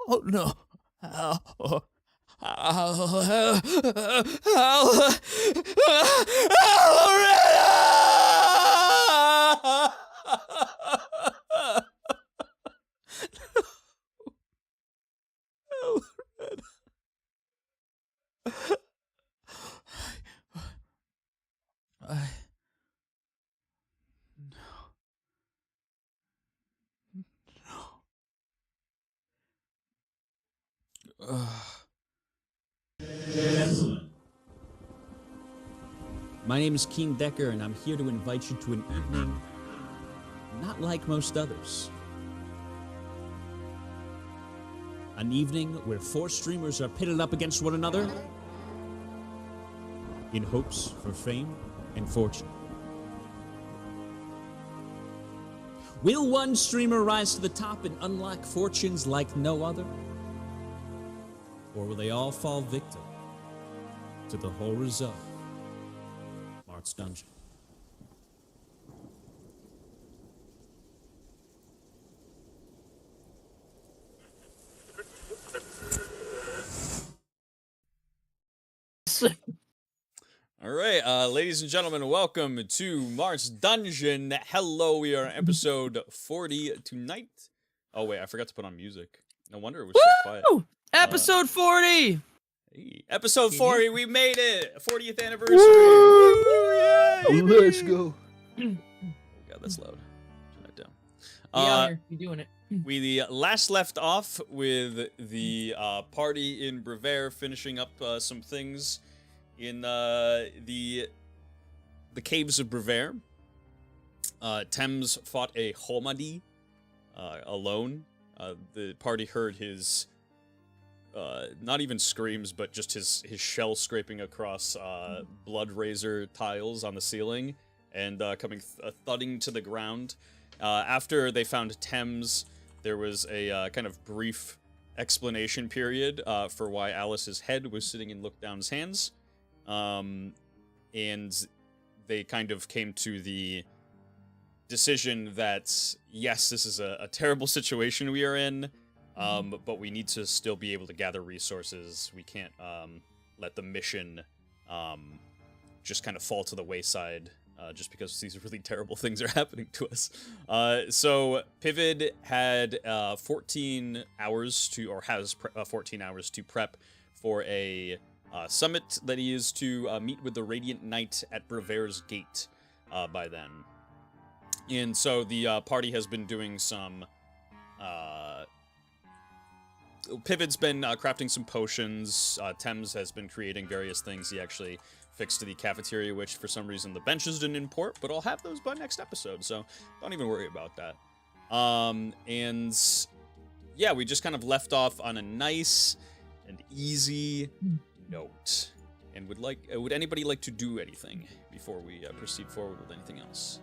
Oh no. My name is Keen Decker, and I'm here to invite you to an evening not like most others. An evening where 4 streamers are pitted up against one another in hopes for fame and fortune. Will one streamer rise to the top and unlock fortunes like no other? Or will they all fall victim to the horrors of Marth's dungeon? All right, ladies and gentlemen, welcome to Marth's Dungeon. Hello, we are on episode 40 tonight. Oh wait, I forgot to put on music. No wonder it was so quiet. Episode 40! Hey, episode 40, we made it! 40th anniversary! Let's go. Oh god, that's loud. Turn that down. Yeah, you're doing it. We last left off with the party in Brevaire finishing up some things in the caves of Brevaire. Thames fought a Homadi alone. The party heard his not even screams, but just his shell scraping across blood razor tiles on the ceiling and coming thudding to the ground. After they found Thames, there was a kind of brief explanation period for why Alice's head was sitting in Lookdown's hands. And they kind of came to the decision that, yes, this is a terrible situation we are in, but we need to still be able to gather resources. We can't let the mission just kind of fall to the wayside just because these really terrible things are happening to us. So Pivid had 14 hours to, or has 14 hours to prep for a summit that he is to meet with the Radiant Knight at Brevaire's Gate by then. And so the party has been doing some... Pivid's been crafting some potions. Thames has been creating various things. He actually fixed the cafeteria, which for some reason the benches didn't import, but I'll have those by next episode, so don't even worry about that. And yeah, we just kind of left off on a nice and easy note. And would anybody like to do anything before we proceed forward with anything else?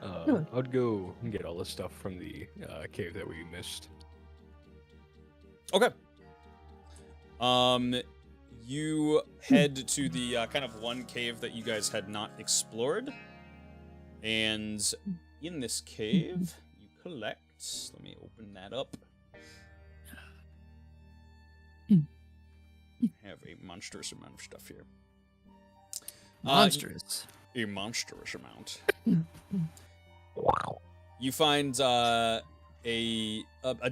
I'd go and get all the stuff from the cave that we missed. Okay. You head to the kind of one cave that you guys had not explored. And in this cave, you collect... Let me open that up. I have a monstrous amount of stuff here. Monstrous. A monstrous amount. Wow. You find a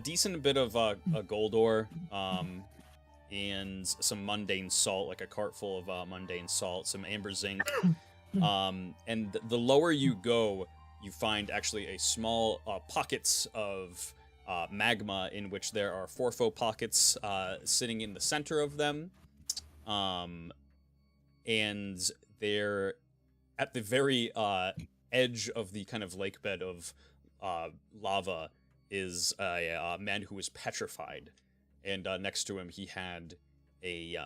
decent bit of a gold ore, and some mundane salt, like a cart full of mundane salt, some amber zinc. And the lower you go, you find actually a small pockets of magma, in which there are 4 faux pockets sitting in the center of them. and they're at the very edge of the kind of lake bed of lava is a man who is petrified, and next to him he had a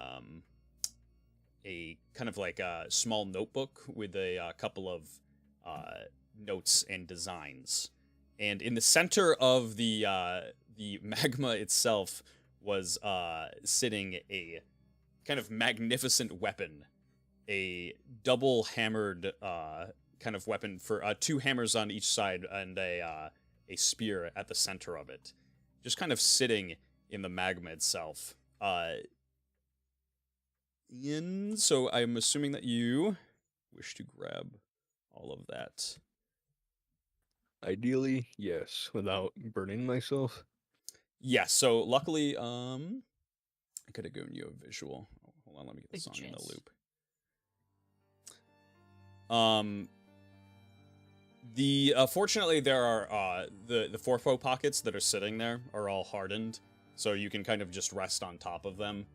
kind of like a small notebook with a couple of notes and designs, and in the center of the magma itself was sitting a kind of magnificent weapon, a double hammered kind of weapon for 2 hammers on each side and a spear at the center of it, just kind of sitting in the magma itself. Ian, so I'm assuming that you wish to grab all of that. Ideally, yes, without burning myself. Yeah, so luckily, I could have given you a visual. Oh, hold on, let me get the Big song in the chance. loop. Fortunately, there are the forfo pockets that are sitting there are all hardened, so you can kind of just rest on top of them,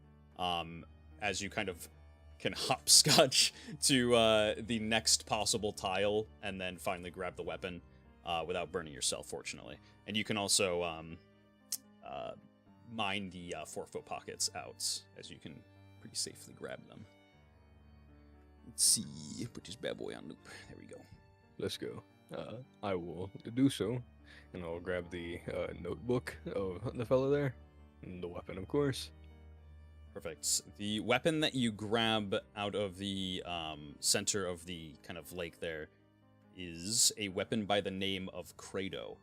as you kind of can hopscotch to the next possible tile, and then finally grab the weapon without burning yourself. Fortunately, and you can also mine the forfo pockets out, as you can pretty safely grab them. Let's see, put this bad boy on loop. There we go. Let's go. I will do so, and I'll grab the notebook of the fellow there, and the weapon, of course. Perfect. The weapon that you grab out of the center of the kind of lake there is a weapon by the name of Credo.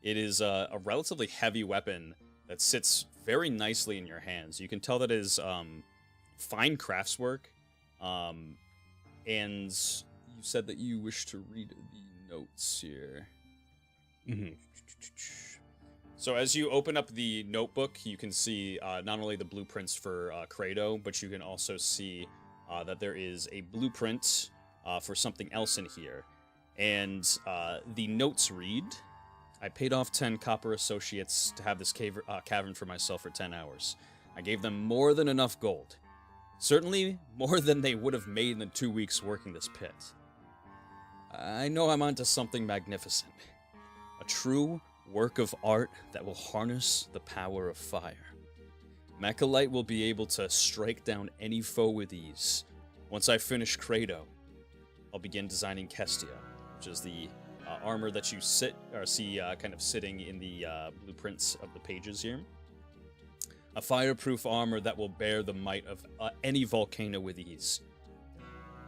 It is a relatively heavy weapon that sits very nicely in your hands. You can tell that it is fine craftswork. And you said that you wish to read the notes here. Mm-hmm. So as you open up the notebook, you can see not only the blueprints for Credo, but you can also see that there is a blueprint for something else in here. And the notes read, I paid off 10 copper associates to have this cavern for myself for 10 hours. I gave them more than enough gold. Certainly more than they would have made in the 2 weeks working this pit. I know I'm onto something magnificent. A true work of art that will harness the power of fire. Mechalite will be able to strike down any foe with ease. Once I finish Credo, I'll begin designing Kestia, which is the armor that you see kind of sitting in the blueprints of the pages here. A fireproof armor that will bear the might of any volcano with ease.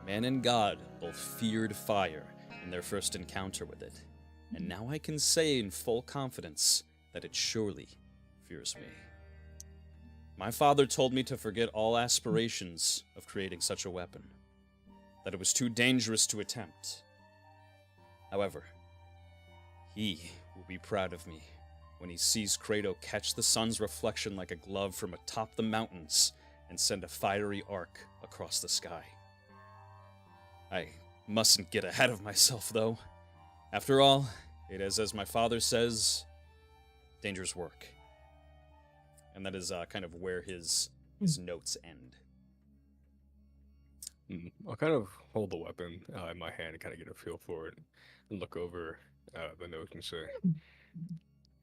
Man and God both feared fire in their first encounter with it, and now I can say in full confidence that it surely fears me. My father told me to forget all aspirations of creating such a weapon, that it was too dangerous to attempt. However, he will be proud of me when he sees Credo catch the sun's reflection like a glove from atop the mountains and send a fiery arc across the sky. I mustn't get ahead of myself, though. After all, it is, as my father says, dangerous work. And that is kind of where his notes end. I'll kind of hold the weapon in my hand and kind of get a feel for it, and look over the notes and say,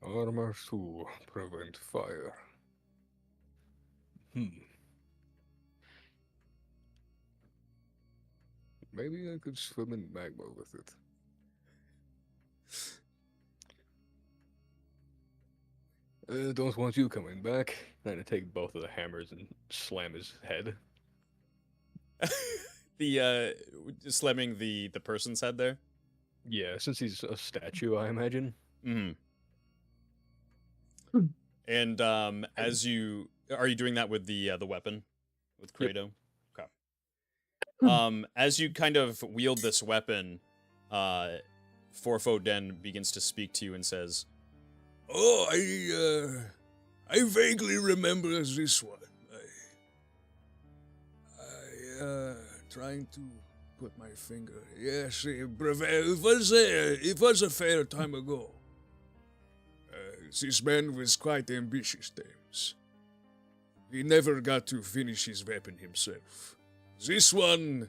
armor to prevent fire. Maybe I could swim in magma with it. Don't want you coming back. I'm gonna take both of the hammers and slam his head. The slamming the person's head there. Yeah, since he's a statue, I imagine. Mm-hmm. And as you are you doing that with the weapon with Credo? Yep. Okay. As you kind of wield this weapon, Forfo Den begins to speak to you and says, "Oh, I vaguely remember this one. I trying to put my finger. Yes, it was a fair time ago. This man was quite ambitious, James. He never got to finish his weapon himself. This one,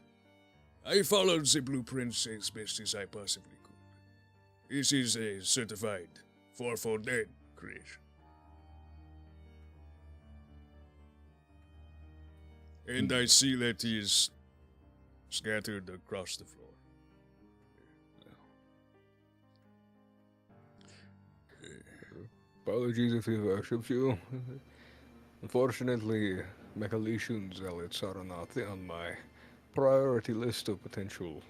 I followed the blueprints as best as I possibly could. This is a certified 4-fold creation. And I see that he is scattered across the floor. Apologies if he worships you. Unfortunately, Mechalician zealots are not on my priority list of potential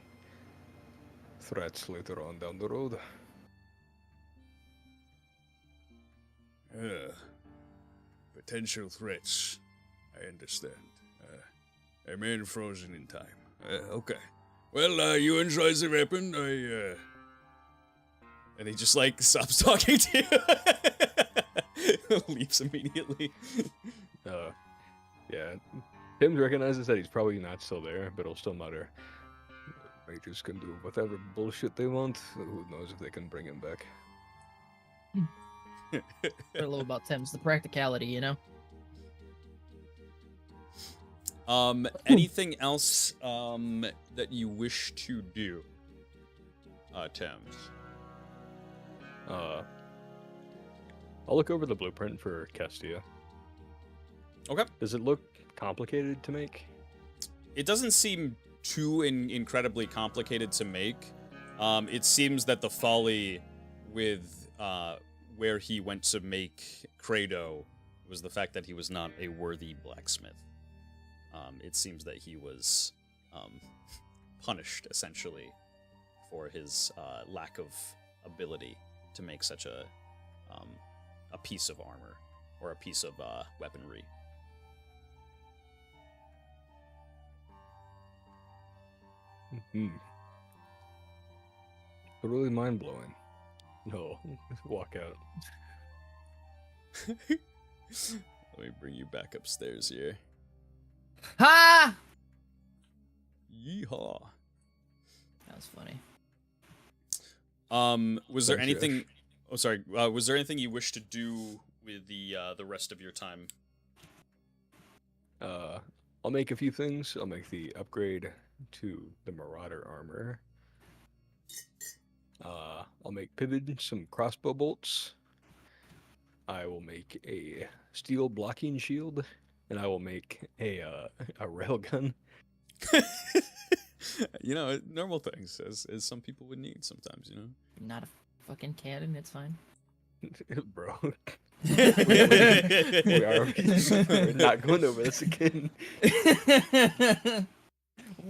threats later on down the road. Potential threats. I understand. A man frozen in time. Okay. Well, you enjoy the weapon. And he just like stops talking to you. Leaves immediately. Yeah. Tim recognizes that he's probably not still there, but it'll still matter. Mages can do whatever bullshit they want. Who knows if they can bring him back. What I love about Tim's the practicality, you know? Anything else that you wish to do, Thames? I'll look over the blueprint for Castia. Okay. Does it look complicated to make? It doesn't seem too incredibly complicated to make. It seems that the folly with where he went to make Credo was the fact that he was not a worthy blacksmith. It seems that he was punished, essentially, for his lack of ability to make such a piece of armor or a piece of weaponry. Really mind-blowing. No, walk out. Let me bring you back upstairs here. Ha! Yeehaw. That was funny. Was there Thanks, anything? Oh, sorry. Was there anything you wish to do with the rest of your time? I'll make a few things. I'll make the upgrade to the Marauder armor. I'll make pivot some crossbow bolts. I will make a steel blocking shield, and I will make a railgun. You know, normal things as some people would need sometimes. You know. Not a fucking cannon, it's fine. Bro. We're not going over this again.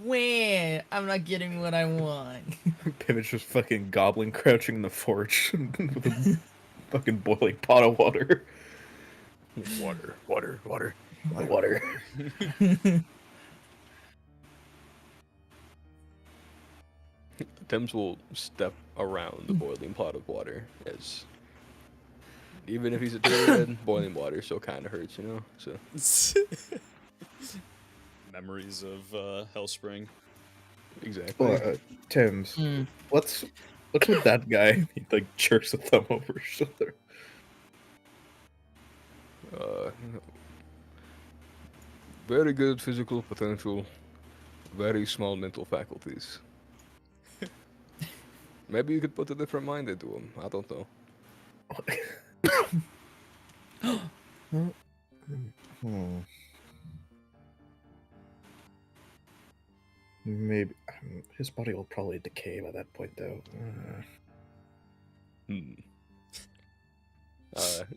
Where? I'm not getting what I want. Pimit's just fucking goblin crouching in the forge with a fucking boiling pot of water. Water. Thames will step around the boiling pot of water, as even if he's a dead, boiling water still kind of hurts, you know. So Memories of Hellspring. exactly. Tim's. What's with that guy? He like jerks a thumb over his shoulder. Very good physical potential, very small mental faculties. Maybe you could put a different mind into him. I don't know. Maybe his body will probably decay by that point, though.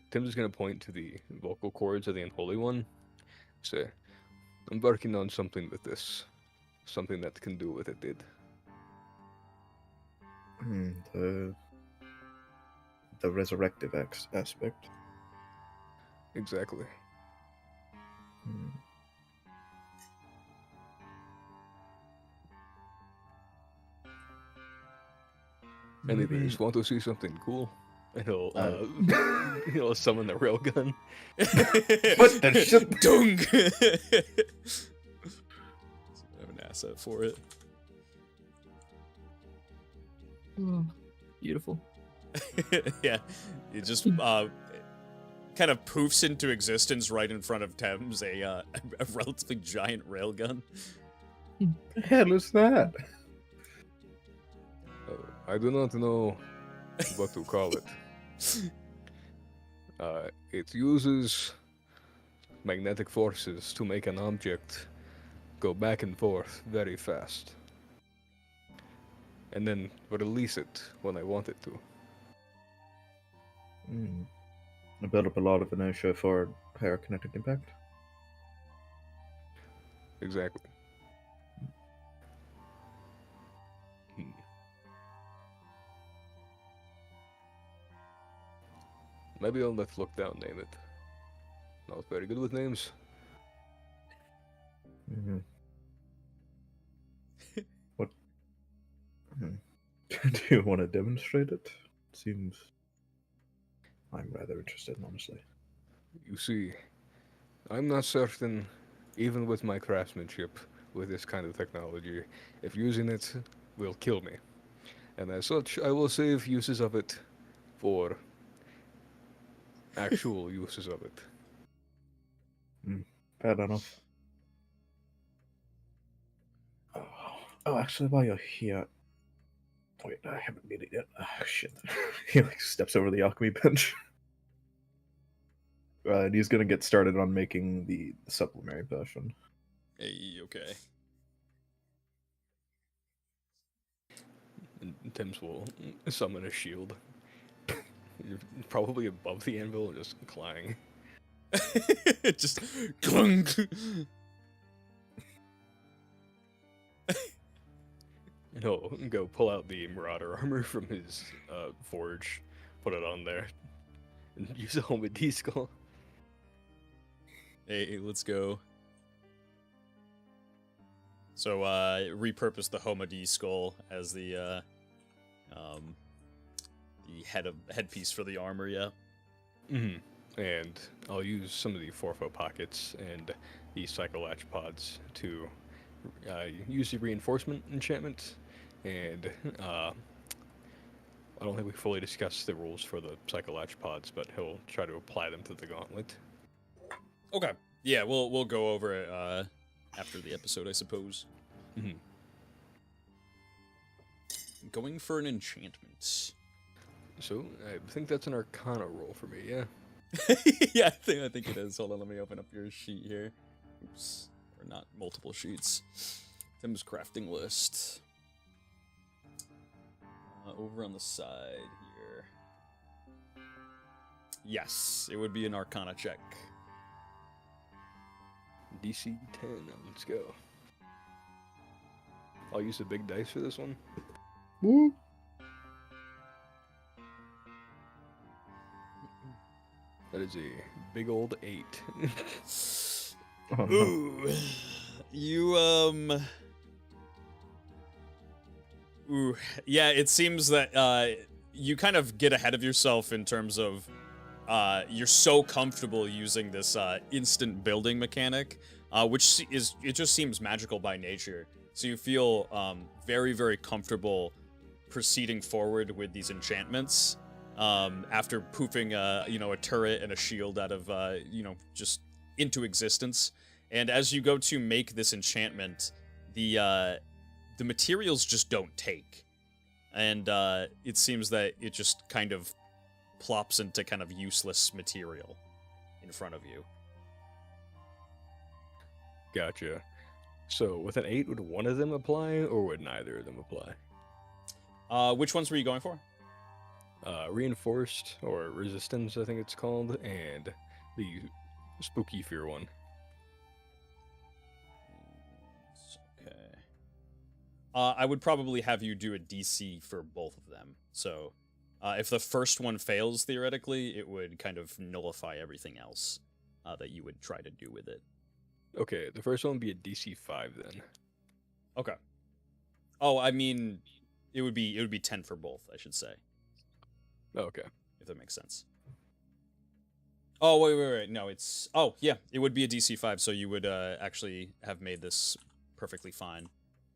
Tim's just gonna point to the vocal cords of the Unholy One. Say, I'm working on something with this. Something that can do what it did. The resurrective aspect. Exactly. Anyways, want to see something cool? And he'll summon the railgun. What the shit? Dung! I have an asset for it. Beautiful. Yeah, it just kind of poofs into existence right in front of Thames, a relatively giant railgun. The hell is that? I do not know what to call it. It uses magnetic forces to make an object go back and forth very fast. And then release it when I want it to. I built up a lot of inertia for higher kinetic impact. Exactly. Maybe I'll let Look Down name it. Not very good with names. What? Do you want to demonstrate it? Seems I'm rather interested, honestly. You see, I'm not certain, even with my craftsmanship, with this kind of technology, if using it will kill me. And as such, I will save uses of it for actual uses of it. Fair enough. Oh, actually, while you're here... Wait, I haven't made it yet. Oh, shit. He like steps over the alchemy bench. And he's gonna get started on making the supplementary potion. Hey, okay. And Tim's will summon a shield. You're probably above the anvil, just clang. Just clunk. He'll go pull out the Marauder armor from his forge, put it on there, and use a Homa D skull. Hey, let's go. So, repurpose the Homa D skull as the headpiece for the armor, yeah. And I'll use some of the Forfo pockets and the Psycholatch pods to use the reinforcement enchantment. And I don't think we fully discussed the rules for the Psycholatch pods, but he'll try to apply them to the gauntlet. Okay. Yeah, we'll go over it after the episode, I suppose. Going for an enchantment. So I think that's an Arcana roll for me. Yeah. Yeah, I think it is. Hold on, let me open up your sheet here. Oops, or not multiple sheets. Tim's crafting list. Over on the side here. Yes, it would be an Arcana check. DC 10. Let's go. I'll use the big dice for this one. Woo! That is a big old 8. Oh, no. Ooh. You, Ooh. Yeah, it seems that, you kind of get ahead of yourself in terms of, you're so comfortable using this, instant building mechanic, which it just seems magical by nature. So you feel, very, very comfortable proceeding forward with these enchantments. After poofing, a turret and a shield out of, just into existence. And as you go to make this enchantment, the materials just don't take. And, it seems that it just kind of plops into kind of useless material in front of you. Gotcha. So with an 8, would one of them apply, or would neither of them apply? Which ones were you going for? Reinforced, or Resistance, I think it's called, and the Spooky Fear one. Okay. I would probably have you do a DC for both of them. So, if the first one fails, theoretically, it would kind of nullify everything else that you would try to do with it. Okay, the first one would be a DC 5 then. Okay. Oh, I mean, it would be 10 for both, I should say. Okay. If that makes sense. Oh, wait. No, it's... Oh, yeah, it would be a DC 5, so you would actually have made this perfectly fine.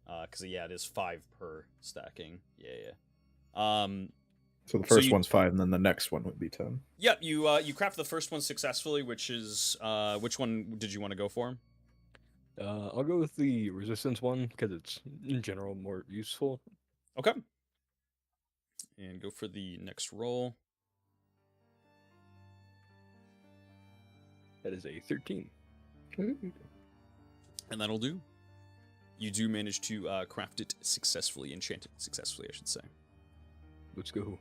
Because, yeah, it is 5 per stacking. Yeah. So the first one's 5, and then the next one would be 10. Yep, you craft the first one successfully, which is... which one did you want to go for? I'll go with the resistance one because it's in general more useful. Okay. And go for the next roll. That is a 13. And that'll do. You do manage to craft it successfully, enchant it successfully, I should say. Let's go.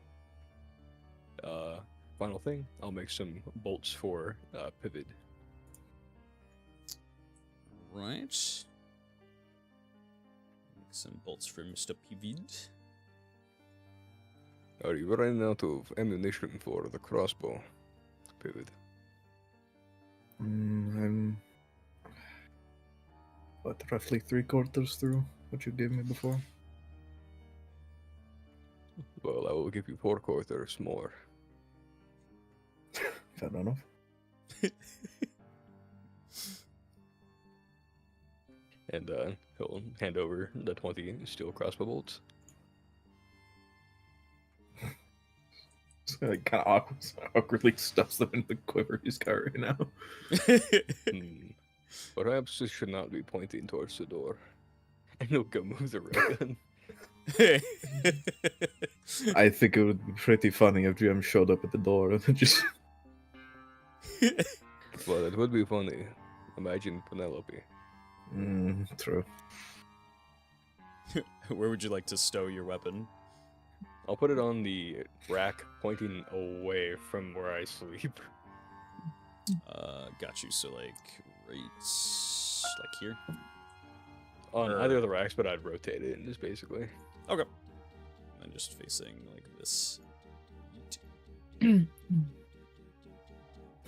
Final thing, I'll make some bolts for pivot. Right. Make some bolts for Mr. Pivid. Are you running out of ammunition for the crossbow? Pivot. I'm roughly 3/4 through what you gave me before. Well, I will give you 4/4 more. Fair enough. And he'll hand over the 20 steel crossbow bolts. So like, kind of awkwardly stuffs them into the quiver he's got right now. Perhaps this should not be pointing towards the door. And he'll go move the railgun. I think it would be pretty funny if GM showed up at the door and just. Well, it would be funny. Imagine Penelope. True. Where would you like to stow your weapon? I'll put it on the rack pointing away from where I sleep. Got you. So like like here. On either of the racks, but I'd rotate it, just basically. Okay. And just facing like this.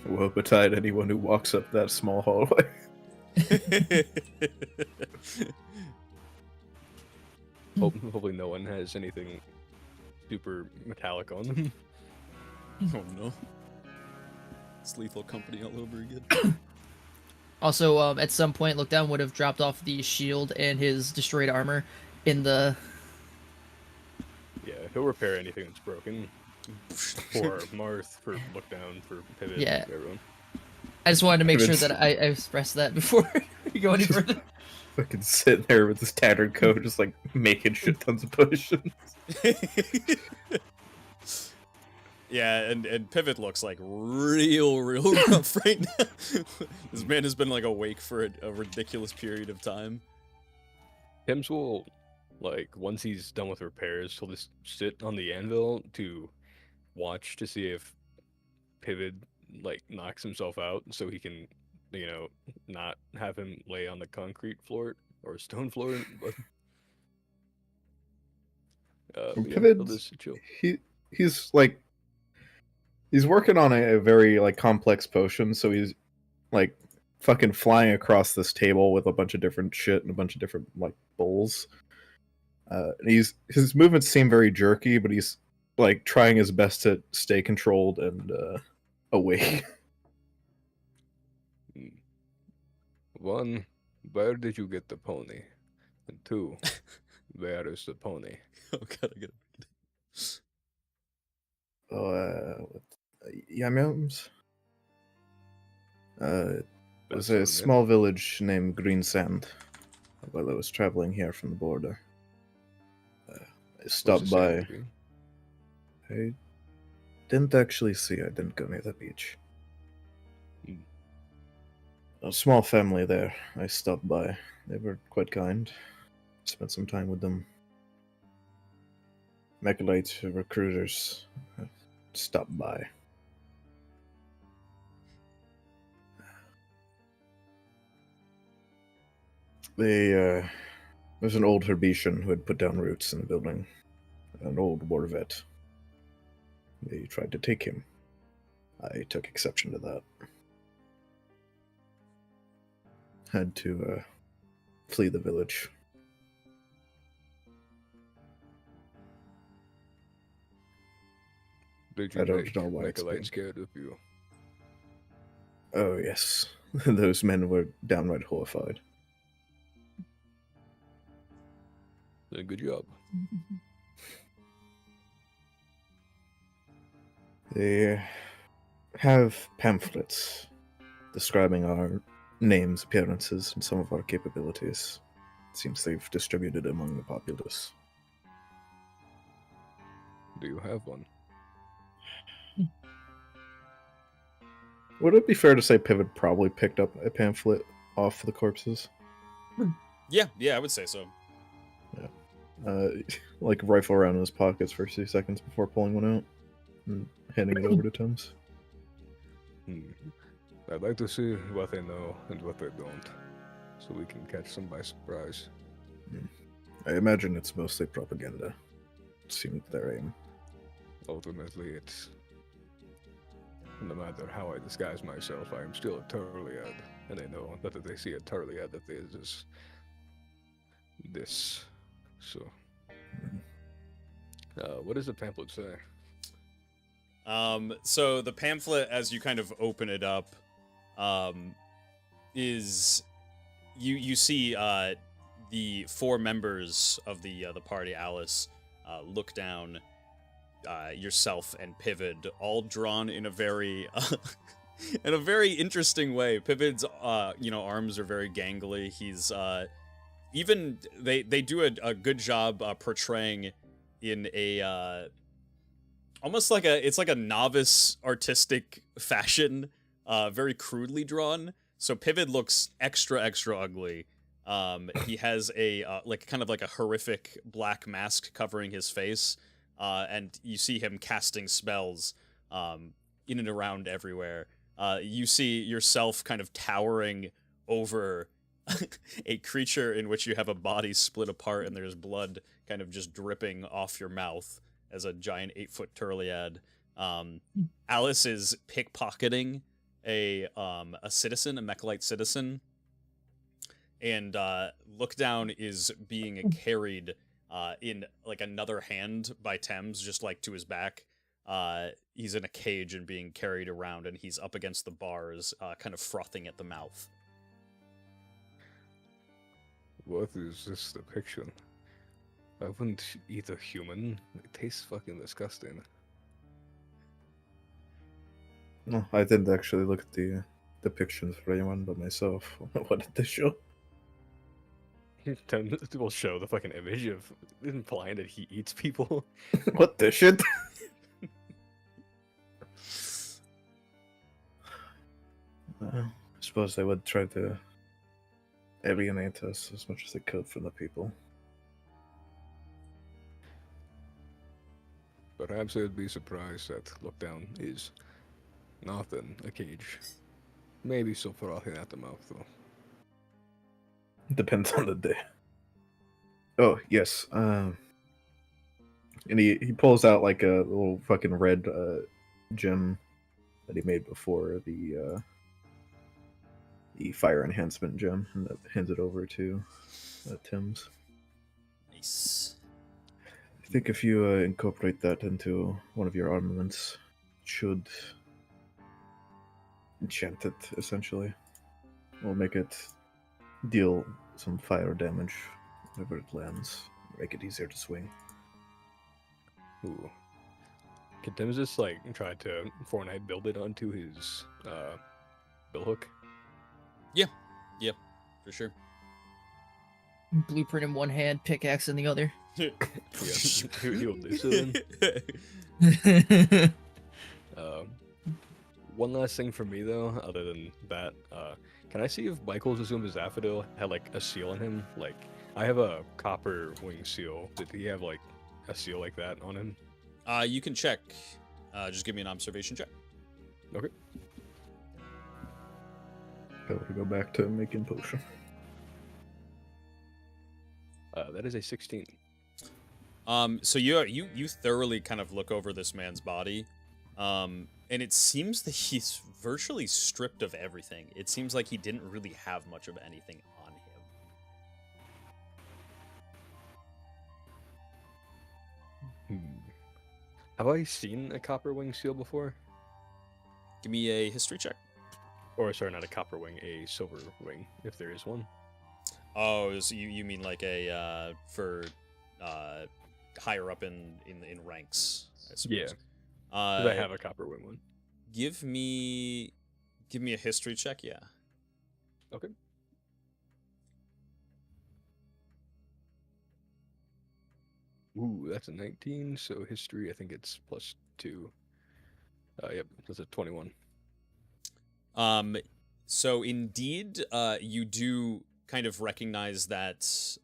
Woe betide anyone who walks up that small hallway. Hopefully no one has anything super metallic on them. Oh no. It's Lethal Company all over again. Also, at some point, Lookdown would have dropped off the shield and his destroyed armor in the. Yeah, he'll repair anything that's broken. For Marth, for Lookdown, for Pivot, Yeah. for everyone. I just wanted to make sure Pivots. that I expressed that before we go any further. Fucking sitting there with his tattered coat, just like making shit tons of potions. Yeah, and Pivot looks like real rough right now. This man has been like awake for a ridiculous period of time. Pims will, like, once he's done with repairs, he'll just sit on the anvil to watch to see if Pivot, like, knocks himself out so he can, you know, not have him lay on the concrete floor or stone floor. But, yeah, Pivot, he'll just chill. he's like, he's working on a very like complex potion, so he's like fucking flying across this table with a bunch of different shit and a bunch of different like bowls. His movements seem very jerky, but he's like trying his best to stay controlled and awake. One, where did you get the pony? And two, where is the pony? Oh god, I gotta Yams. It was That's a on small village named Green Sand. While I was traveling here from the border, I stopped by. I didn't actually see. I didn't go near the beach. A small family there. I stopped by. They were quite kind. Spent some time with them. Mechalite recruiters stopped by. There's an old Herbetian who had put down roots in the building. An old war vet. They tried to take him. I took exception to that. Had to flee the village. Did you I don't make know why it's Mechalite been- scared of you? Oh, yes. Those men were downright horrified. Then good job. They have pamphlets describing our names, appearances, and some of our capabilities. It seems they've distributed among the populace. Do you have one? Would it be fair to say Pivot probably picked up a pamphlet off the corpses? Yeah, I would say so. Like rifle around in his pockets for a few seconds before pulling one out and handing it over to Tim's. I'd like to see what they know and what they don't, so we can catch them by surprise. I imagine it's mostly propaganda. It seems their aim. Ultimately, it's no matter how I disguise myself, I am still a Turliad, and they know that if they see a Turliad, that there is this. So, what does the pamphlet say? So the pamphlet, as you kind of open it up, is you see the 4 members of the party, Alice, look down, yourself and Pivot, all drawn in a very in a very interesting way. Pivot's arms are very gangly. He's even they do a good job portraying in a almost like it's like a novice artistic fashion, very crudely drawn. So Pivot looks extra ugly. He has a kind of like a horrific black mask covering his face, and you see him casting spells in and around everywhere. You see yourself kind of towering over a creature in which you have a body split apart and there's blood kind of just dripping off your mouth as a giant 8-foot Turliad. Alice is pickpocketing a citizen, a Mechalite citizen, and Look Down is being carried in like another hand by Thames, just like to his back. He's in a cage and being carried around, and he's up against the bars, kind of frothing at the mouth. What is this depiction? I wouldn't eat a human. It tastes fucking disgusting. No, I didn't actually look at the depictions for anyone but myself. What did they show? We'll show the fucking image of implying that he eats people. What the shit? I suppose they would try to alienate us as much as they could from the people. Perhaps they'd be surprised that Look Down is not in a cage. Maybe still frothing at the mouth, though. Depends on the day. Oh, yes. And he pulls out like a little fucking red gem that he made before the fire enhancement gem, and hands it over to Tim's. Nice. I think if you incorporate that into one of your armaments, it should enchant it, essentially. We'll make it deal some fire damage whenever it lands, make it easier to swing. Ooh. Can Tim just like try to Fortnite build it onto his billhook? Yeah, for sure. Blueprint in one hand, pickaxe in the other. Yeah, he'll do so then. One last thing for me though, other than that, can I see if Michael's assumed Zaphadil had like a seal on him? Like, I have a copper wing seal. Did he have like a seal like that on him? You can check. Just give me an observation check. Okay. I will go back to making potion. That is a 16. So you thoroughly kind of look over this man's body, and it seems that he's virtually stripped of everything. It seems like he didn't really have much of anything on him. Have I seen a copper wing seal before? Give me a history check. Or sorry, not a copper wing, a silver wing, if there is one. Oh, so you mean like a for higher up in ranks, I suppose. Yeah. I have a copper wing one. Give me a history check, yeah. Okay. Ooh, that's a 19. So history, I think it's +2. Yep, that's a 21. So indeed, you do kind of recognize that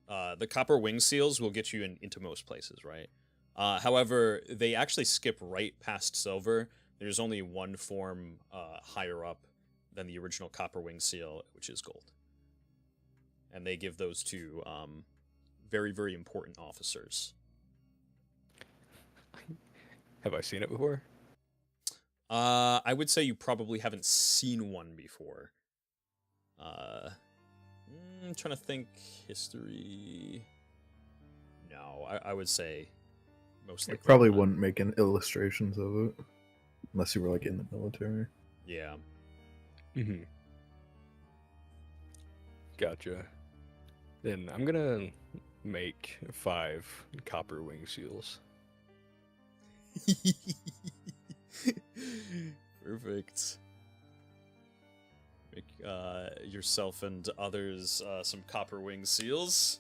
the copper wing seals will get you into most places, right? However, they actually skip right past silver. There's only one form higher up than the original copper wing seal, which is gold. And they give those to very, very important officers. Have I seen it before? I would say you probably haven't seen one before. I'm trying to think history. No, I would say most I likely probably not. wouldn't make any illustrations of it unless you were like in the military. Yeah. Mm-hmm. Gotcha. Then I'm gonna make 5 copper wing seals. Perfect. Make yourself and others some copper wing seals.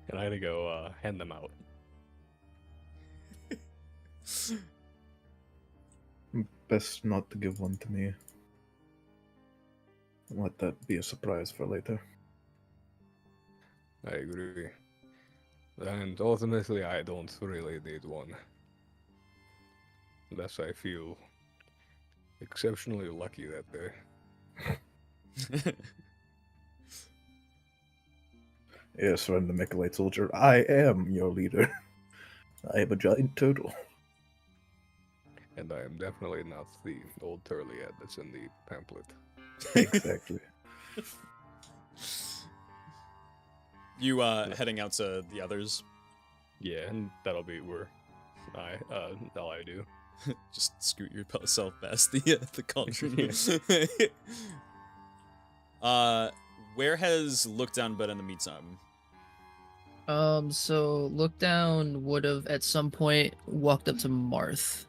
And I gotta go hand them out. Best not to give one to me. Let that be a surprise for later. I agree. And ultimately, I don't really need one. Unless I feel exceptionally lucky that day. Yes, friend the Mechalite soldier, I am your leader. I am a giant turtle. And I am definitely not the old Turliad that's in the pamphlet. Exactly. You heading out to the others? Yeah, and that'll be where all I do. Just scoot yourself past the cauldron. Where has Lookdown been in the meantime? So Lookdown would have at some point walked up to Marth.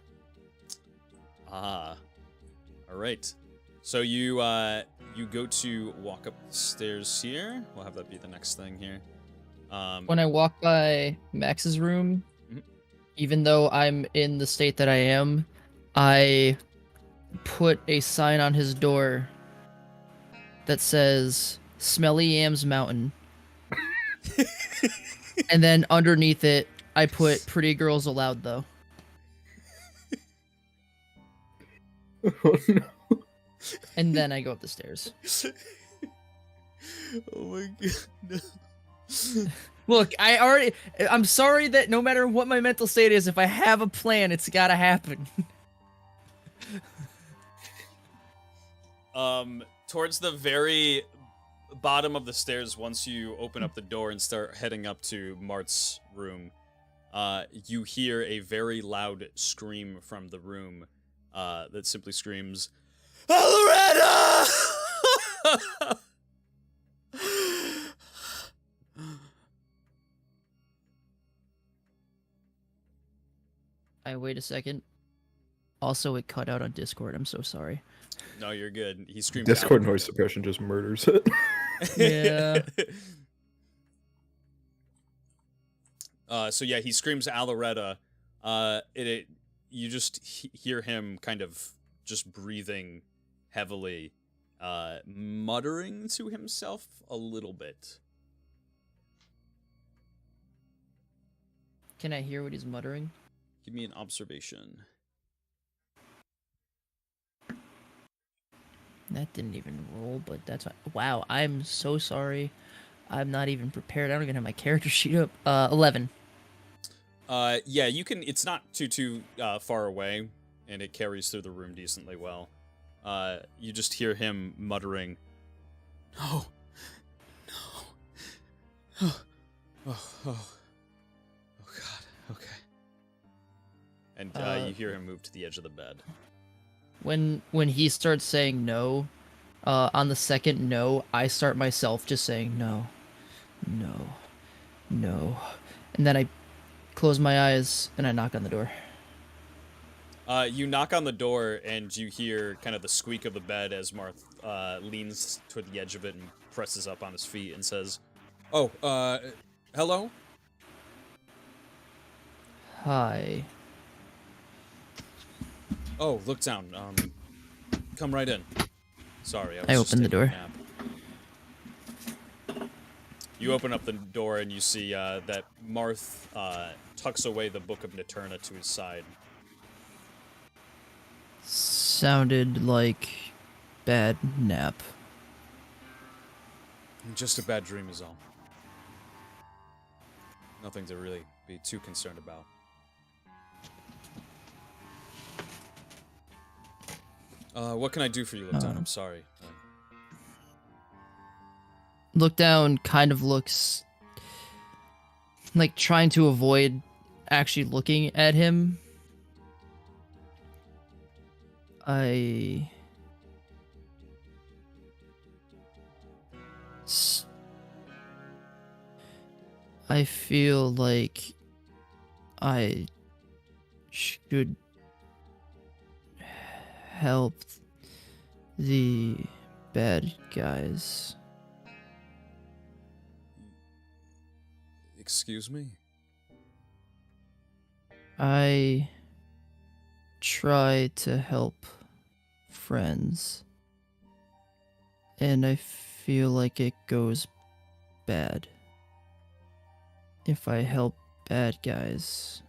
Ah, all right. So you go to walk up the stairs here. We'll have that be the next thing here. When I walk by Max's room, Mhm. even though I'm in the state that I am, I put a sign on his door that says Smelly Yams Mountain. And then underneath it, I put Pretty Girls Allowed, though. Oh no. And then I go up the stairs. Oh my god. Look, I'm sorry that no matter what my mental state is, if I have a plan, it's gotta happen. Towards the very bottom of the stairs, once you open up the door and start heading up to Marth's room, you hear a very loud scream from the room that simply screams, Aloretta! I wait a second. Also, it cut out on Discord. I'm so sorry. No, you're good. He screamed. Discord out. noise suppression just murders it. Yeah. So yeah, he screams Aloretta. You just hear him kind of just breathing heavily, muttering to himself a little bit. Can I hear what he's muttering? Give me an observation. That didn't even roll, but that's fine. Wow, I'm so sorry. I'm not even prepared. I don't even have my character sheet up. 11. Yeah, you can. It's not too far away, and it carries through the room decently well. You just hear him muttering, "No, no, oh God, okay." And you hear him move to the edge of the bed. When he starts saying no, on the second no, I start myself just saying no, no, no, and then I close my eyes and I knock on the door. You knock on the door and you hear kind of the squeak of the bed as Marth leans toward the edge of it and presses up on his feet and says, Oh, hello? Hi. "Oh, look down. Come right in." Sorry, I was I just opened the taking a door. nap. You open up the door and you see that Marth tucks away the Book of Naterna to his side. Sounded like bad nap. Just a bad dream is all. Nothing to really be too concerned about. What can I do for you, Lookdown? I'm sorry. Look down kind of looks like trying to avoid actually looking at him. I feel like I should help the bad guys. Excuse me? I try to help friends, and I feel like it goes bad. If I help bad guys,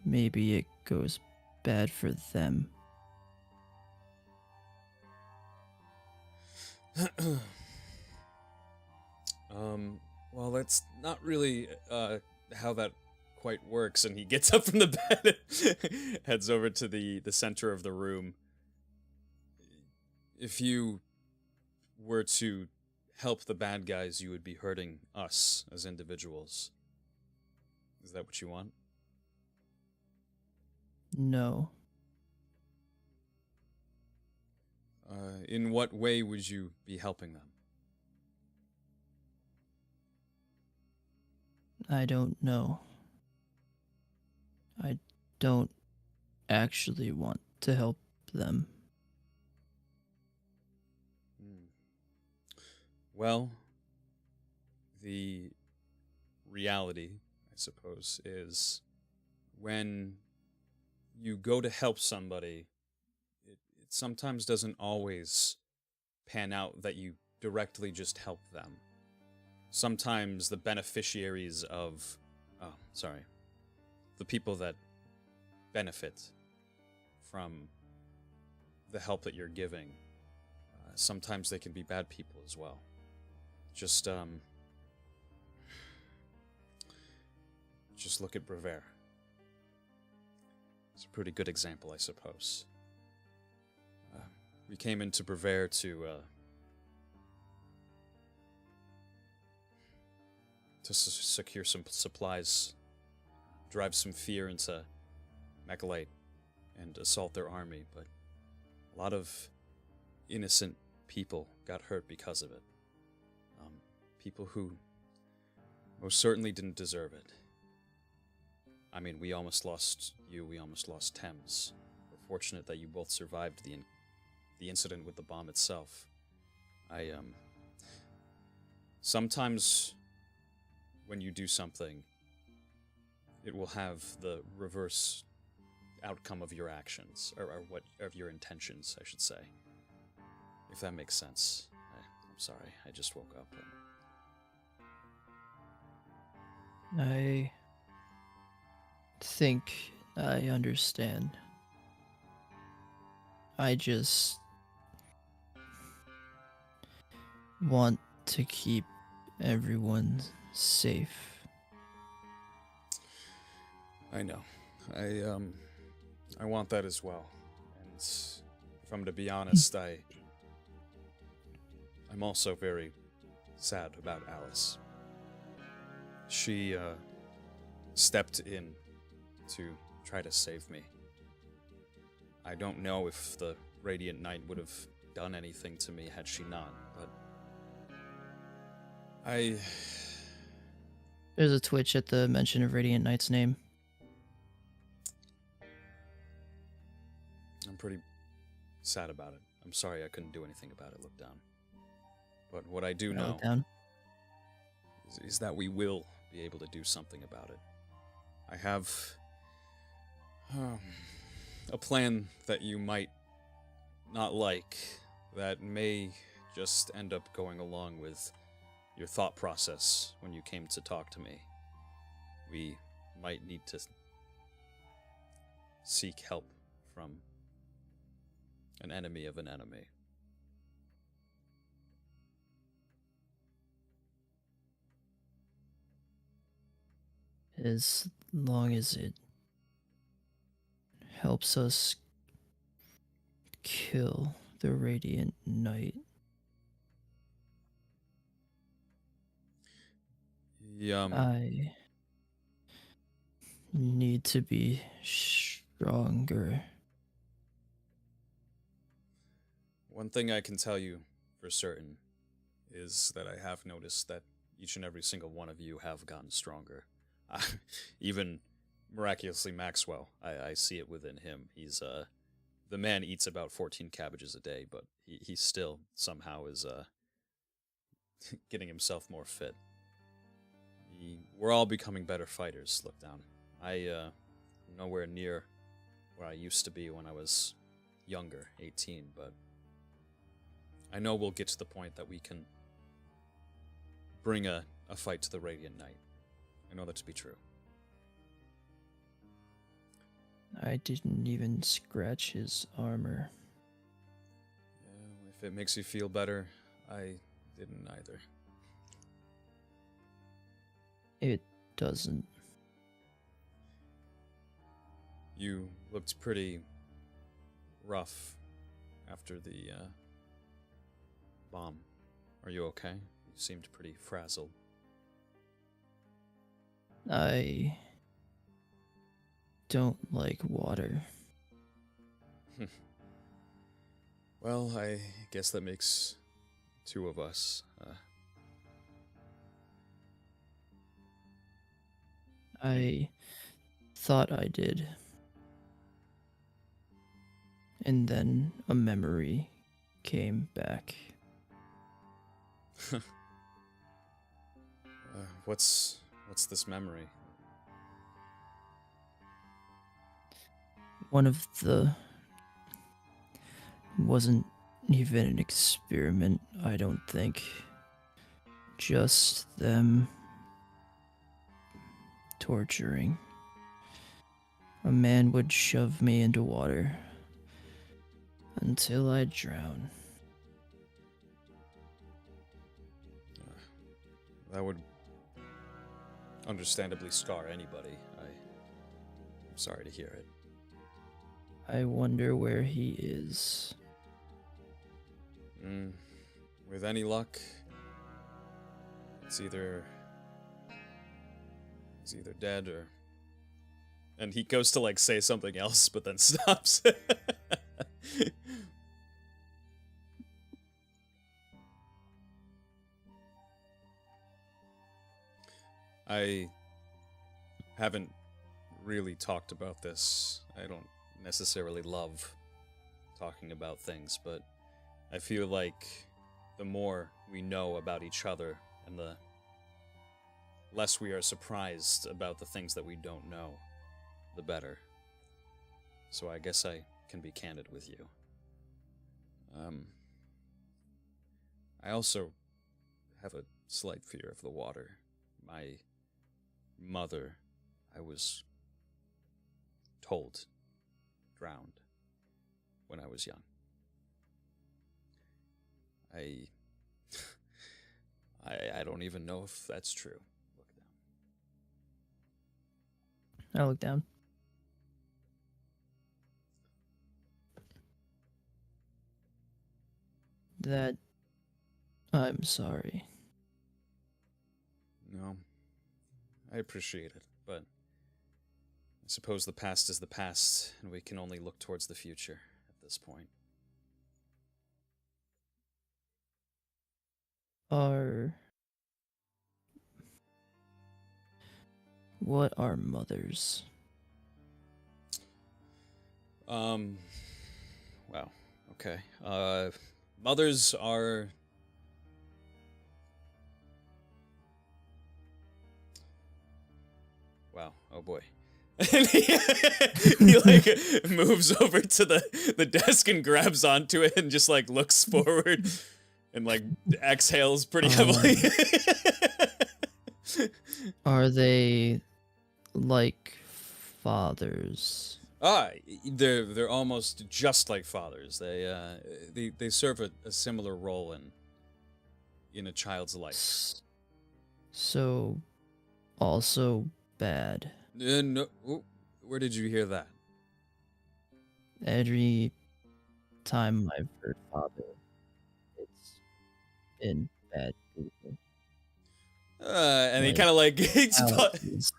maybe it goes bad for them. Well, that's not really how that quite works. And he gets up from the bed and heads over to the center of the room. If you were to help the bad guys, you would be hurting us as individuals. Is that what you want? No. In what way would you be helping them? I don't know. I don't actually want to help them. Well, the reality, I suppose, is when you go to help somebody, it sometimes doesn't always pan out that you directly just help them. Sometimes the beneficiaries of, the people that benefit from the help that you're giving, sometimes they can be bad people as well. Just look at Brever. It's a pretty good example, I suppose. We came into Brever to secure some supplies, drive some fear into Mechalite, and assault their army, but a lot of innocent people got hurt because of it. People who most certainly didn't deserve it. I mean, we almost lost you, we almost lost Thames. We're fortunate that you both survived the incident with the bomb itself. Sometimes when you do something, it will have the reverse outcome of your actions, or of your intentions, I should say. If that makes sense. I'm sorry, I just woke up. I think I understand. I just want to keep everyone safe. I know. I want that as well. And if I'm to be honest, I'm also very sad about Alice. She stepped in to try to save me. I don't know if the Radiant Knight would have done anything to me had she not, but There's a twitch at the mention of Radiant Knight's name. pretty sad about it. I'm sorry I couldn't do anything about it, Look Down. But what I do I know look down. is that we will be able to do something about it. I have a plan that you might not like that may just end up going along with your thought process when you came to talk to me. We might need to seek help from an enemy of an enemy. As long as it helps us kill the Radiant Knight. I need to be stronger. One thing I can tell you for certain is that I have noticed that each and every single one of you have gotten stronger. Even miraculously Maxwell, I see it within him. He's the man eats about 14 cabbages a day, but he still somehow is getting himself more fit. We're all becoming better fighters, Look Down. I'm nowhere near where I used to be when I was younger, 18, but I know we'll get to the point that we can bring a fight to the Radiant Knight. I know that to be true. I didn't even scratch his armor. Yeah, if it makes you feel better, I didn't either. It doesn't. You looked pretty rough after the bomb. Are you okay? You seemed pretty frazzled. I don't like water. Well, I guess that makes two of us. I thought I did. And then a memory came back. What's this memory? One of the... wasn't even an experiment, I don't think. Just them torturing. A man would shove me into water until I drown. That would understandably scar anybody. I'm sorry to hear it. I wonder where he is. With any luck, it's either dead or... And he goes to, like, say something else, but then stops. I haven't really talked about this. I don't necessarily love talking about things, but I feel like the more we know about each other and the less we are surprised about the things that we don't know, the better. So I guess I can be candid with you. I also have a slight fear of the water. My mother, I was told, drowned when I was young. I don't even know if that's true. Look down. I look down. That... I'm sorry. No, I appreciate it, but I suppose the past is the past, and we can only look towards the future at this point. What are mothers? Okay. Mothers are. Wow. Oh boy. And he like moves over to the desk and grabs onto it and just like looks forward and like exhales pretty heavily. Are they like fathers? They're almost just like fathers. They serve a similar role in a child's life. So, also bad. No, where did you hear that? Every time I've heard father, it's been bad people. And he Like, kind of like Alex.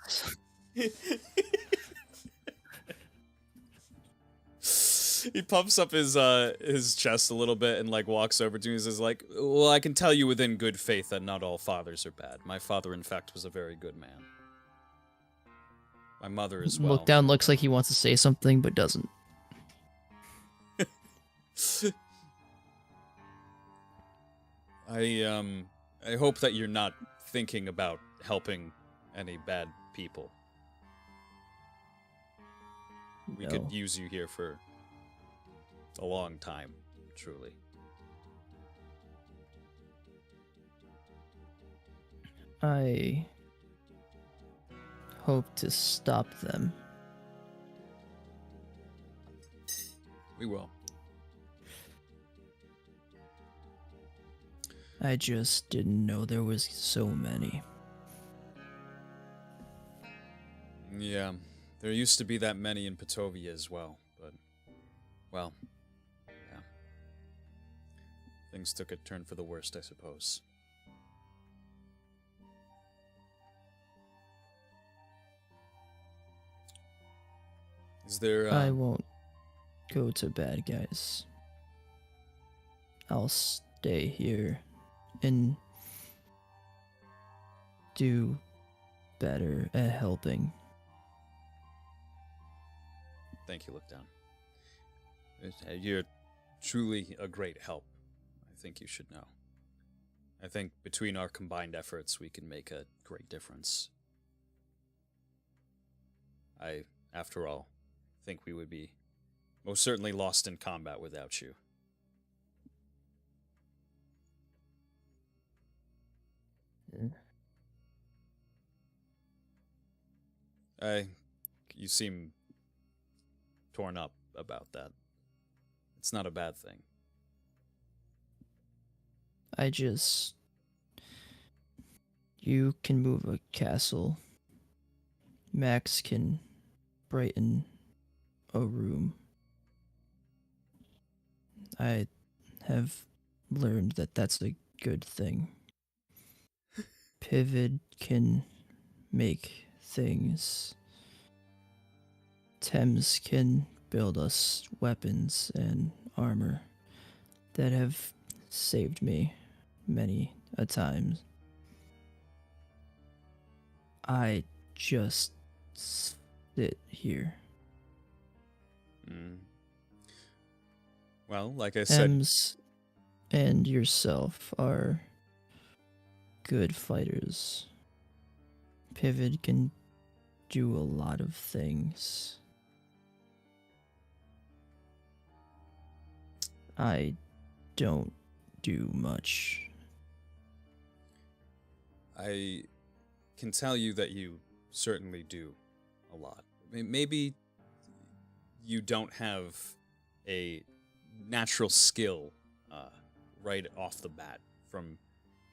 he pumps up his chest a little bit and like walks over to me and says like, "Well, I can tell you within good faith that not all fathers are bad. My father, in fact, was a very good man. My mother as well." Look down looks like he wants to say something but doesn't. I hope that you're not thinking about helping any bad people. We No. could use you here for a long time, truly. I hope to stop them. We will. I just didn't know there was so many. Yeah, there used to be that many in Petovia as well, but, well, yeah. Things took a turn for the worst, I suppose. Is there, I won't go to bad guys. I'll stay here and do better at helping. Thank you, Look Down. You're truly a great help. I think you should know. I think between our combined efforts, we can make a great difference. I, after all, think we would be most certainly lost in combat without you. You seem torn up about that. It's not a bad thing. You can move a castle. Max can brighten a room. I have learned that that's a good thing. Pivot can make things. Thames can build us weapons and armor that have saved me many a time. I just sit here. Well, like I said... Thames and yourself are good fighters. Pivot can do a lot of things. I don't do much. I can tell you that you certainly do a lot. Maybe you don't have a natural skill right off the bat from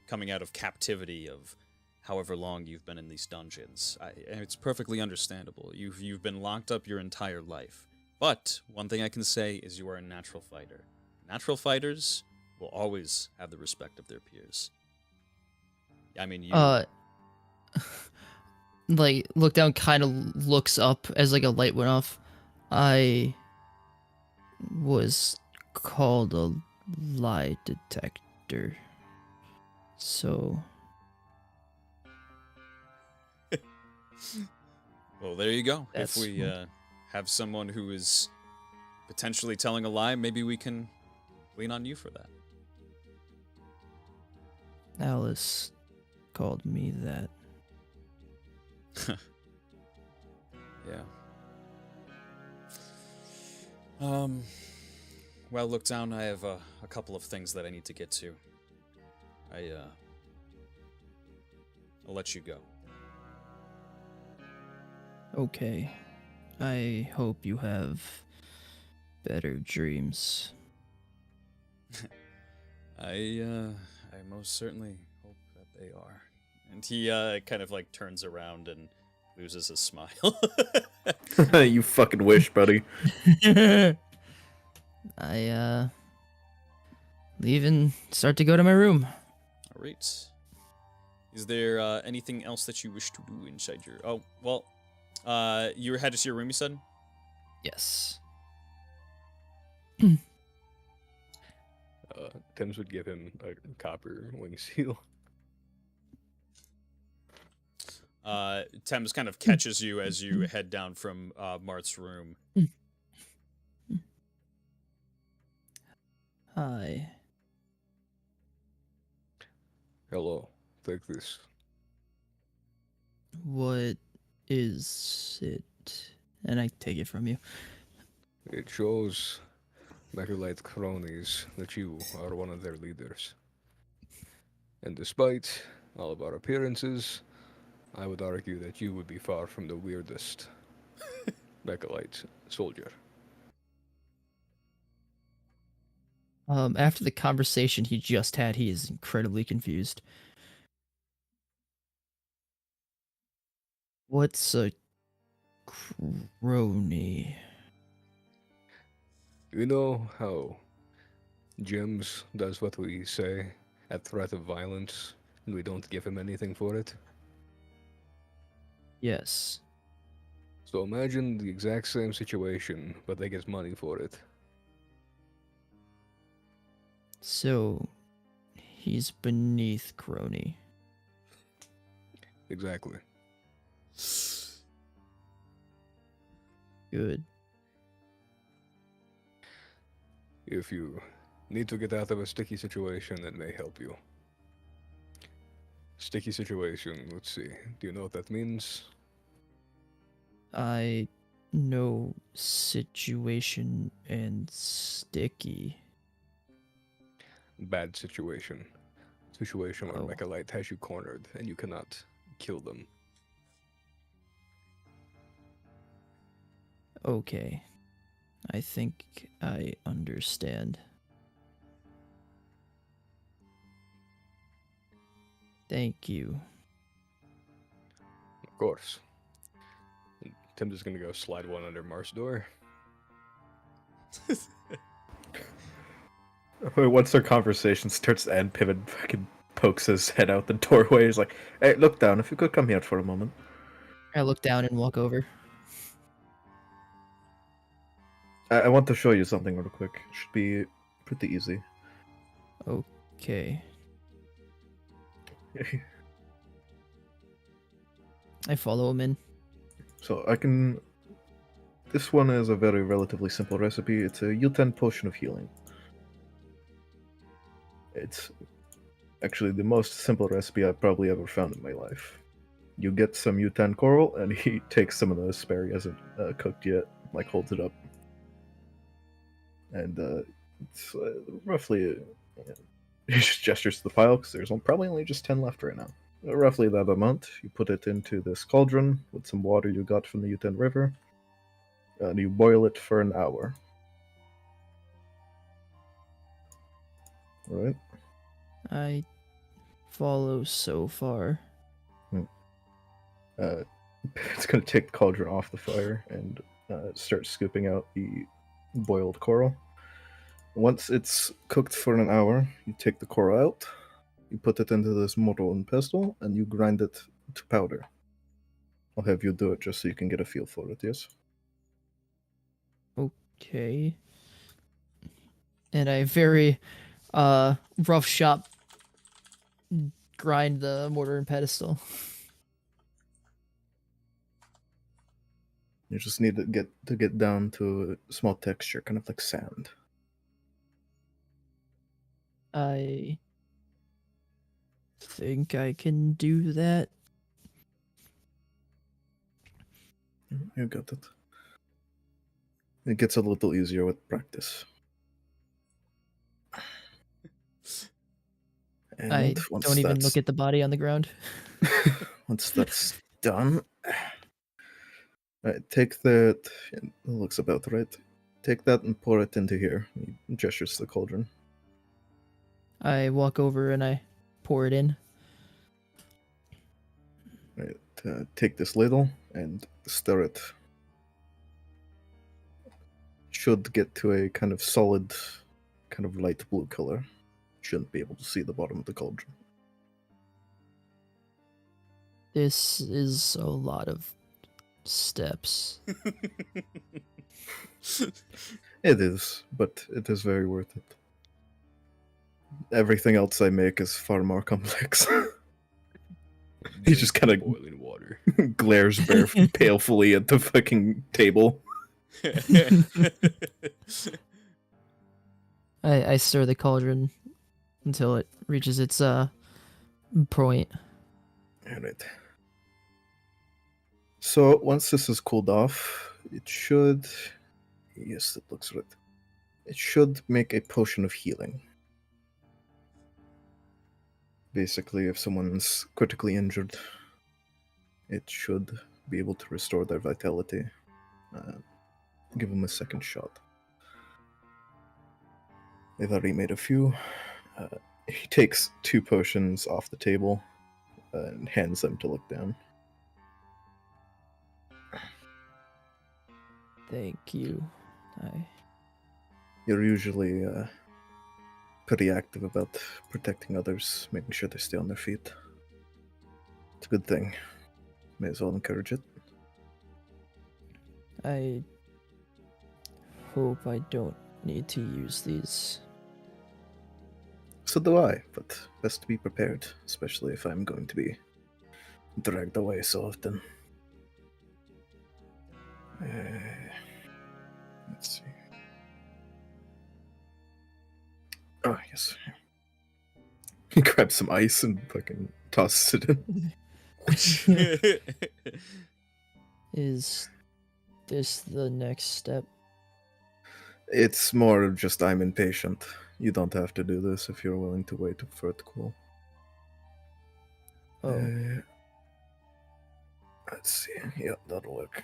coming out of captivity of however long you've been in these dungeons. And it's perfectly understandable. You've been locked up your entire life. But one thing I can say is you are a natural fighter. Natural fighters will always have the respect of their peers. I mean, you... like, Look Down kind of looks up as, like, a light went off. I was called a lie detector. So... Well, there you go. That's if we have someone who is potentially telling a lie, maybe we can lean on you for that. Alice called me that. Yeah. Well, look, down. I have a couple of things that I need to get to. I'll let you go. Okay. I hope you have better dreams. I most certainly hope that they are. And he kind of like turns around and loses his smile. You fucking wish, buddy. I leave and start to go to my room. All right. Is there anything else that you wish to do inside your? Oh, well, you were headed to your room. You said. Yes. Thames would give him a copper wing seal. Thames kind of catches you as you head down from Marth's room. Hi. Hello, take this. What is it? And I take it from you. It shows Mechalite cronies that you are one of their leaders. And despite all of our appearances, I would argue that you would be far from the weirdest Mechalite soldier. After the conversation he just had, he is incredibly confused. What's a crony? You know how James does what we say at threat of violence, and we don't give him anything for it? Yes. So imagine the exact same situation, but they get money for it. So, he's beneath crony. Exactly. Good. If you need to get out of a sticky situation, it may help you. Sticky situation, let's see. Do you know what that means? I know situation and sticky. Bad situation. Situation where Oh. Mechalite has you cornered and you cannot kill them. Okay. I think I understand. Thank you. Of course. Tim's just gonna go slide one under Marth's door. Once their conversation starts to end, Pivot fucking pokes his head out the doorway. He's like, "Hey, look down. If you could come here for a moment." I look down and walk over. I want to show you something real quick. It should be pretty easy. Okay. I follow him in. So I can. This one is a very relatively simple recipe. It's a U10 potion of healing. It's actually the most simple recipe I've probably ever found in my life. You get some U10 coral, and he takes some of the spare. He hasn't cooked yet. Like holds it up, and it's roughly. He just gestures to the pile because there's probably only just 10 left right now. Roughly that amount. You put it into this cauldron with some water you got from the U10 river, and you boil it for an hour. All right. I follow so far. It's going to take the cauldron off the fire and start scooping out the boiled coral. Once it's cooked for an hour, you take the coral out, you put it into this mortar and pestle, and you grind it to powder. I'll have you do it just so you can get a feel for it, yes? Okay. And I very rough shop grind the mortar and pedestal. You just need to get down to a small texture, kind of like sand. I think I can do that. You got it. It gets a little easier with practice. And I once don't even that's look at the body on the ground. once that's done, right, take that. It looks about right. Take that and pour it into here. He gestures to the cauldron. I walk over and I pour it in. Right, take this ladle and stir it. Should get to a kind of solid, kind of light blue color. Shouldn't be able to see the bottom of the cauldron. This is a lot of steps. It is, but it is very worth it. Everything else I make is far more complex. He just kind of boiling water. glares balefully at the fucking table. I stir the cauldron until it reaches its point. Alright. So once this is cooled off, it should... Yes, it looks right. It should make a potion of healing. Basically, if someone's critically injured, it should be able to restore their vitality. Give them a second shot. They've already made a few. He takes 2 potions off the table and hands them to look down. Thank you. You're usually pretty active about protecting others, making sure they stay on their feet. It's a good thing. May as well encourage it. I hope I don't need to use these. So do I, but best to be prepared, especially if I'm going to be dragged away so often. Let's see. Oh, yes. He grabs some ice and fucking tosses it in. Is this the next step? It's more of just I'm impatient. You don't have to do this if you're willing to wait for it to cool. Oh, Let's see. Yeah, that'll work.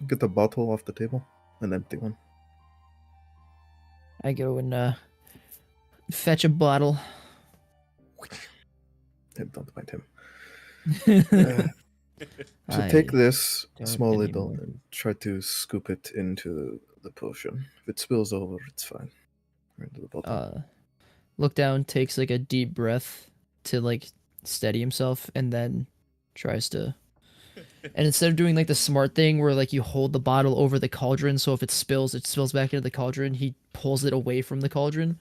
Get the bottle off the table. An empty one. I go and fetch a bottle. Don't mind him. So take this don't small ladle anymore. and try to scoop it into the potion. If it spills over, it's fine. Right into the bottle. Look down, takes like a deep breath to like steady himself, and then tries to. And instead of doing like the smart thing where like you hold the bottle over the cauldron, so if it spills back into the cauldron, he pulls it away from the cauldron.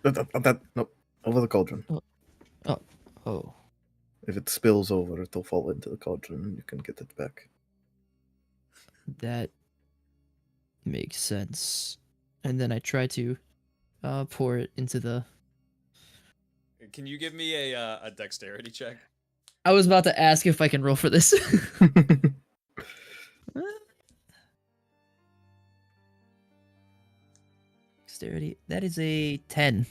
Nope. Over the cauldron. Oh. If it spills over, it'll fall into the cauldron and you can get it back. That makes sense. And then I try to pour it into the. Can you give me a dexterity check? I was about to ask if I can roll for this. Dexterity. That is a 10.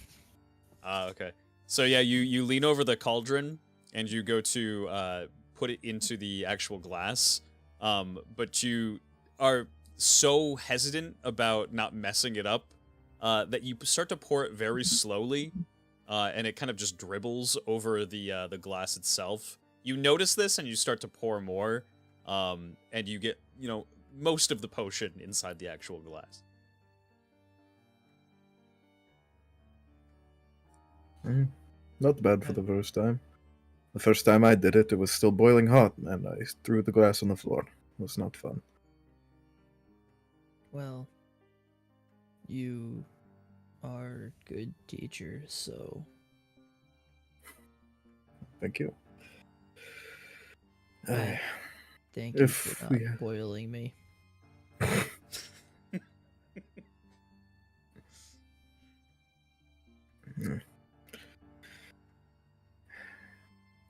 Okay. So yeah, you lean over the cauldron and you go to put it into the actual glass, but you are so hesitant about not messing it up that you start to pour it very slowly, and it kind of just dribbles over the glass itself. You notice this and you start to pour more, and you get most of the potion inside the actual glass. Not bad for the first time. The first time I did it, it was still boiling hot, and I threw the glass on the floor. It was not fun. Well, you are a good teacher, so. Thank you. Well, thank you if for we- not boiling me.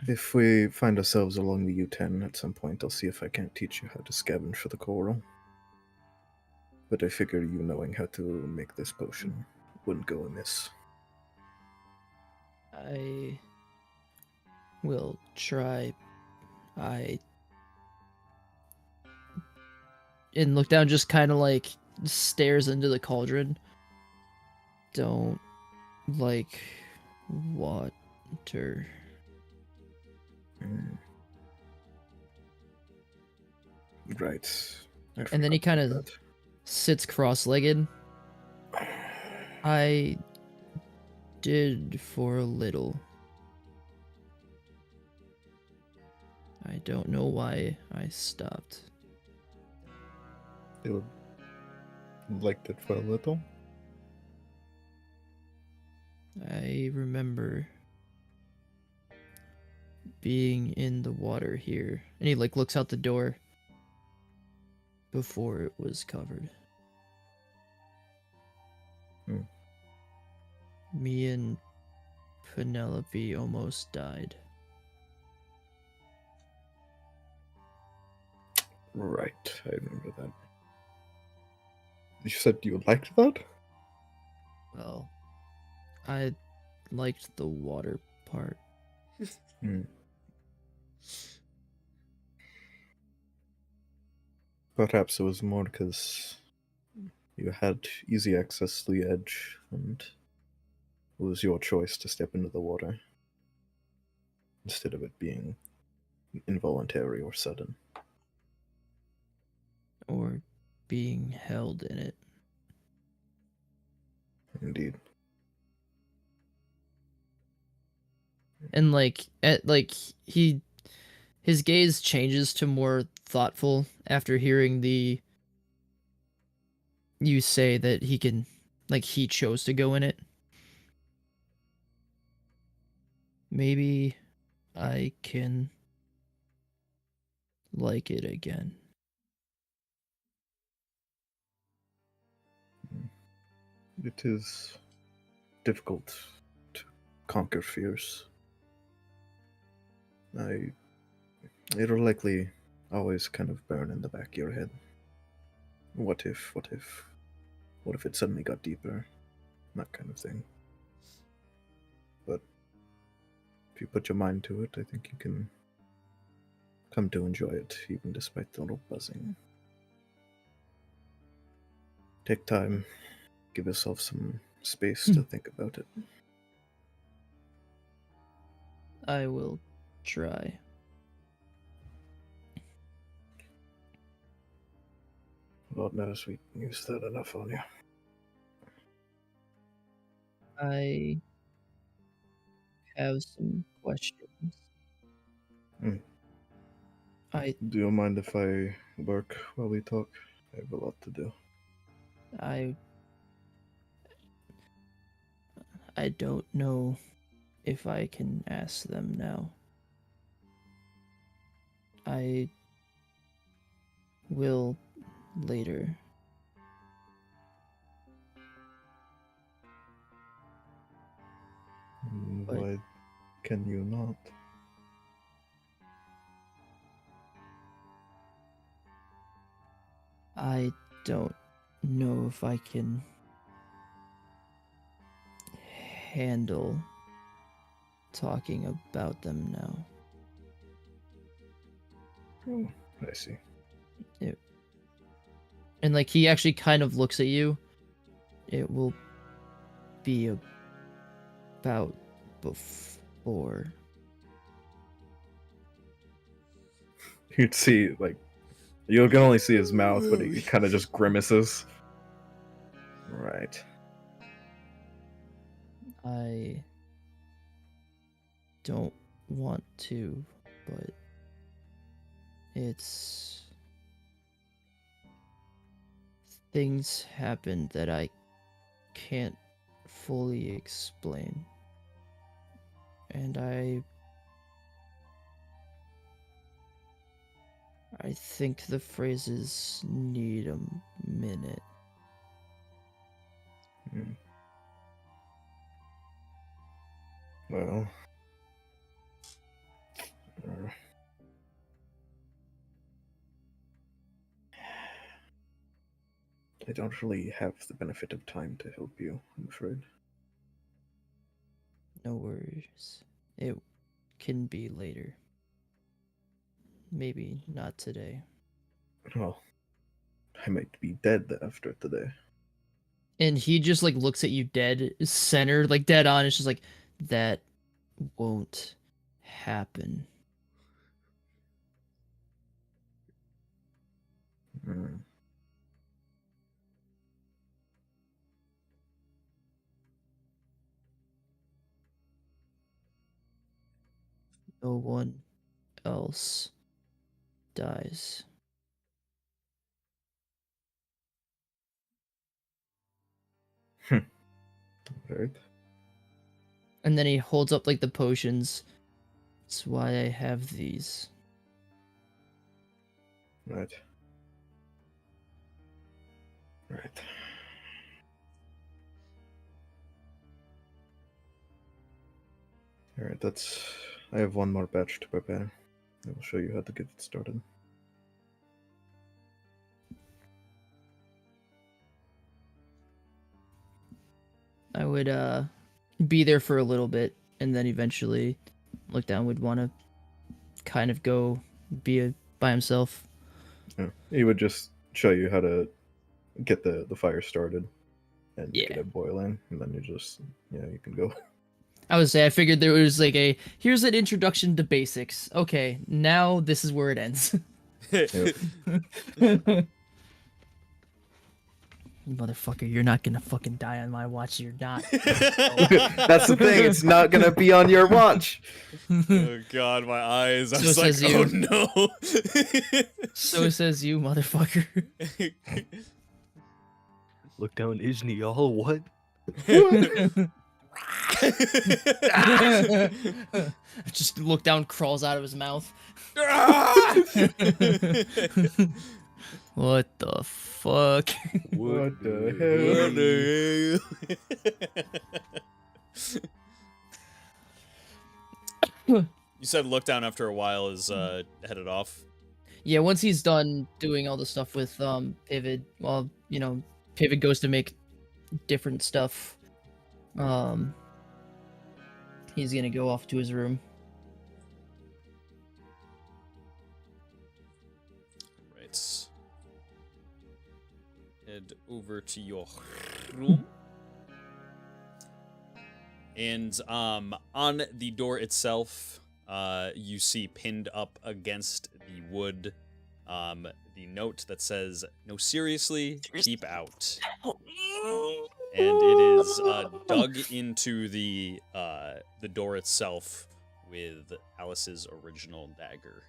If we find ourselves along the U10 at some point, I'll see if I can't teach you how to scavenge for the coral. But I figure you knowing how to make this potion wouldn't go amiss. I will try. And look down, just kind of like stares into the cauldron. Don't like water. Right. And then he kind of sits cross-legged. I did for a little. I don't know why I stopped. You liked it for a little? I remember being in the water here. And he like looks out the door before it was covered. Me and Penelope almost died. Right, I remember that. You said you liked that? Well, I liked the water part. Perhaps it was more because you had easy access to the edge, and it was your choice to step into the water, instead of it being involuntary or sudden. Or being held in it. Indeed. And his gaze changes to more thoughtful after hearing you say that he chose to go in it. Maybe I can like it again. It is difficult to conquer fears. It'll likely always kind of burn in the back of your head. What if it suddenly got deeper? That kind of thing. But if you put your mind to it, I think you can come to enjoy it, even despite the little buzzing. Take time, give yourself some space to think about it. I will try. Lord knows we used that enough on you. I have some questions. Do you mind if I work while we talk? I have a lot to do. I don't know if I can ask them now. I will later. Why can you not? I don't know if I can handle talking about them now. Oh, I see. And like he actually kind of looks at you. It will be about before. You'd see, like, you can only see his mouth, but he kind of just grimaces. Right. I don't want to, but things happen that I can't fully explain. And I think the phrases need a minute. Well, uh, I don't really have the benefit of time to help you, I'm afraid. No worries. It can be later. Maybe not today. Well, I might be dead after today. And he just like looks at you dead centered, like dead on. It's just like, that won't happen. Hmm. No one else dies. Right. And then he holds up like the potions. That's why I have these. Right. Right. Alright, that's... I have one more batch to prepare. I will show you how to get it started. I would be there for a little bit, and then eventually Lookdown would want to kind of go by himself. Yeah. He would just show you how to get the fire started and Yeah. get it boiling, and then you just, you can go. I would say I figured there was like here's an introduction to basics. Okay, now this is where it ends. Yep. Motherfucker, you're not gonna fucking die on my watch. You're not. That's the thing, it's not gonna be on your watch. Oh god, my eyes. I So was like, says you. oh no. So says you, motherfucker. Look down, isn't he all what? Just Lookdown crawls out of his mouth. What the fuck? What the You said look down after a while is headed off. Yeah, once he's done doing all the stuff with Pivot, well, Pivot goes to make different stuff. He's gonna go off to his room. Right. Head over to your room. And on the door itself, you see pinned up against the wood the note that says, "No, seriously, keep out." And it is dug into the door itself with Alice's original dagger.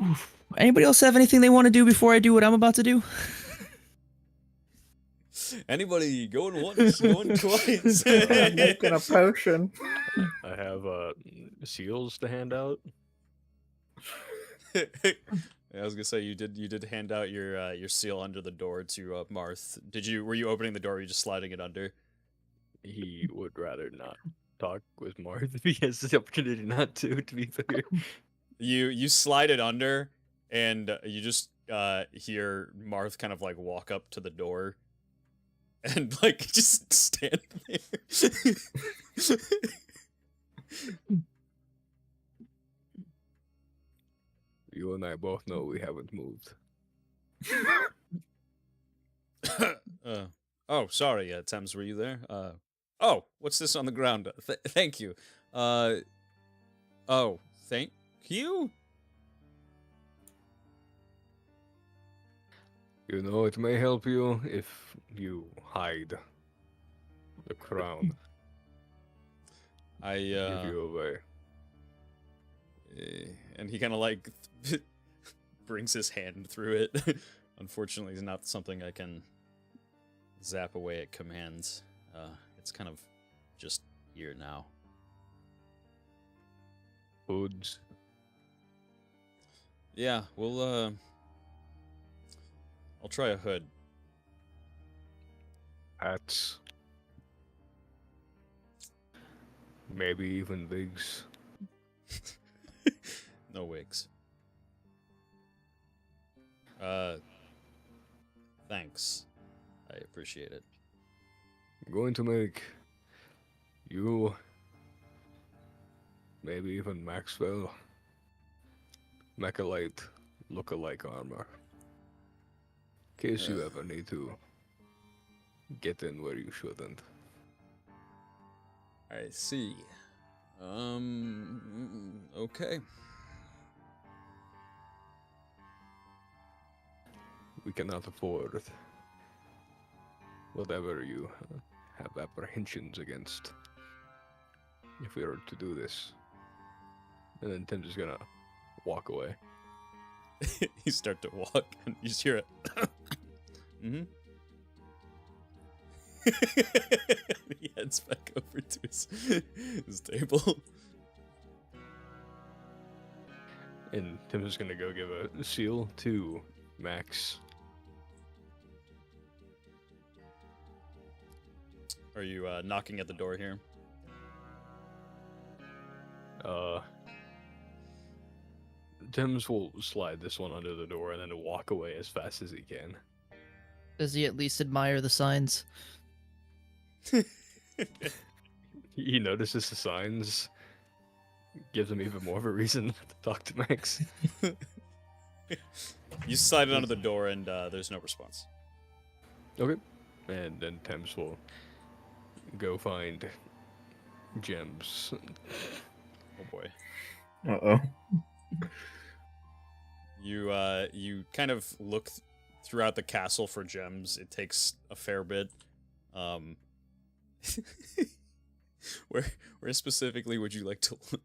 Oof. Anybody else have anything they want to do before I do what I'm about to do? Anybody going once, going twice? I'm making a potion. I have seals to hand out. I was gonna say you did hand out your seal under the door to Marth. Were you opening the door? Or were you just sliding it under? He would rather not talk with Marth if he has the opportunity not to be fair. You slide it under, and you just hear Marth kind of like walk up to the door, and like just stand there. You and I both know we haven't moved. Oh, sorry, Thames, were you there? Oh, what's this on the ground? Thank you. Oh, thank you? You know, it may help you if you hide the crown. I, Give you away. and he kind of like brings his hand through it. Unfortunately, it's not something I can zap away at command. It's kind of just here now. Hoods. Yeah, we'll I'll try a hood. Hats. Maybe even wigs. No wigs. Thanks. I appreciate it. I'm going to make you, maybe even Maxwell, Mechalite look-alike armor. In case you ever need to get in where you shouldn't. I see. Okay. We cannot afford whatever you have apprehensions against if we were to do this. And then Tim's just gonna walk away. You start to walk and you just hear it. Mm-hmm. He heads back over to his table. And Tim's just gonna go give a seal to Max. Are you knocking at the door here? Tim's will slide this one under the door and then walk away as fast as he can. Does he at least admire the signs? He notices the signs, gives him even more of a reason to talk to Max. You slide it under the door and there's no response. Okay. And then Thames will go find gems. Oh boy. Uh-oh. You kind of look throughout the castle for gems. It takes a fair bit. Where specifically would you like to look?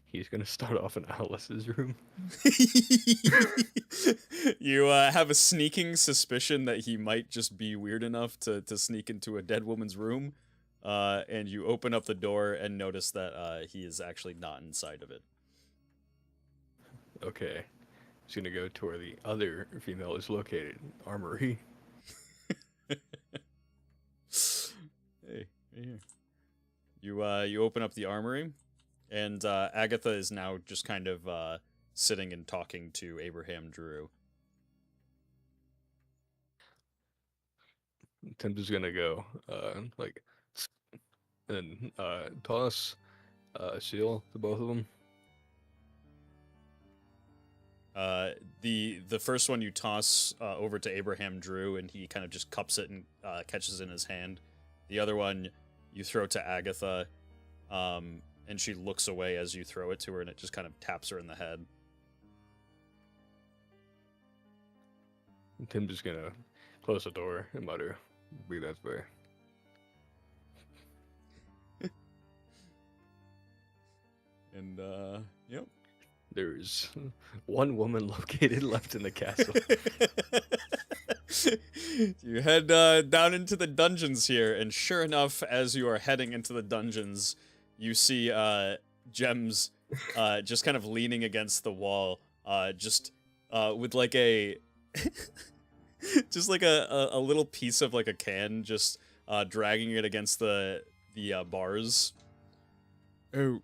He's gonna start off in Alice's room. You have a sneaking suspicion that he might just be weird enough to sneak into a dead woman's room, and you open up the door and notice that he is actually not inside of it. Okay. He's gonna go to where the other female is located, armory. Hey, right here. You open up the armory, and Agatha is now just kind of sitting and talking to Abraham Drew. Tim's just gonna go, and toss seal to both of them. The first one you toss over to Abraham Drew, and he kind of just cups it and catches it in his hand. The other one you throw to Agatha, and she looks away as you throw it to her, and it just kind of taps her in the head. Tim's just gonna close the door and mutter, "Be that way." And yep. There's one woman located left in the castle. You head down into the dungeons here, and sure enough, as you are heading into the dungeons, you see Gems just kind of leaning against the wall, with like a just like a little piece of like a can, just dragging it against the bars. Oh,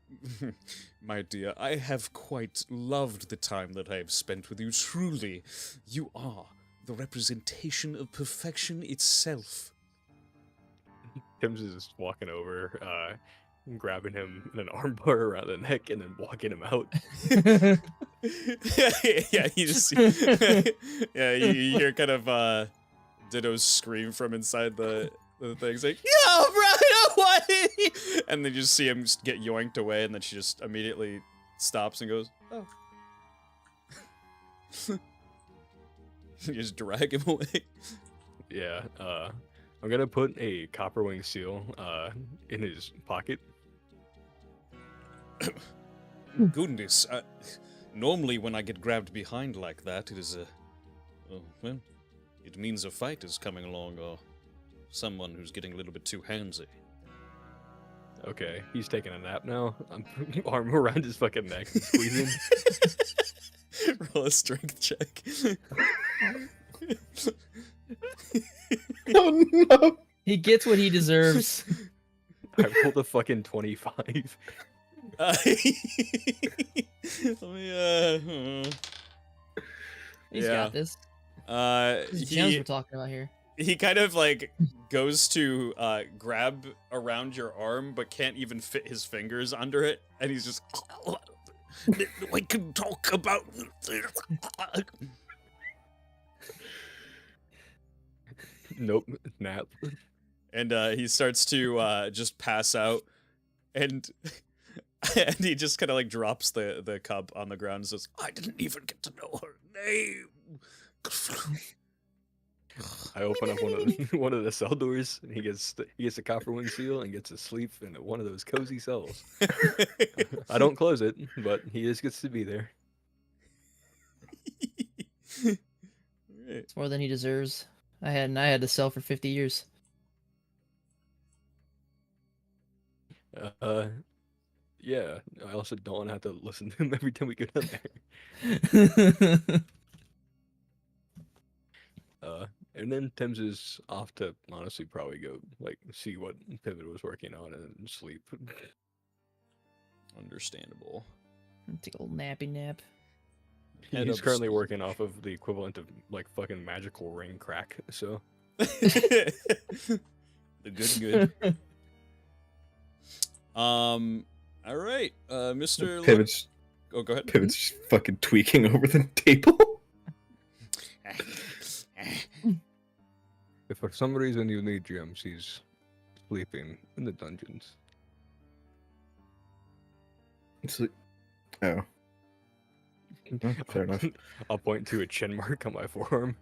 my dear, I have quite loved the time that I have spent with you. Truly, you are the representation of perfection itself. Tim's is just walking over, grabbing him in an armbar around the neck, and then walking him out. Yeah, you just yeah, you hear kind of Ditto's scream from inside the thing. It's like, yeah, right away! And then you just see him just get yoinked away, and then she just immediately stops and goes, oh. You just drag him away. Yeah, I'm gonna put a copperwing seal in his pocket. Goodness, normally when I get grabbed behind like that, it is well, it means a fight is coming along, or someone who's getting a little bit too handsy. Okay, he's taking a nap now. I'm arm around his fucking neck and squeezing. Roll a strength check. Oh no! He gets what he deserves. I rolled a fucking 25. Let me, He's Yeah. got this. This is gems he we're talking about here. he kind of like goes to grab around your arm, but can't even fit his fingers under it, and he's just. We can talk about. Nope, nap. And he starts to just pass out, and and he just kind of like drops the cup on the ground and says, "I didn't even get to know her name." I open up one of the cell doors, and he gets a copper wind seal and gets to sleep in one of those cozy cells. I don't close it, but he just gets to be there. Alright. It's more than he deserves. I had to sell for 50 years. Yeah. I also don't want to have to listen to him every time we go down there. And then Thames is off to honestly probably go like see what Pivot was working on and sleep. Understandable. Take a little nappy nap. Head He's up currently sleep. working off of the equivalent of like fucking magical ring crack. So The good. All right, Mr. Pivot's Oh, go ahead. Pivot's just fucking tweaking over the table. if for some reason you need gems, he's sleeping in the dungeons. It's like, oh. Oh, fair enough. I'll point to a chin mark on my forearm.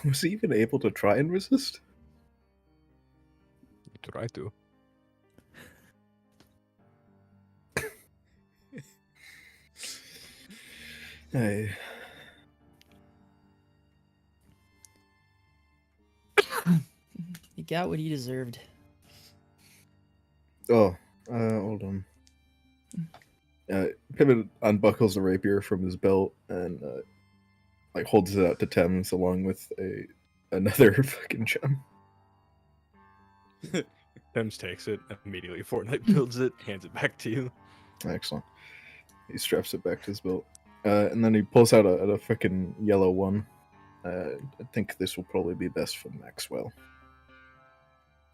Was he even able to try and resist? Try to. Hey. He got what he deserved. Oh, hold on. Pivot unbuckles the rapier from his belt and like holds it out to Thames along with another fucking gem. Thames takes it immediately. Fortnite builds it, hands it back to you. Excellent. He straps it back to his belt, and then he pulls out a fucking yellow one. I think this will probably be best for Maxwell.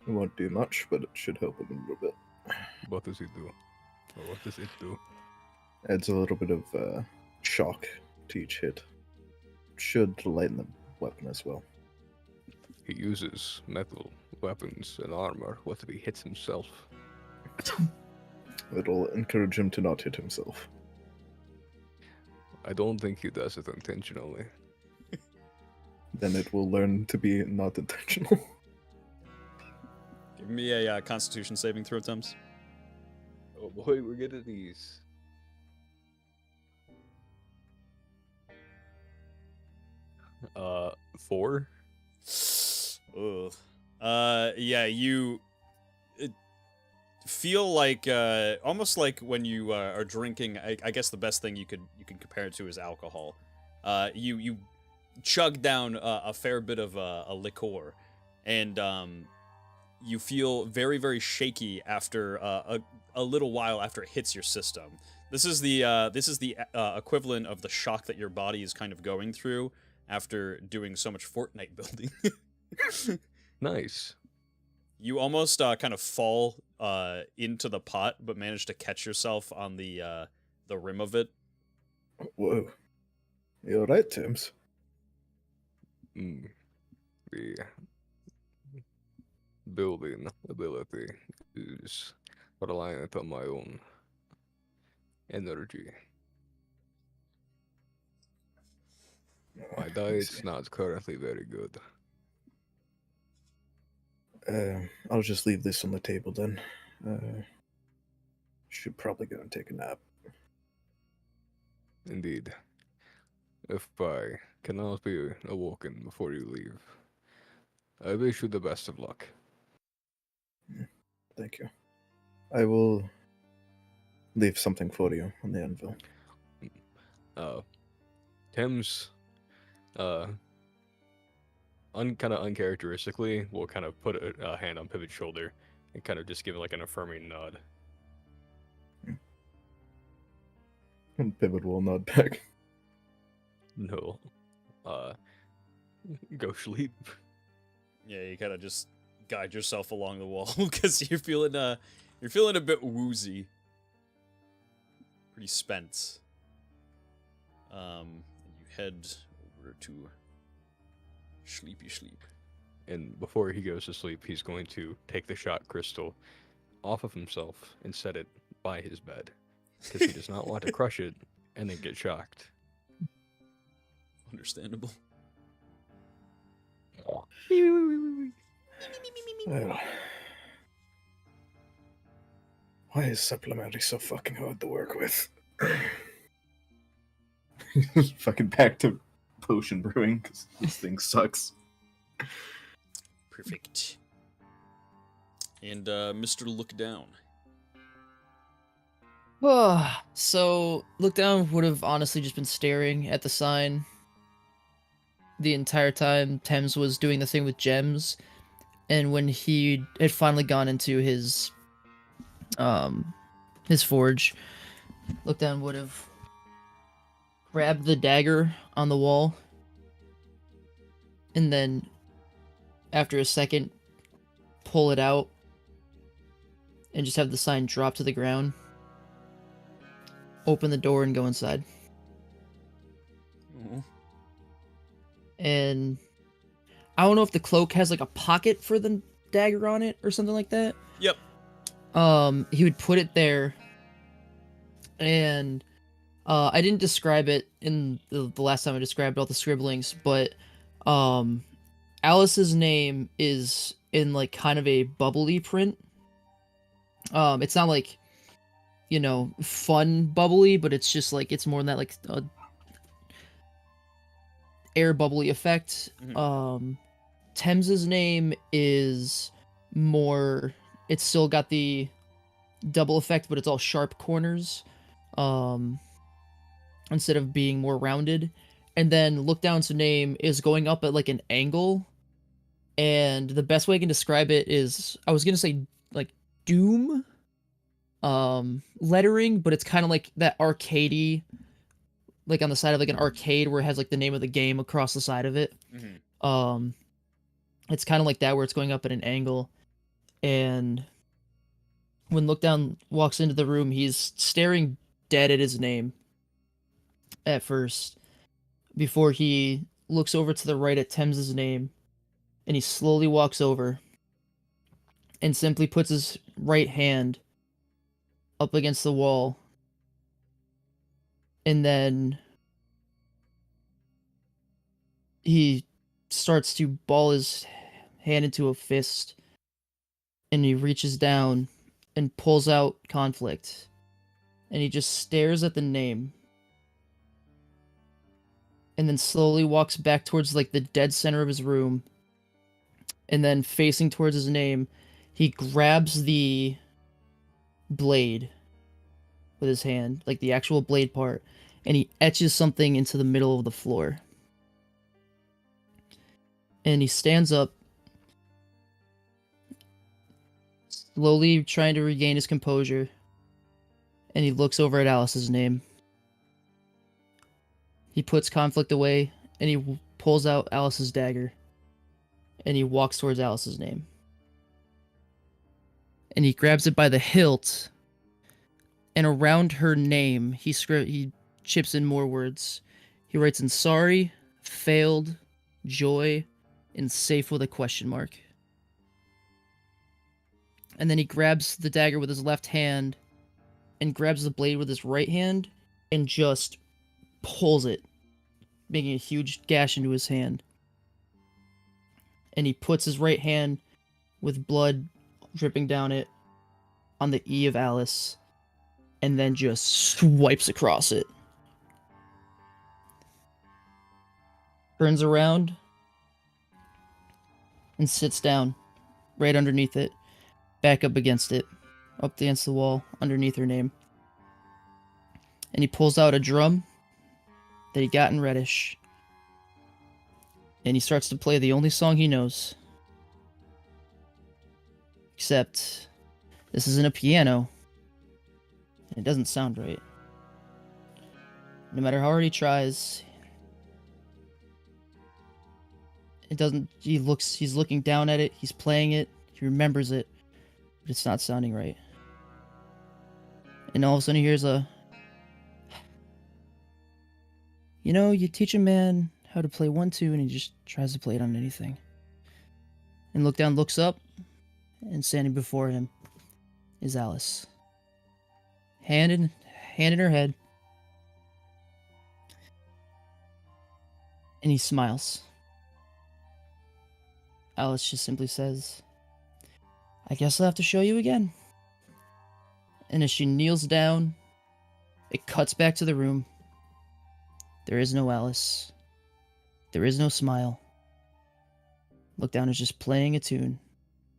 It won't do much, but it should help him a little bit. What does he do? Or what does it do? Adds a little bit of shock to each hit. Should lighten the weapon as well. He uses metal weapons and armor. What if he hits himself? It'll encourage him to not hit himself. I don't think he does it intentionally. Then it will learn to be not intentional. Give me a Constitution saving throw, Thames. Oh boy, we're good at these. Uh, 4? Ugh. Yeah, you feel like almost like when you are drinking. I guess the best thing you can compare it to is alcohol. You chug down a fair bit of a liqueur, and you feel very, very shaky after a little while after it hits your system. This is the equivalent of the shock that your body is kind of going through after doing so much Fortnite building. Nice. You almost kind of fall into the pot, but manage to catch yourself on the rim of it. Whoa. You're right, Thames. The building ability is reliant on my own energy. My diet's not currently very good. I'll just leave this on the table then. Should probably go and take a nap. Indeed. If I cannot be awoken before you leave, I wish you the best of luck. Thank you. I will leave something for you on the anvil. Thames, kind of uncharacteristically, will kind of put a hand on Pivot's shoulder and kind of just give it like an affirming nod. And Pivot will nod back. No, go sleep. Yeah, you kind of just guide yourself along the wall because you're feeling a bit woozy, pretty spent. And you head over to sleepy sleep. And before he goes to sleep, he's going to take the shot crystal off of himself and set it by his bed because he does not want to crush it and then get shocked. Understandable. Well, why is supplementary so fucking hard to work with? Fucking back to potion brewing because this thing sucks. Perfect. And Mr. Look Down. So Look Down would have honestly just been staring at the sign the entire time Thames was doing the thing with gems, and when he had finally gone into his forge, Look Down would have grabbed the dagger on the wall, and then after a second pull it out and just have the sign drop to the ground, open the door and go inside. Mhm. And I don't know if the cloak has like a pocket for the dagger on it or something like that. Yep. He would put it there, and I didn't describe it in the last time I described all the scribblings, but Alice's name is in like kind of a bubbly print. It's not like, you know, fun bubbly, but it's just like, it's more than that, like a air bubbly effect. Mhm. Thames's name is more, it's still got the double effect, but it's all sharp corners, instead of being more rounded. And then Look Down's name is going up at like an angle, and the best way I can describe it is, I was gonna say like Doom lettering, but it's kind of like that arcadey, like on the side of like an arcade where it has like the name of the game across the side of it. Mhm. It's kind of like that, where it's going up at an angle. And when Look Down walks into the room, he's staring dead at his name at first, before he looks over to the right at Thames's name, and he slowly walks over and simply puts his right hand up against the wall, and then he starts to ball his hand into a fist, and he reaches down and pulls out Conflict, and he just stares at the name, and then slowly walks back towards like the dead center of his room, and then facing towards his name, he grabs the blade with his hand, like the actual blade part, and he etches something into the middle of the floor. And he stands up, slowly trying to regain his composure, and he looks over at Alice's name. He puts Conflict away, and he pulls out Alice's dagger, and he walks towards Alice's name. And he grabs it by the hilt, and around her name, he chips in more words. He writes in sorry, failed, joy, and safe with a question mark. And then he grabs the dagger with his left hand and grabs the blade with his right hand and just pulls it, making a huge gash into his hand. And he puts his right hand with blood dripping down it on the E of Alice, and then just swipes across it. Turns around, and sits down right underneath it, back up against it, up against the wall underneath her name. And he pulls out a drum that he got in Reddish, and he starts to play the only song he knows. Except, this isn't a piano, and it doesn't sound right. No matter how hard he tries, it doesn't. He's looking down at it, he's playing it, he remembers it, but it's not sounding right. And all of a sudden he hears a, you know, you teach a man how to play 1-2 and he just tries to play it on anything. And looks up, and standing before him is Alice. Hand in her head. And he smiles. Alice just simply says, I guess I'll have to show you again. And as she kneels down, it cuts back to the room. There is no Alice. There is no smile. Look Down is just playing a tune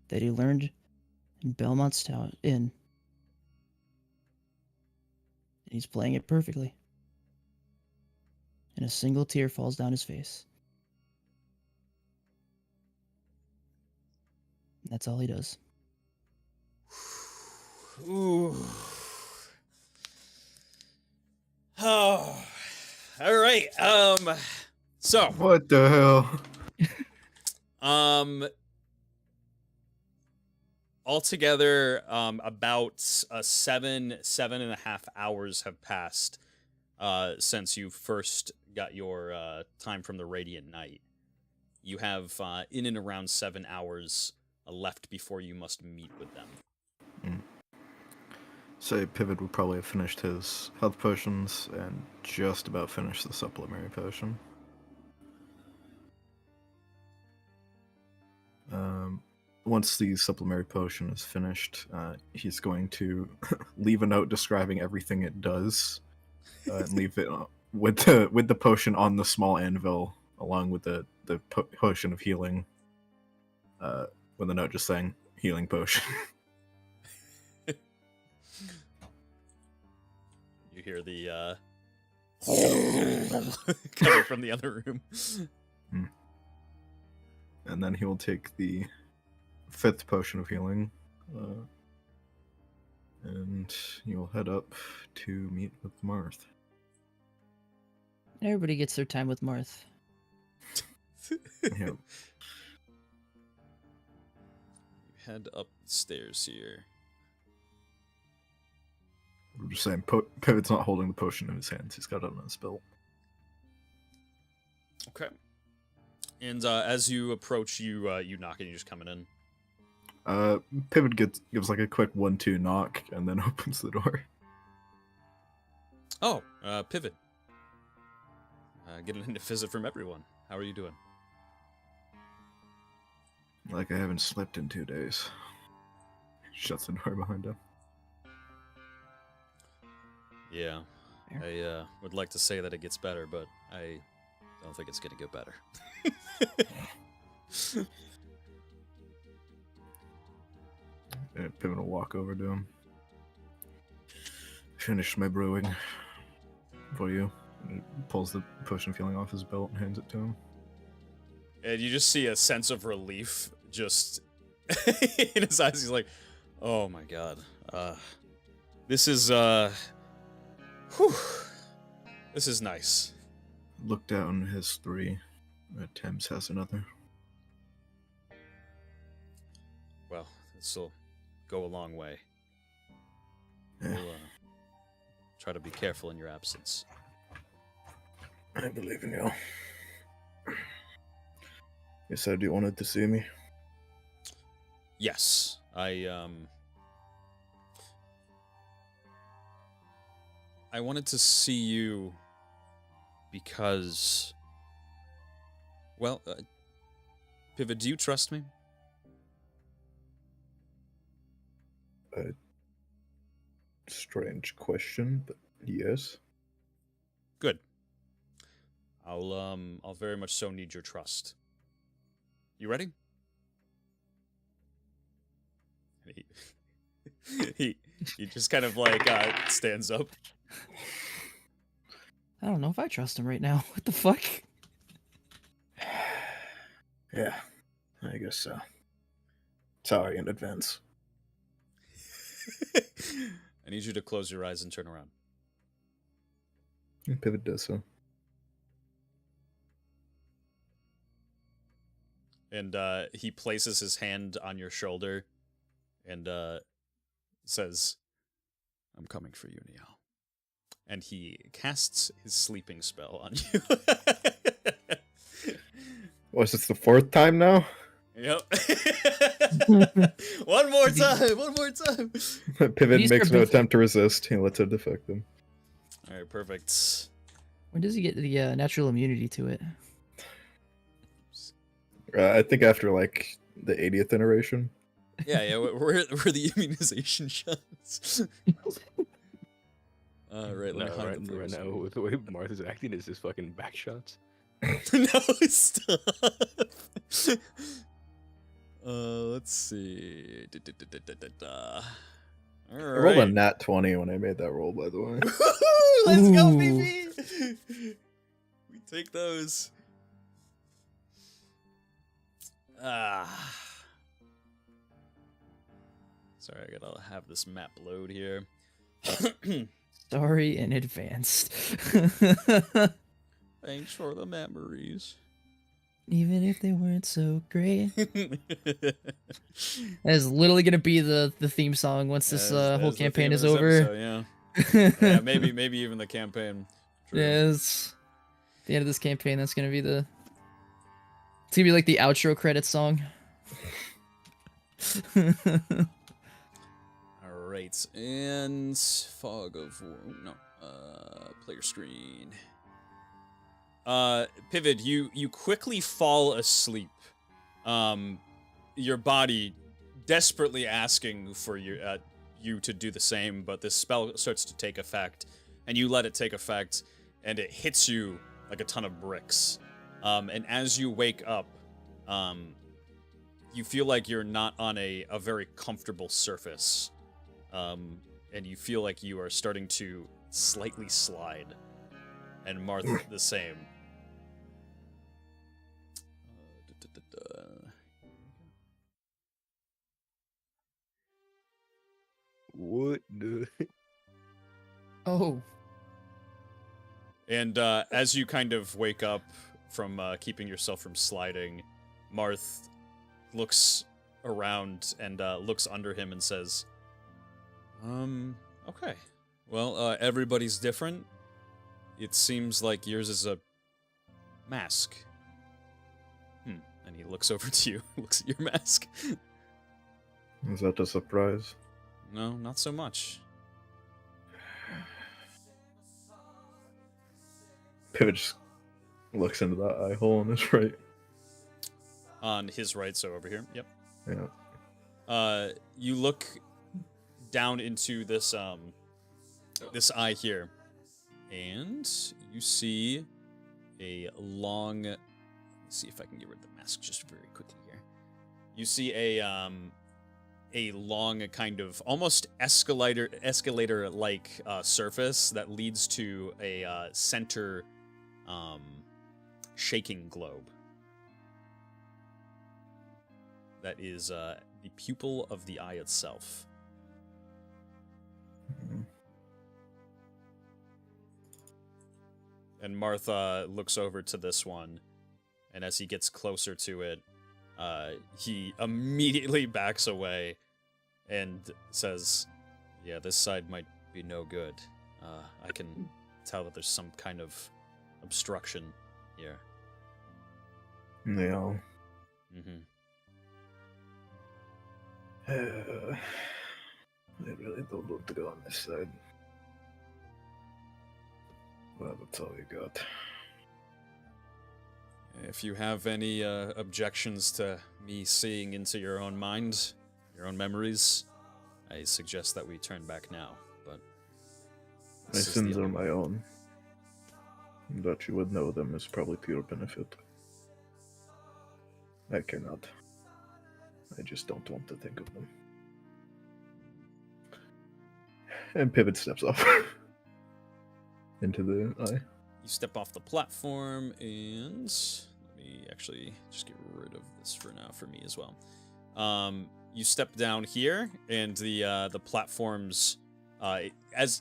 that he learned in Belmont's Town Inn. And he's playing it perfectly. And a single tear falls down his face. That's all he does. Ooh. Oh. All right. So. What the hell? Altogether, about 7.5 hours have passed since you first got your time from the Radiant Knight. You have in and around 7 hours left before you must meet with them. Say Pivot would probably have finished his health potions and just about finished the supplementary potion. Once the supplementary potion is finished, he's going to leave a note describing everything it does, and leave it with the potion on the small anvil, along with the potion of healing. With a note just saying healing potion. You hear the coming from the other room. And then he will take the 5th potion of healing, and he will head up to meet with Marth. Everybody gets their time with Marth. Yep. Head up the stairs here. I'm just saying, Pivot's not holding the potion in his hands. He's got it on his belt. Okay. And as you approach, you knock and you're just coming in. Pivot gives like a quick 1-2 knock and then opens the door. Oh, Pivot. Getting a visit from everyone. How are you doing? Like I haven't slept in 2 days. Shuts the door behind him. Yeah. I would like to say that it gets better, but I don't think it's going to get better. Pivot will walk over to him. Finished my brewing for you. And he pulls the potion of healing off his belt and hands it to him. And you just see a sense of relief just in his eyes. He's like, oh my god. This is, whew. This is nice. Look down his 3. Thames has another. Well, this'll go a long way. Yeah. We'll try to be careful in your absence. I believe in you. You said you wanted to see me? Yes, I wanted to see you because, well, Pivot, do you trust me? Strange question, but yes. Good. I'll very much so need your trust. You ready? he just kind of like stands up. I don't know if I trust him right now. What the fuck? Yeah, I guess so. Sorry in advance. I need you to close your eyes and turn around. Pivot does so. And he places his hand on your shoulder and says, "I'm coming for you, Neo." And he casts his sleeping spell on you. Was this the 4th time now? Yep. One more time. Pivot These makes are no both- attempt to resist. He lets it affect him. All right, perfect. When does he get the natural immunity to it? I think after like the 80th iteration. Yeah, we're the immunization shots. Right, let me No, hide right, the right first now, with the way Marth is acting, is just fucking back shots. No, stop. Let's see. All I rolled a right. nat 20 when I made that roll, by the way. Let's go, Ooh. baby. We take those. Sorry, I gotta have this map load here. Sorry in advance. Thanks for the memories. Even if they weren't so great. That is literally gonna be the theme song once this whole As the campaign theme is of this over. episode, yeah. maybe even the campaign. True. Yes. The end of this campaign, that's gonna be the. It's gonna be like the outro credits song. All right, and fog of war. No, player screen. Pivot. You quickly fall asleep. Your body desperately asking for you to do the same, but this spell starts to take effect, and you let it take effect, and it hits you like a ton of bricks. And as you wake up, you feel like you're not on a very comfortable surface. And you feel like you are starting to slightly slide. And Marth the same. What the? Oh. And as you kind of wake up from keeping yourself from sliding, Marth looks around and looks under him and says, okay. Well, everybody's different. It seems like yours is a mask. And he looks over to you, looks at your mask. Is that a surprise? No, not so much. Pivot just looks into that eye hole on his right. On his right, so over here. Yep. Yeah. You look down into this this eye here, and you see a long. Let's see if I can get rid of the mask just very quickly here. You see a long kind of almost escalator like surface that leads to a center shaking globe. That is the pupil of the eye itself. And Martha looks over to this one, and as he gets closer to it, he immediately backs away and says, "Yeah, this side might be no good. I can tell that there's some kind of obstruction here." Yeah. Mm-hmm. I really don't want to go on this side. Well, that's all we got. If you have any objections to me seeing into your own mind, your own memories, I suggest that we turn back now. But My this is sins the are only my way. own. That you would know them is probably pure benefit. I cannot. I just don't want to think of them. And Pivot steps off into the eye. You step off the platform, and let me actually just get rid of this for now for me as well. You step down here, and the platforms,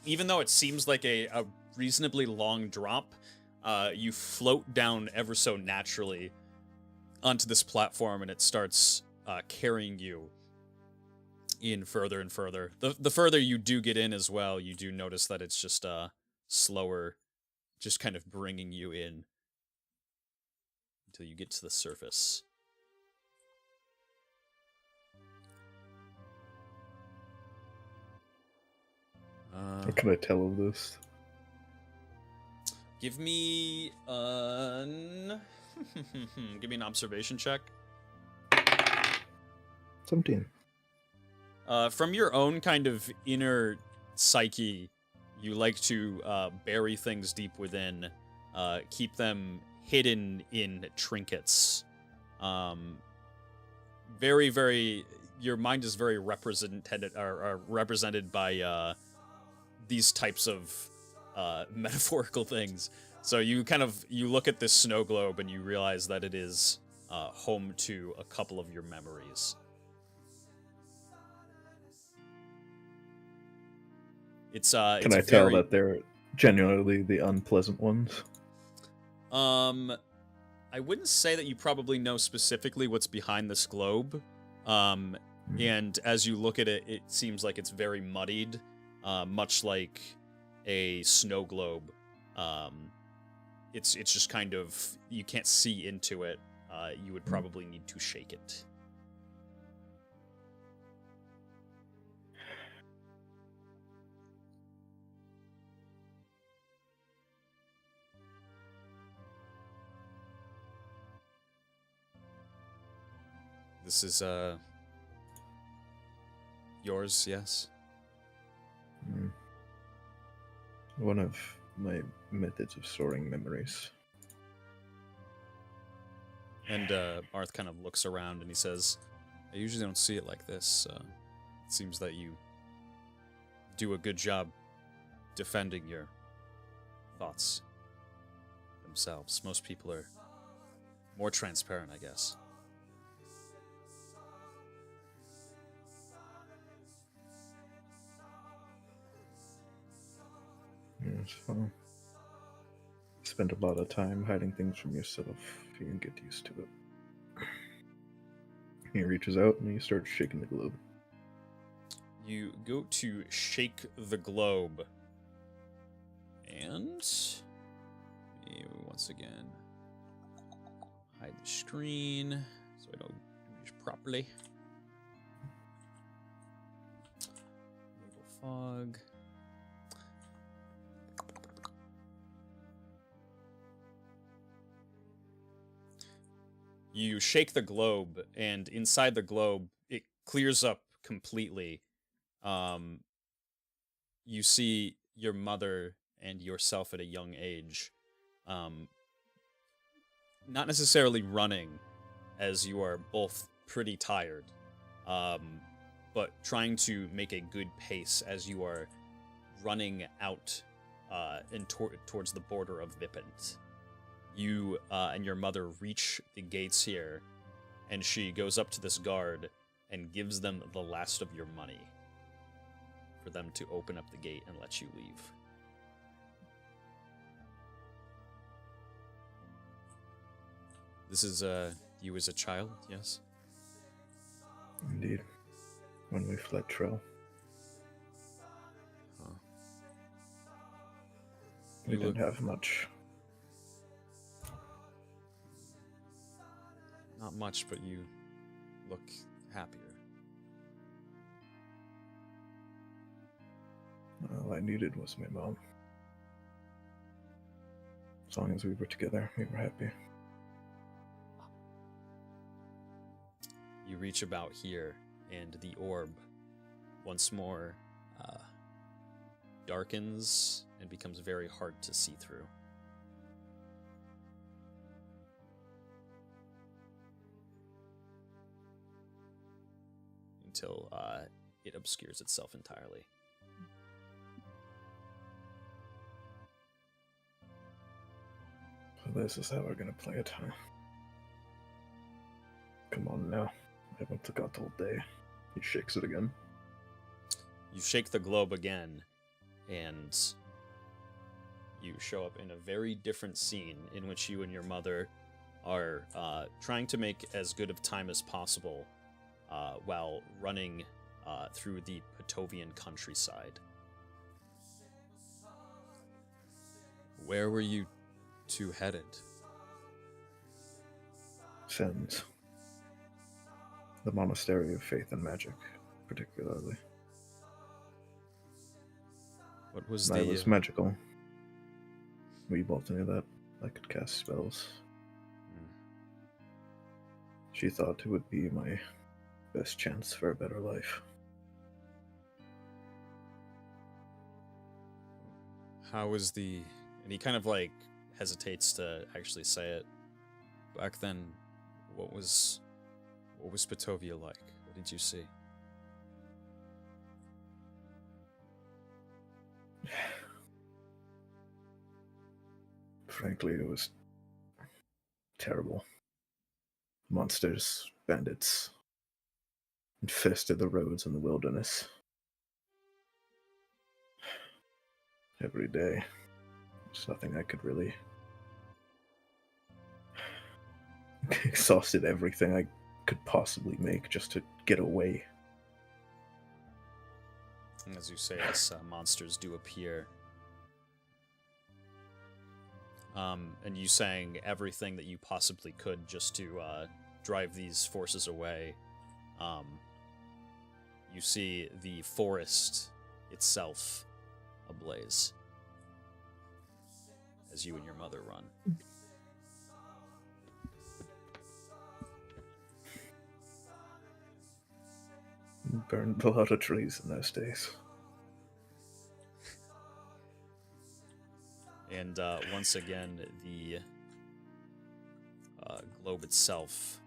even though it seems like a reasonably long drop, you float down ever so naturally onto this platform, and it starts carrying you in further and further. The further you do get in as well, you do notice that it's just slower, just kind of bringing you in until you get to the surface. What can I tell of this? Give me give me an observation check. 17. From your own kind of inner psyche, you like to bury things deep within, keep them hidden in trinkets. Very, very. Your mind is very represented by these types of metaphorical things. So you look at this snow globe and you realize that it is home to a couple of your memories. It's Can I tell that they're genuinely the unpleasant ones? I wouldn't say that you probably know specifically what's behind this globe. And as you look at it, it seems like it's very muddied, much like a snow globe. It's just kind of, you can't see into it. You would probably need to shake it. This is yours, yes? One of my methods of storing memories. And Marth kind of looks around and he says, I usually don't see it like this. It seems that you do a good job defending your thoughts themselves. Most people are more transparent, I guess. Yes, well, spend a lot of time hiding things from yourself. You can get used to it. He reaches out and he starts shaking the globe. You go to shake the globe. And once again, hide the screen so I don't do this properly. Enable fog. You shake the globe, and inside the globe, it clears up completely. You see your mother and yourself at a young age. Not necessarily running, as you are both pretty tired, but trying to make a good pace as you are running out and towards the border of Vipent. You and your mother reach the gates here, and she goes up to this guard and gives them the last of your money for them to open up the gate and let you leave. This is you as a child, yes? Indeed. When we fled Trail. Huh. We didn't have much. Not much, but you look happier. All I needed was my mom. As long as we were together, we were happy. You reach about here, and the orb once more darkens and becomes very hard to see through. Until it obscures itself entirely. this is how we're gonna play it, huh? Come on now. I haven't got all day. He shakes it again. You shake the globe again, and you show up in a very different scene in which you and your mother are trying to make as good of time as possible while running through the Patovian countryside. Where were you two headed? Sens. The Monastery of Faith and Magic, particularly. What was I the... was magical. We both knew that. I could cast spells. She thought it would be my best chance for a better life. How was the... And he kind of, like, hesitates to actually say it. Back then, what was Patovia like? What did you see? Frankly, it was terrible. Monsters, bandits, infested the roads in the wilderness. Every day. There's nothing I could really... Exhausted everything I could possibly make just to get away. As you say this, monsters do appear. And you sang everything that you possibly could just to drive these forces away. You see the forest itself ablaze as you and your mother run. Burned a lot of trees in those days. And once again, the globe itself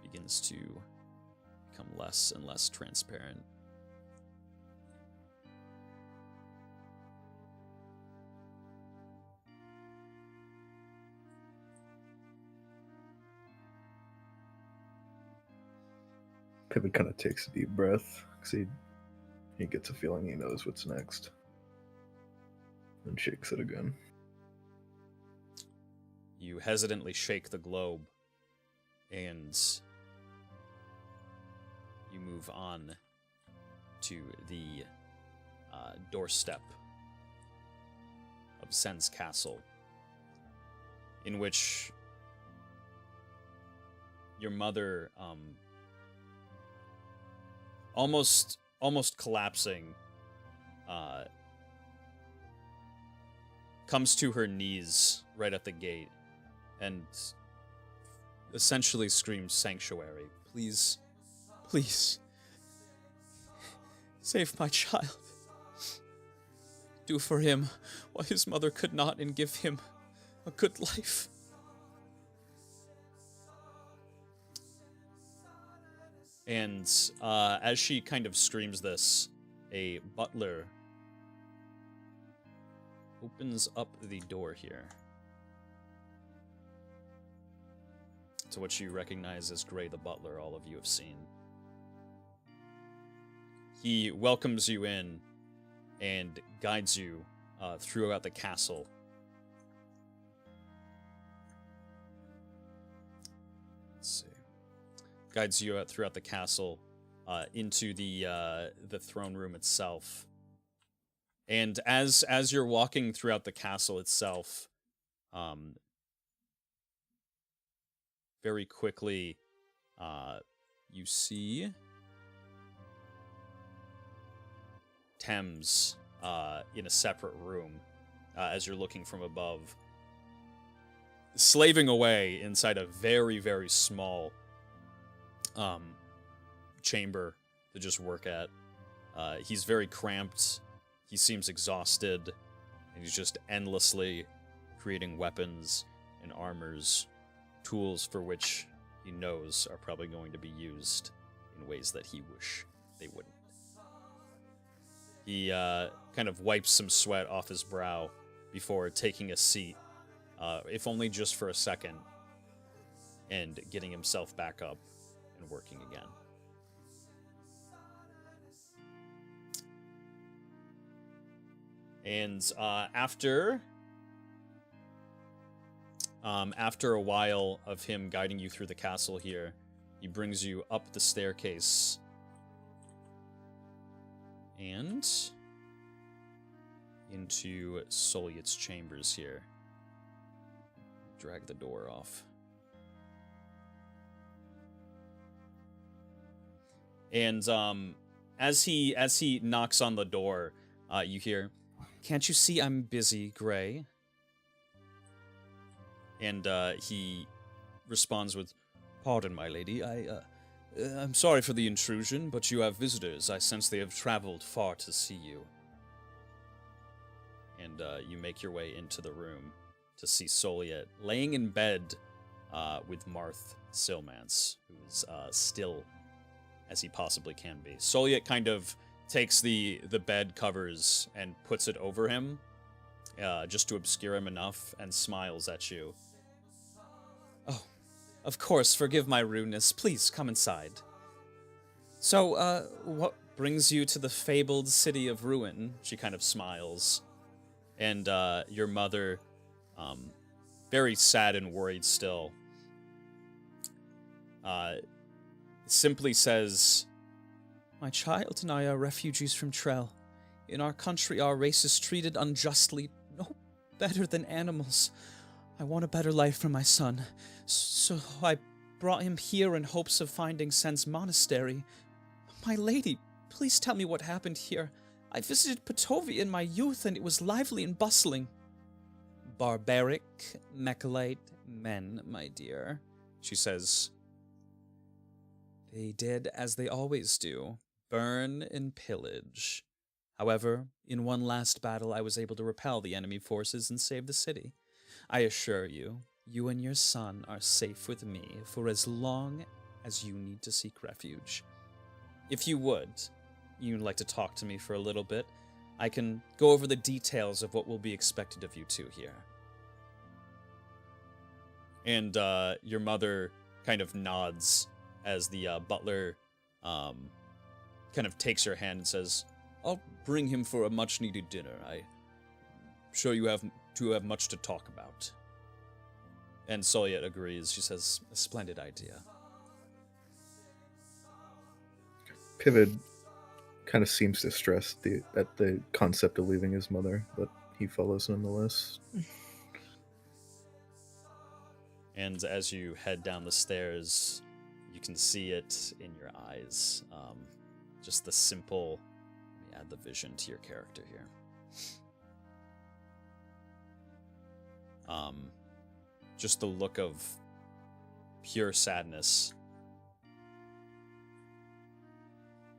begins to become less and less transparent. Pippin kind of takes a deep breath, because he gets a feeling he knows what's next. And shakes it again. You hesitantly shake the globe, and you move on to the doorstep of Sen's castle, in which your mother, almost collapsing, comes to her knees right at the gate and essentially screams sanctuary. Please, please, save my child. Do for him what his mother could not and give him a good life. And as she kind of screams this, a butler opens up the door here to what you recognize as Gray the Butler. All of you have seen. He welcomes you in and guides you throughout the castle. Let's see. Guides you out throughout the castle into the throne room itself. And as you're walking throughout the castle itself, very quickly, you see Thames in a separate room as you're looking from above, slaving away inside a very, very small chamber to just work at. He's very cramped. He seems exhausted, and he's just endlessly creating weapons and armors, tools for which he knows are probably going to be used in ways that he wish they wouldn't. He kind of wipes some sweat off his brow before taking a seat if only just for a second, and getting himself back up and working again. And after a while of him guiding you through the castle here, he brings you up the staircase and into Soliet's chambers here. Drag the door off. And as he knocks on the door, you hear, "Can't you see I'm busy, Gray?" And he responds with, "Pardon, my lady. I'm sorry for the intrusion, but you have visitors. I sense they have traveled far to see you." And you make your way into the room to see Soliet laying in bed with Marth Silmance, who is still as he possibly can be. Soliet kind of takes the bed covers and puts it over him, just to obscure him enough, and smiles at you. "Oh, of course, forgive my rudeness. Please, come inside." "So, what brings you to the fabled city of ruin?" She kind of smiles. And your mother, very sad and worried still, simply says, "My child and I are refugees from Trell. In our country, our race is treated unjustly, no better than animals. I want a better life for my son, so I brought him here in hopes of finding Sen's monastery. My lady, please tell me what happened here. I visited Petovia in my youth, and it was lively and bustling." "Barbaric Mechalite men, my dear," she says. "They did as they always do, burn and pillage. However, in one last battle, I was able to repel the enemy forces and save the city. I assure you, you and your son are safe with me for as long as you need to seek refuge. If you'd like to talk to me for a little bit, I can go over the details of what will be expected of you two here." And your mother kind of nods as the butler kind of takes your hand and says, "I'll bring him for a much-needed dinner. I'm sure you have much to talk about." And Soliet agrees. She says, "A splendid idea." Pivot kind of seems distressed at the concept of leaving his mother, but he follows nonetheless. And as you head down the stairs, you can see it in your eyes. Just the simple... Let me add the vision to your character here. Just the look of pure sadness.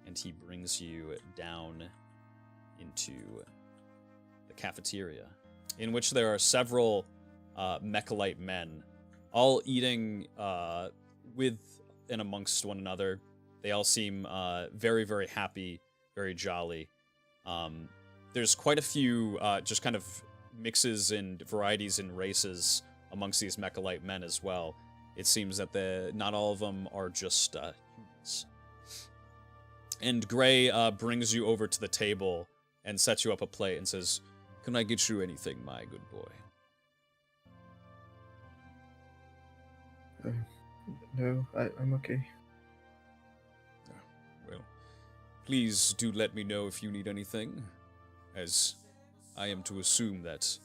And he brings you down into the cafeteria, in which there are several Mechalite men, all eating with and amongst one another. They all seem very, very happy, very jolly. There's quite a few just kind of mixes and varieties in races amongst these Mechalite men as well. It seems that not all of them are just humans. And Gray brings you over to the table and sets you up a plate and says, "Can I get you anything, my good boy?" No, I'm okay. Well, please do let me know if you need anything, as I am to assume that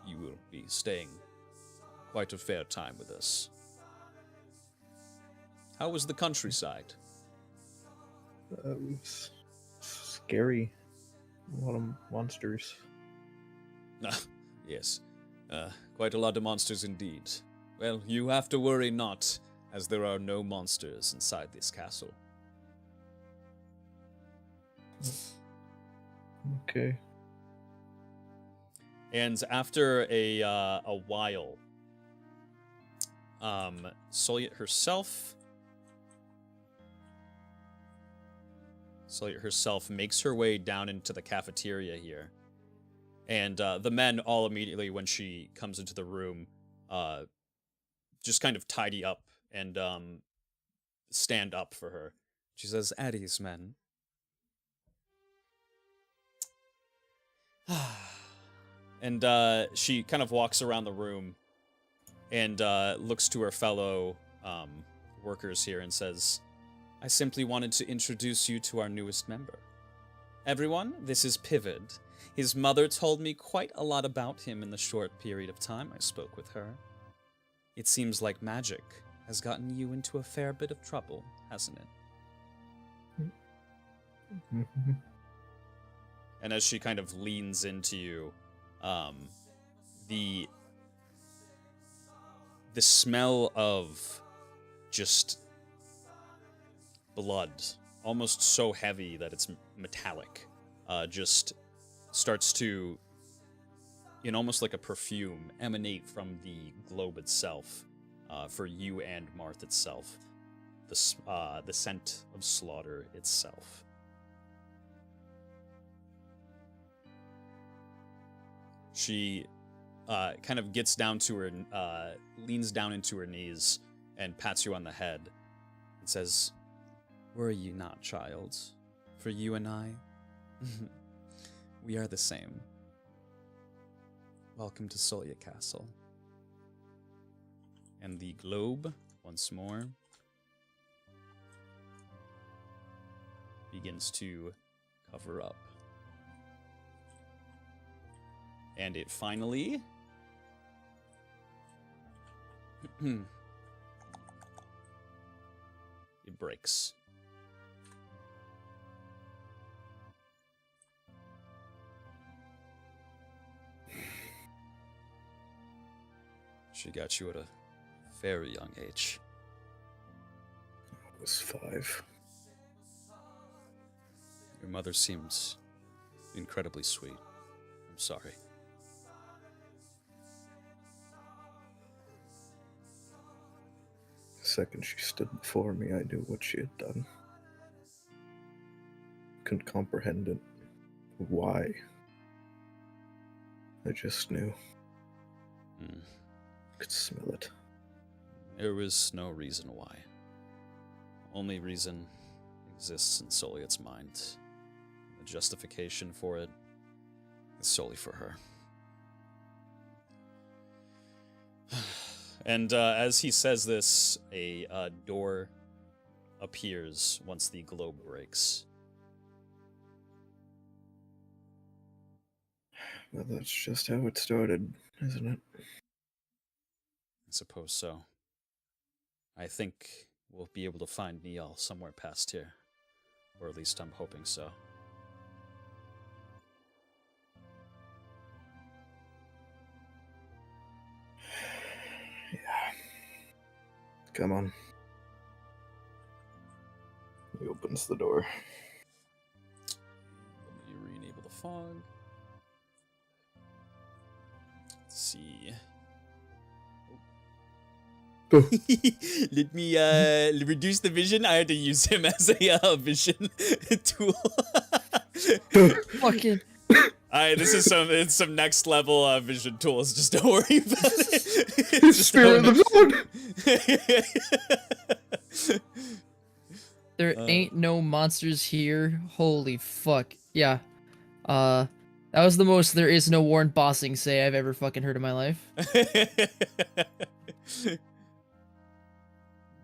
you will be staying quite a fair time with us. How was the countryside? It's scary. A lot of monsters. Yes, quite a lot of monsters indeed. Well, you have to worry not, as there are no monsters inside this castle. Okay. And after a while, Soliet herself makes her way down into the cafeteria here. And the men all immediately, when she comes into the room, just kind of tidy up and stand up for her. She says, "At ease, men." And she kind of walks around the room and looks to her fellow workers here and says, "I simply wanted to introduce you to our newest member. Everyone, this is Pivot. His mother told me quite a lot about him in the short period of time I spoke with her. It seems like magic has gotten you into a fair bit of trouble, hasn't it?" And as she kind of leans into you, the smell of just blood, almost so heavy that it's metallic, just starts to, in almost like a perfume, emanate from the globe itself, for you and Marth itself, the scent of slaughter itself. She kind of gets down to her, leans down into her knees and pats you on the head and says, "Worry you not, child. For you and I, we are the same. Welcome to Solya Castle." And the globe, once more, begins to cover up. And it finally... it breaks. She got you at a very young age. I was 5. Your mother seems incredibly sweet. I'm sorry. The second she stood before me, I knew what she had done. Couldn't comprehend it. Why? I just knew. Could smell it. There was no reason why. Only reason exists in Soliot's mind. The justification for it is solely for her. And as he says this, a door appears once the globe breaks. Well, that's just how it started, isn't it? I suppose so. I think we'll be able to find Niall somewhere past here. Or at least I'm hoping so. Yeah. Come on. He opens the door. Let me re-enable the fog. Let's see. Let me reduce the vision. I had to use him as a vision tool. Fucking. This is some next level vision tools. Just don't worry about it. Spirit of the villain! There ain't no monsters here. Holy fuck. Yeah. That was the most "there is no Warren Bossing" say I've ever fucking heard in my life.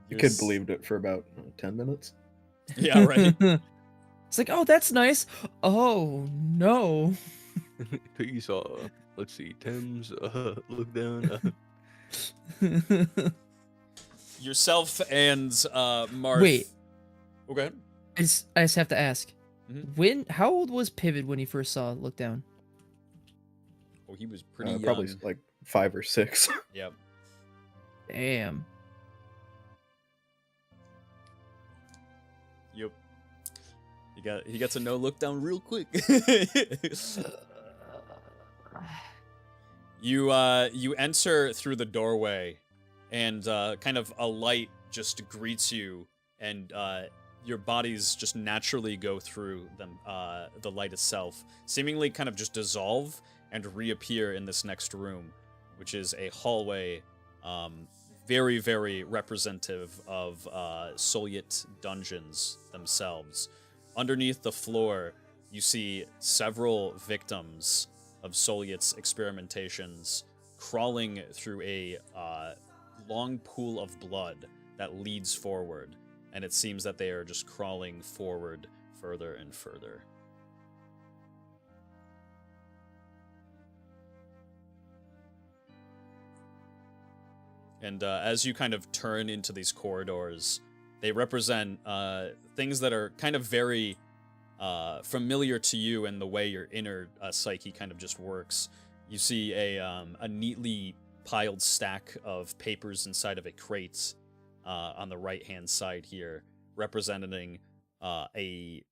The kid believed it for about 10 minutes. Yeah, right. It's like, oh, that's nice. Oh, no. You saw, let's see, Thames, look down. Yourself and Marth. Wait. Okay. I just have to ask. Mhm. How old was Pivot when he first saw Look Down? Oh, he was pretty young. Probably like 5 or 6. Yep. Damn. Yep. He got to know Look Down real quick. You enter through the doorway, and kind of a light just greets you, and your bodies just naturally go through them, the light itself, seemingly kind of just dissolve, and reappear in this next room, which is a hallway very, very representative of Soviet dungeons themselves. Underneath the floor, you see several victims of Soviet's experimentations crawling through a long pool of blood that leads forward, and it seems that they are just crawling forward further and further. And as you kind of turn into these corridors, they represent things that are kind of very familiar to you and the way your inner psyche kind of just works. You see a neatly piled stack of papers inside of a crate on the right-hand side here, representing a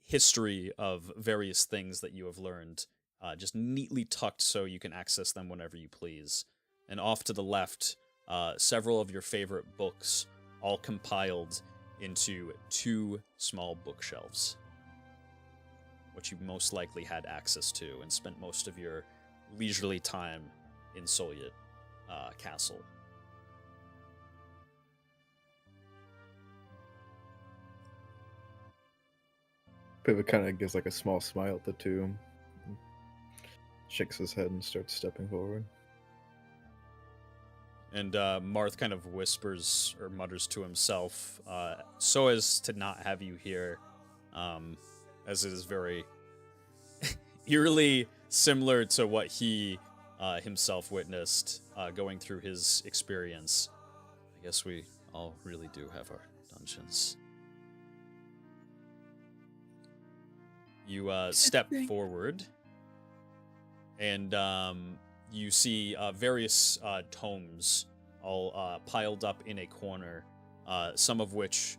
history of various things that you have learned, just neatly tucked so you can access them whenever you please. And off to the left, several of your favorite books, all compiled into 2 small bookshelves, which you most likely had access to and spent most of your leisurely time in Soviet Castle. Pivot kind of gives like a small smile at the two, shakes his head and starts stepping forward. And Marth kind of whispers or mutters to himself, so as to not have you hear, as it is very eerily similar to what he himself witnessed going through his experience. I guess we all really do have our dungeons. You step forward, and you see various tomes all piled up in a corner, some of which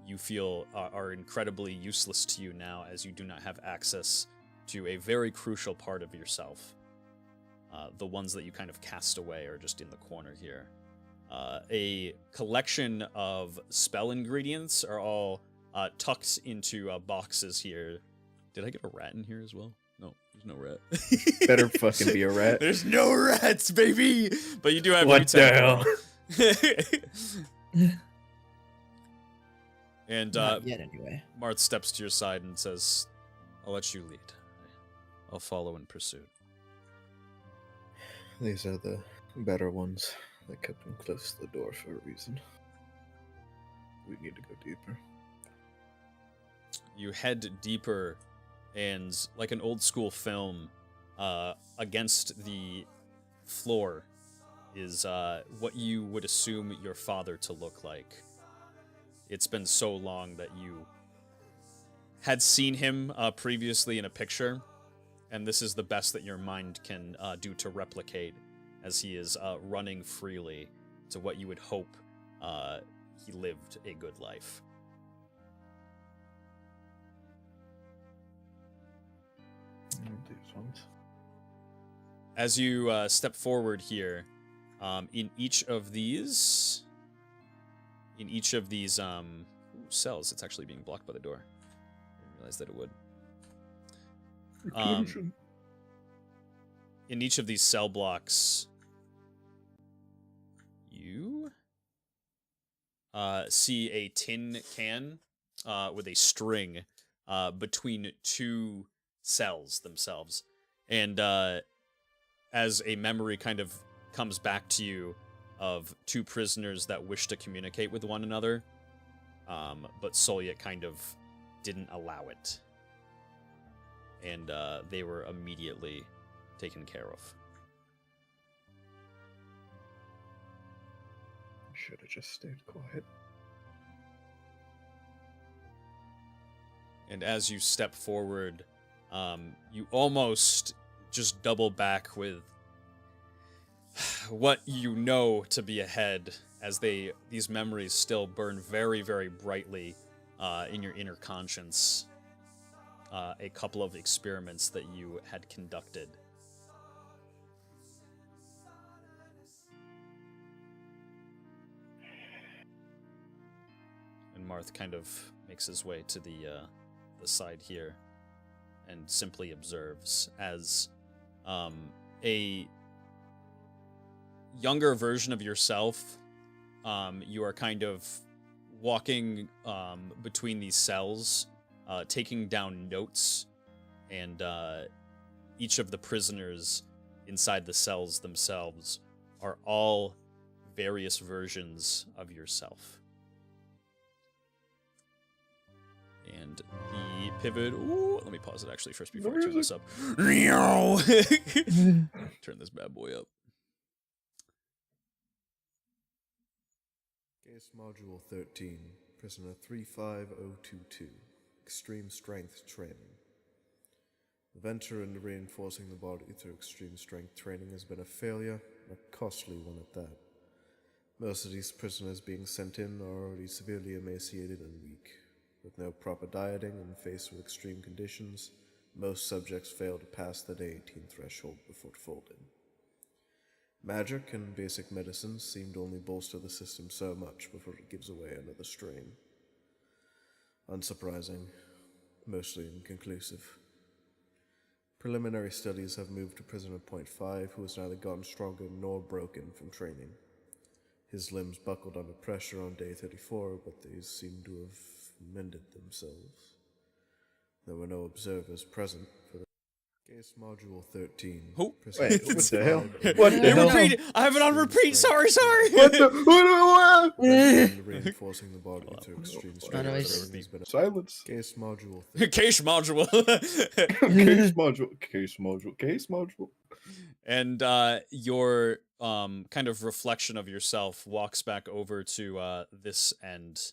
you feel are incredibly useless to you now, as you do not have access to a very crucial part of yourself. The ones that you kind of cast away are just in the corner here. A collection of spell ingredients are all tucked into boxes here. Did I get a rat in here as well? No, there's no rat. Better fucking be a rat. There's no rats, baby! But you do have What the hell? And Not yet, anyway. Marth steps to your side and says, I'll let you lead. I'll follow in pursuit. These are the better ones. They kept them close to the door for a reason. We need to go deeper. You head deeper, and like an old school film, against the floor is what you would assume your father to look like. It's been so long that you had seen him previously in a picture, and this is the best that your mind can do to replicate, as he is running freely to what you would hope he lived a good life. These ones. As you step forward here, in each of these cells, it's actually being blocked by the door. I didn't realize that it would. In each of these cell blocks, you see a tin can with a string between 2 cells themselves. And as a memory kind of comes back to you of 2 prisoners that wish to communicate with one another, but Solyet kind of didn't allow it. And they were immediately taken care of. Should have just stayed quiet. And as you step forward, you almost just double back with what you know to be ahead, as these memories still burn very, very brightly in your inner conscience. A couple of experiments that you had conducted. And Marth kind of makes his way to the side here and simply observes as a younger version of yourself. You are kind of walking between these cells, taking down notes, and each of the prisoners inside the cells themselves are all various versions of yourself. And the pivot... Ooh, let me pause it actually first before I turn this up. Turn this bad boy up. Case Module 13, Prisoner 35022, Extreme Strength Training. The venture into reinforcing the body through extreme strength training has been a failure, a costly one at that. Most of these prisoners being sent in are already severely emaciated and weak. With no proper dieting and faced with extreme conditions, most subjects fail to pass the day 18 threshold before folding. Magic and basic medicines seem to only bolster the system so much before it gives away under the strain. Unsurprising, mostly inconclusive. Preliminary studies have moved to prisoner Point 5, who has neither gotten stronger nor broken from training. His limbs buckled under pressure on day 34, but these seem to have mended themselves. There were no observers present for the Case Module 13. Oh, wait, what the hell? What What the hell? repeat? I have it on repeat. Sorry. What the? What? Reinforcing the body through extreme strength Nice. training has been a Silence. Case Module 13. Case module. Case module. And your kind of reflection of yourself walks back over to this end,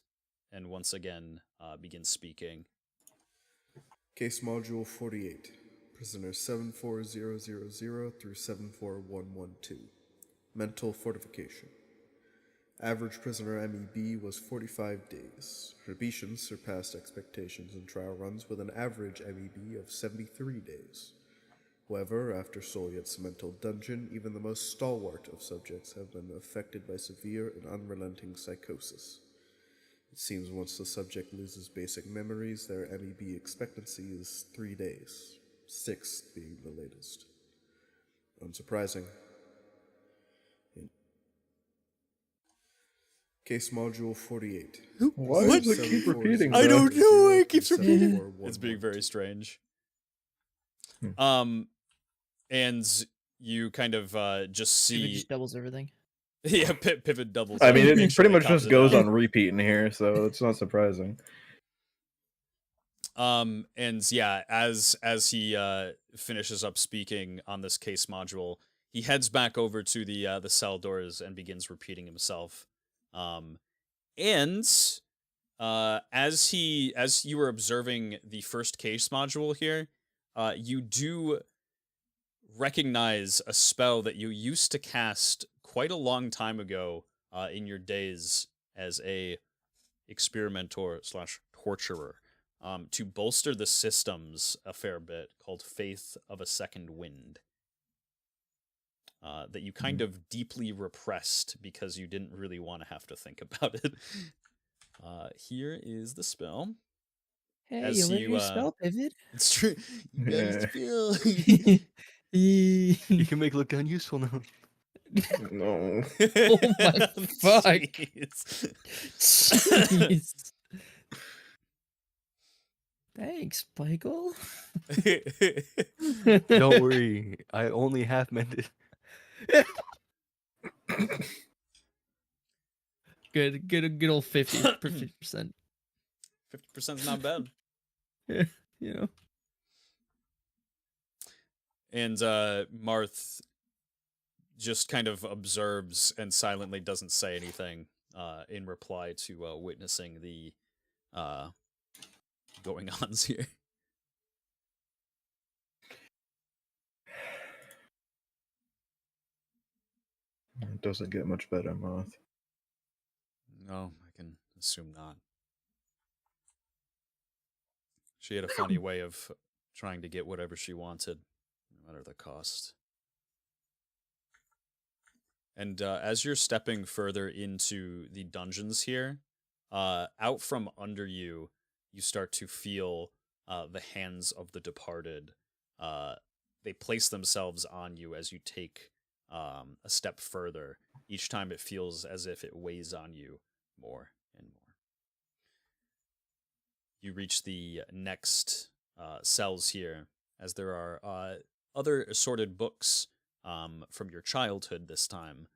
and once again begins speaking. Case Module 48. Prisoners 74000 through 74112. Mental Fortification. Average prisoner MEB was 45 days. Repetitions surpassed expectations in trial runs with an average MEB of 73 days. However, after Solyet's mental dungeon, even the most stalwart of subjects have been affected by severe and unrelenting psychosis. It seems once the subject loses basic memories, their MEB expectancy is 3 days, 6 being the latest. Unsurprising. Case Module 48. Why does it keep repeating? I don't know. It keeps Seven repeating. four one It's being one very two. strange. And you kind of just It see, just doubles everything. yeah, pivot doubles. I up, mean, make it sure pretty they much copy just that goes out. on repeat in here, so it's not surprising. And yeah, as he finishes up speaking on this case module, he heads back over to the cell doors and begins repeating himself. And as you were observing the first case module here, you do recognize a spell that you used to cast quite a long time ago in your days as a experimenter / torturer, to bolster the systems a fair bit, called Faith of a Second Wind, that you kind of deeply repressed because you didn't really want to have to think about it. Here is the spell. Hey, As you learned you, your spell pivot? It's true. You got a spell. You can make it look unuseful now. No. Oh my fuck. Jeez. Jeez. Thanks, Michael. Don't worry, I only half meant it. Good old 50%. 50% is not bad. Yeah, you know. And Marth just kind of observes and silently doesn't say anything in reply to witnessing the going-ons here. It doesn't get much better, Marth. No, I can assume not. She had a funny way of trying to get whatever she wanted, no matter the cost. And as you're stepping further into the dungeons here, out from under you, you start to feel the hands of the departed they place themselves on you as you take a step further. Each time it feels as if it weighs on you more and more. You reach the next cells here, as there are other assorted books from your childhood this time,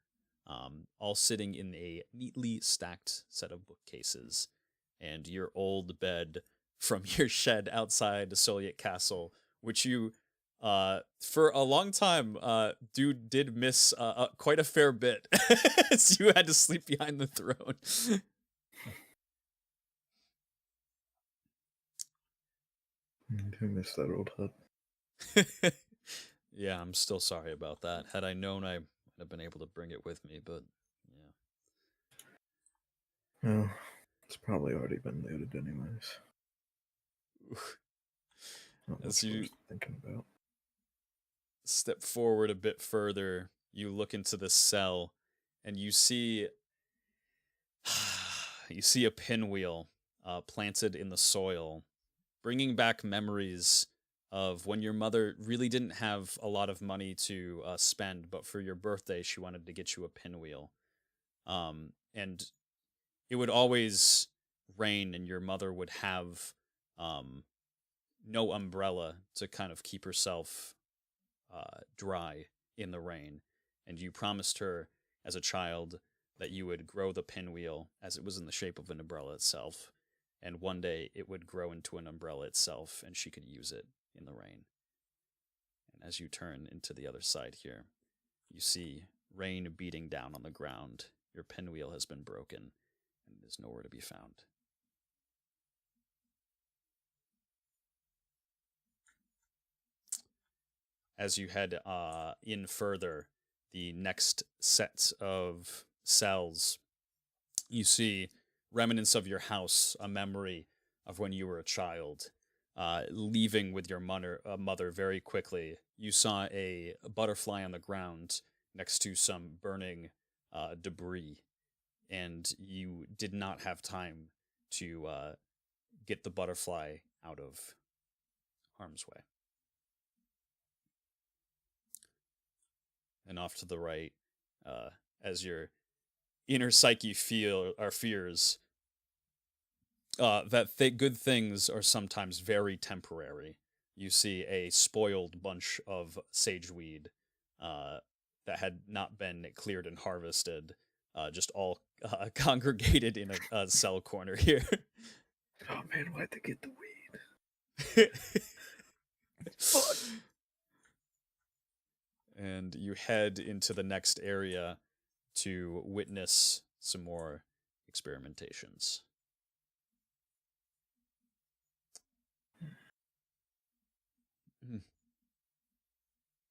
all sitting in a neatly stacked set of bookcases, and your old bed from your shed outside Soliet Castle, which you, for a long time, dude did miss quite a fair bit, so you had to sleep behind the throne. I miss that old hut. Yeah, I'm still sorry about that. Had I known, I would have been able to bring it with me, but yeah. Oh, it's probably already been looted anyways. Not As much you worth thinking about. step forward a bit further, you look into the cell, and you see a pinwheel planted in the soil, bringing back memories of when your mother really didn't have a lot of money to spend, but for your birthday, she wanted to get you a pinwheel. And it would always rain, and your mother would have no umbrella to kind of keep herself dry in the rain. And you promised her as a child that you would grow the pinwheel as it was in the shape of an umbrella itself. And one day it would grow into an umbrella itself, and she could use it in the rain. And as you turn into the other side here, you see rain beating down on the ground. Your pinwheel has been broken and is nowhere to be found. As you head in further, the next set of cells, you see remnants of your house, a memory of when you were a child. Leaving with your mother very quickly, you saw a butterfly on the ground next to some burning debris, and you did not have time to get the butterfly out of harm's way. And off to the right, as your inner psyche fears that good things are sometimes very temporary. You see a spoiled bunch of sageweed that had not been cleared and harvested, just all congregated in a cell corner here. Oh man, why'd they get the weed? Fuck. And you head into the next area to witness some more experimentations.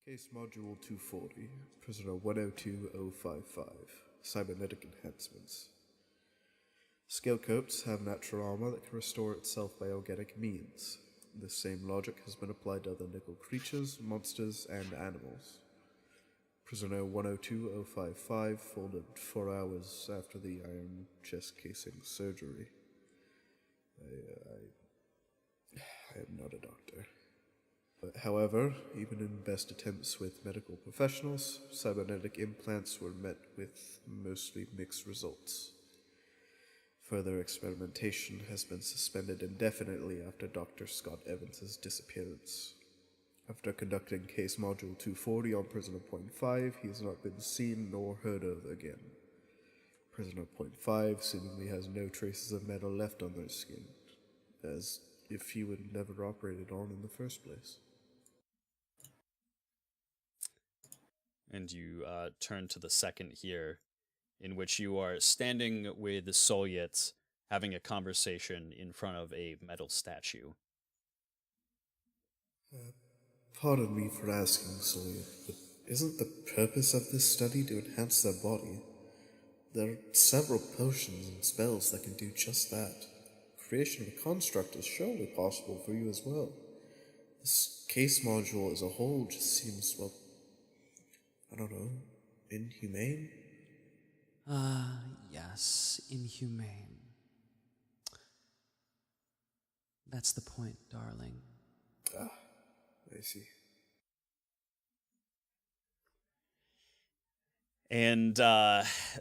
Case Module 240, Prisoner 102055, Cybernetic Enhancements. Scale coats have natural armor that can restore itself by organic means. This same logic has been applied to other nickel creatures, monsters, and animals. Prisoner 102055 folded 4 hours after the iron chest casing surgery. I am not a doctor. However, even in best attempts with medical professionals, cybernetic implants were met with mostly mixed results. Further experimentation has been suspended indefinitely after Dr. Scott Evans's disappearance. After conducting Case Module 240 on Prisoner Point 5, he has not been seen nor heard of again. Prisoner Point 5 seemingly has no traces of metal left on their skin, as if he would never operated on in the first place. And you turn to the second here, in which you are standing with the Soviets having a conversation in front of a metal statue. Pardon me for asking, Sawyer, but isn't the purpose of this study to enhance their body? There are several potions and spells that can do just that. Creation of a construct is surely possible for you as well. This case module as a whole just seems, well, I don't know, inhumane? Yes, inhumane. That's the point, darling. Ah, I see. And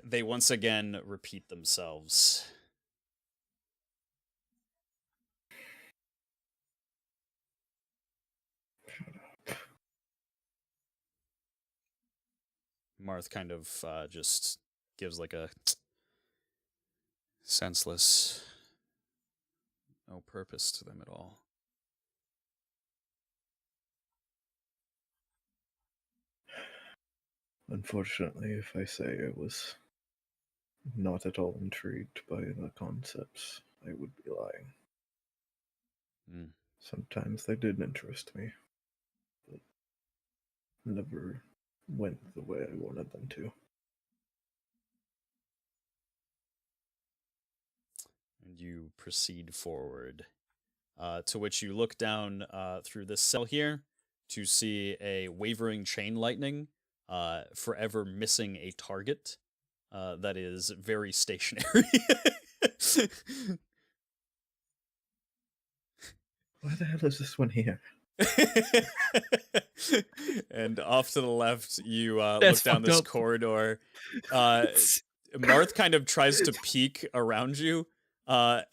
they once again repeat themselves. Marth kind of just gives like a senseless, no purpose to them at all. Unfortunately, if I say I was not at all intrigued by the concepts, I would be lying. Mm. Sometimes they did interest me, but never went the way I wanted them to. And you proceed forward, to which you look down through this cell here to see a wavering chain lightning, forever missing a target that is very stationary. Why the hell is this one here? And off to the left, you look That's down fucked this up. corridor. Marth kind of tries to peek around you, and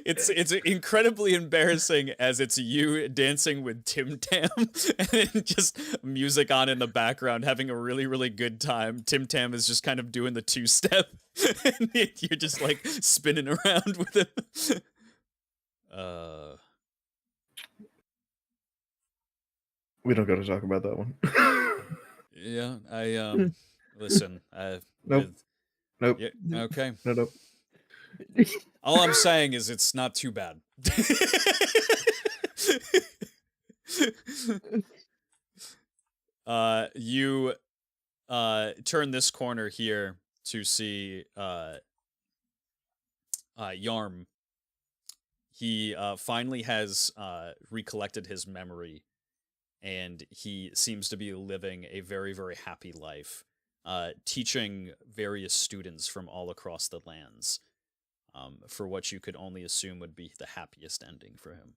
it's incredibly embarrassing as it's you dancing with Tim Tam, and then just music on in the background, having a really, really good time. Tim Tam is just kind of doing the two-step, and you're just like spinning around with him. We don't got to talk about that one. Yeah, I listen. Nope. Nope. Yeah, okay. Nope. All I'm saying is it's not too bad. You turn this corner here to see Yarm. He finally has recollected his memory, and he seems to be living a very, very happy life, teaching various students from all across the lands, for what you could only assume would be the happiest ending for him.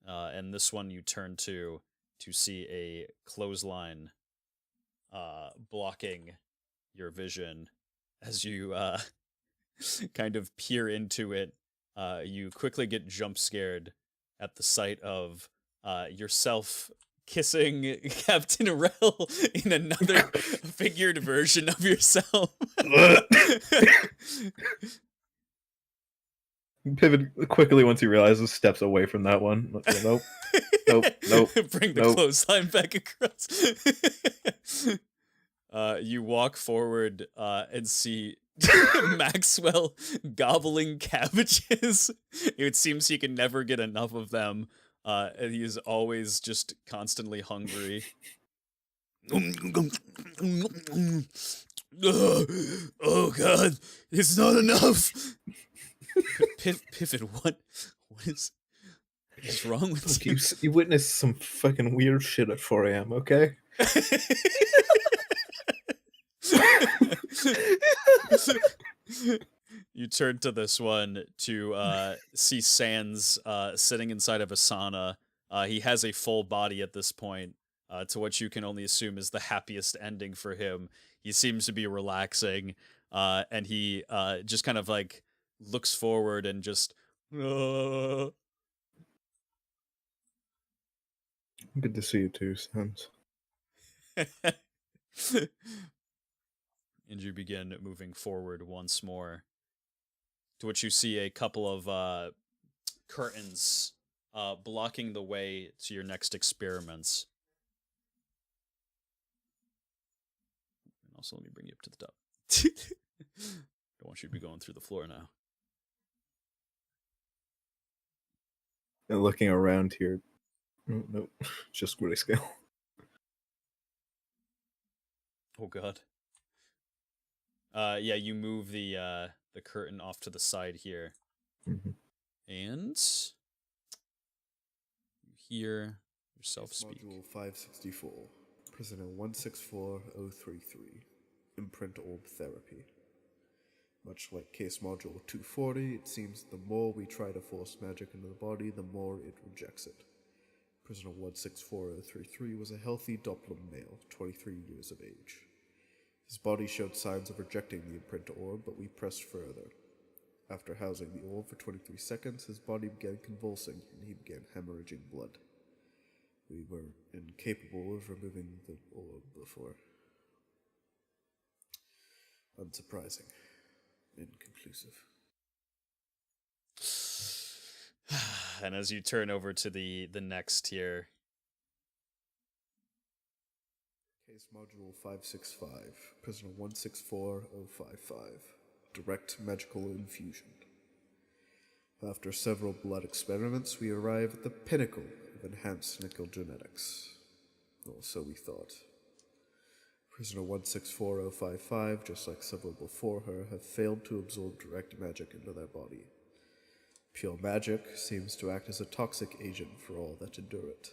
And this one you turn to see a clothesline blocking your vision as you kind of peer into it. You quickly get jump scared at the sight of yourself kissing Captain Rel in another figured version of yourself. Pivot quickly once he realizes, steps away from that one. Nope. Nope. Bring the clothesline back across. You walk forward and see Maxwell gobbling cabbages. It seems he can never get enough of them. And he is always just constantly hungry. Oh God, it's not enough. Pivot, what is wrong with you? You witnessed some fucking weird shit at 4 a.m., okay? You turn to this one to see Sans sitting inside of a sauna. He has a full body at this point, to what you can only assume is the happiest ending for him. He seems to be relaxing, and he just kind of like looks forward and just Good to see you too, Sans. and you begin moving forward once more, to which you see a couple of curtains blocking the way to your next experiments. And also, let me bring you up to the top. Don't want you to be going through the floor now. And looking around here, nope, just grayscale. Oh God. Yeah, you move the curtain off to the side here, Mm-hmm. and you hear yourself speak. Module 564, Prisoner 164033, Imprint Orb Therapy. Much like Case Module 240, it seems the more we try to force magic into the body, the more it rejects it. Prisoner 164033 was a healthy Doppler male, 23 years of age. His body showed signs of rejecting the imprint orb, but we pressed further. After housing the orb for 23 seconds, his body began convulsing, and he began hemorrhaging blood. We were incapable of removing the orb before. Unsurprising. Inconclusive. And as you turn over to the next here, Case Module 565, Prisoner 164055, Direct Magical Infusion. After several blood experiments, we arrive at the pinnacle of enhanced nickel genetics. Or so we thought. Prisoner 164055, just like several before her, have failed to absorb direct magic into their body. Pure magic seems to act as a toxic agent for all that endure it,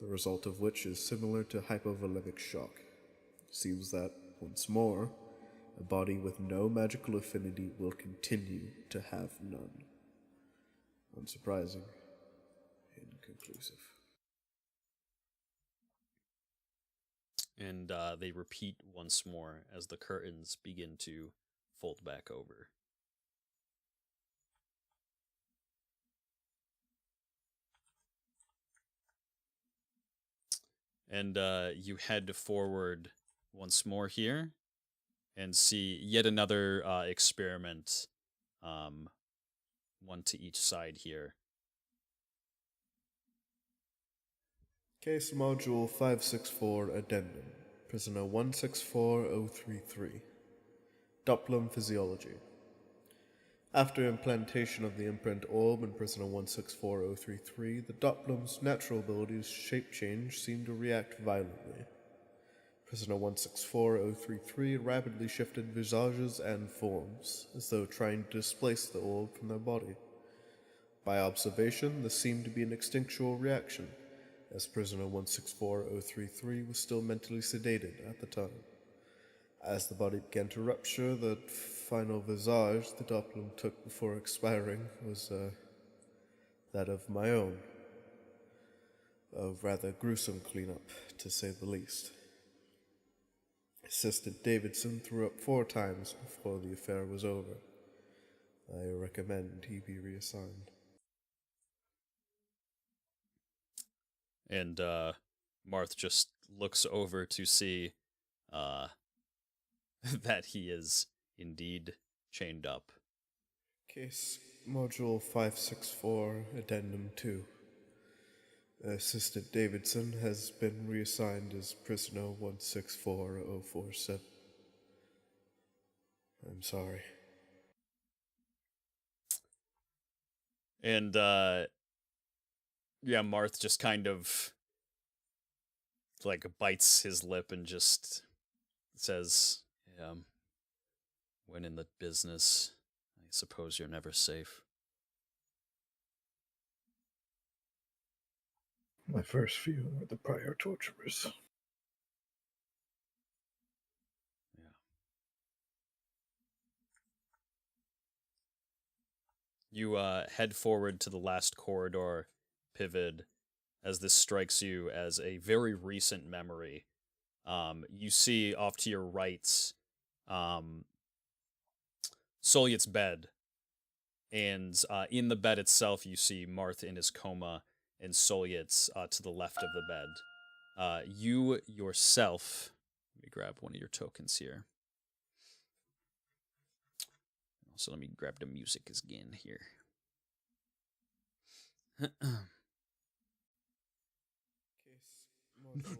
the result of which is similar to hypovolemic shock. It seems that, once more, a body with no magical affinity will continue to have none. Unsurprising. Inconclusive. and they repeat once more as the curtains begin to fold back over. And you head forward once more here and see yet another experiment, one to each side here. Case Module 564 Addendum. Prisoner 164033. Doppler Physiology. After implantation of the imprint orb in Prisoner 164033, the Doppler's natural abilities shape change seem to react violently. Prisoner 164033 rapidly shifted visages and forms, as though trying to displace the orb from their body. By observation, this seemed to be an instinctual reaction, as Prisoner 164033 was still mentally sedated at the time. As the body began to rupture, the final visage the Doppler took before expiring was that of my own. A rather gruesome cleanup, to say the least. Assistant Davidson threw up 4 times before the affair was over. I recommend he be reassigned. And Marth just looks over to see that he is indeed chained up. Case Module 564, Addendum 2. Assistant Davidson has been reassigned as Prisoner 164047. I'm sorry. And Marth just kind of like bites his lip and just says, when in the business, I suppose you're never safe. My first few were the prior torturers. Yeah. You head forward to the last corridor, Pivot, as this strikes you as a very recent memory. You see off to your right, Solyet's bed, and in the bed itself, you see Marth in his coma, and Solyet's to the left of the bed. You yourself, let me grab one of your tokens here. Also, let me grab the music again here.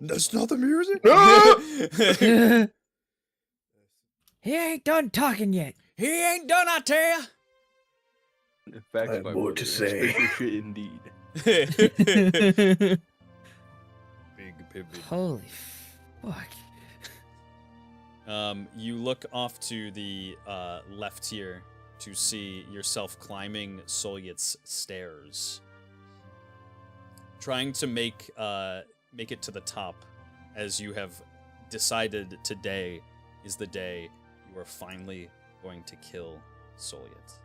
That's not the music? He ain't done talking yet. He ain't done, I tell ya! Facts, I have my more brother. to say. Special shit indeed. Big pivot. Holy fuck. You look off to the left here to see yourself climbing Solyet's stairs, trying to make it to the top, as you have decided today is the day you are finally going to kill Solyet.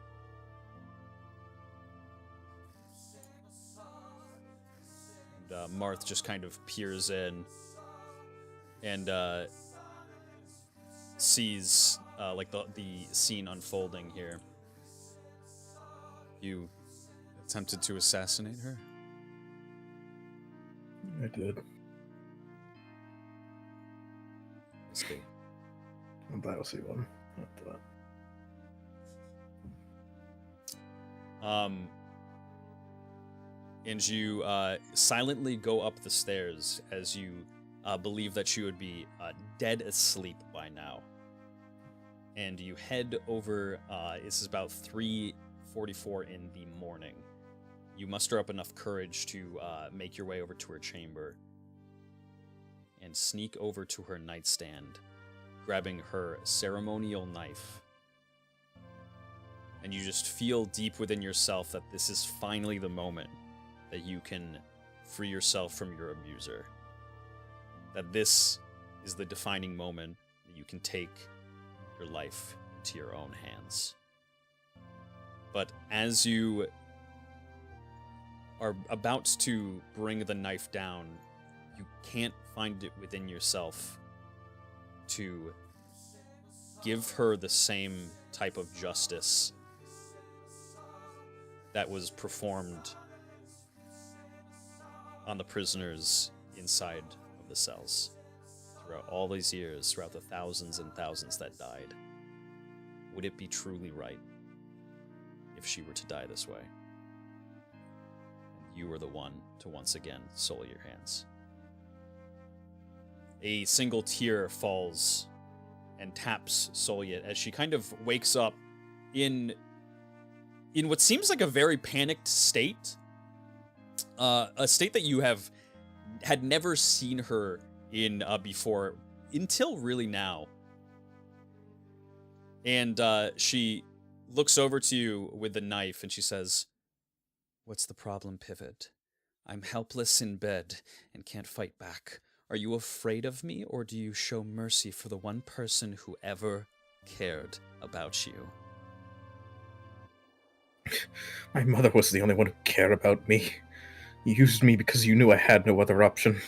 Marth just kind of peers in and sees like the scene unfolding here. You attempted to assassinate her? I did. I see. That'll see one. After that. And you silently go up the stairs as you believe that she would be dead asleep by now. And you head over, this is about 3:44 in the morning. You muster up enough courage to make your way over to her chamber and sneak over to her nightstand, grabbing her ceremonial knife. And you just feel deep within yourself that this is finally the moment that you can free yourself from your abuser. That this is the defining moment that you can take your life into your own hands. But as you are about to bring the knife down, you can't find it within yourself to give her the same type of justice that was performed on the prisoners inside of the cells throughout all these years, throughout the thousands and thousands that died. Would it be truly right if she were to die this way? And you were the one to once again soil your hands. A single tear falls and taps Solyet as she kind of wakes up in what seems like a very panicked state. A state that you had never seen her in before until really now. And she looks over to you with the knife and she says, "What's the problem, Pivot? I'm helpless in bed and can't fight back. Are you afraid of me, or do you show mercy for the one person who ever cared about you?" My mother was the only one who cared about me. You used me because you knew I had no other option.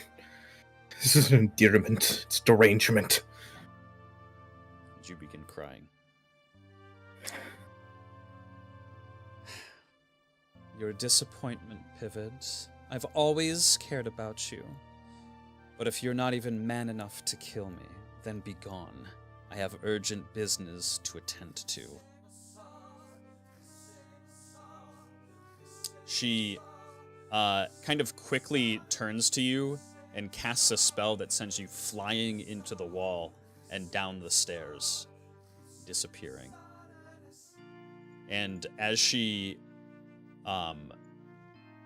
This isn't endearment, it's derangement. And you begin crying. You're a disappointment, Pivot. I've always cared about you. But if you're not even man enough to kill me, then be gone. I have urgent business to attend to. She kind of quickly turns to you and casts a spell that sends you flying into the wall and down the stairs, disappearing. And as she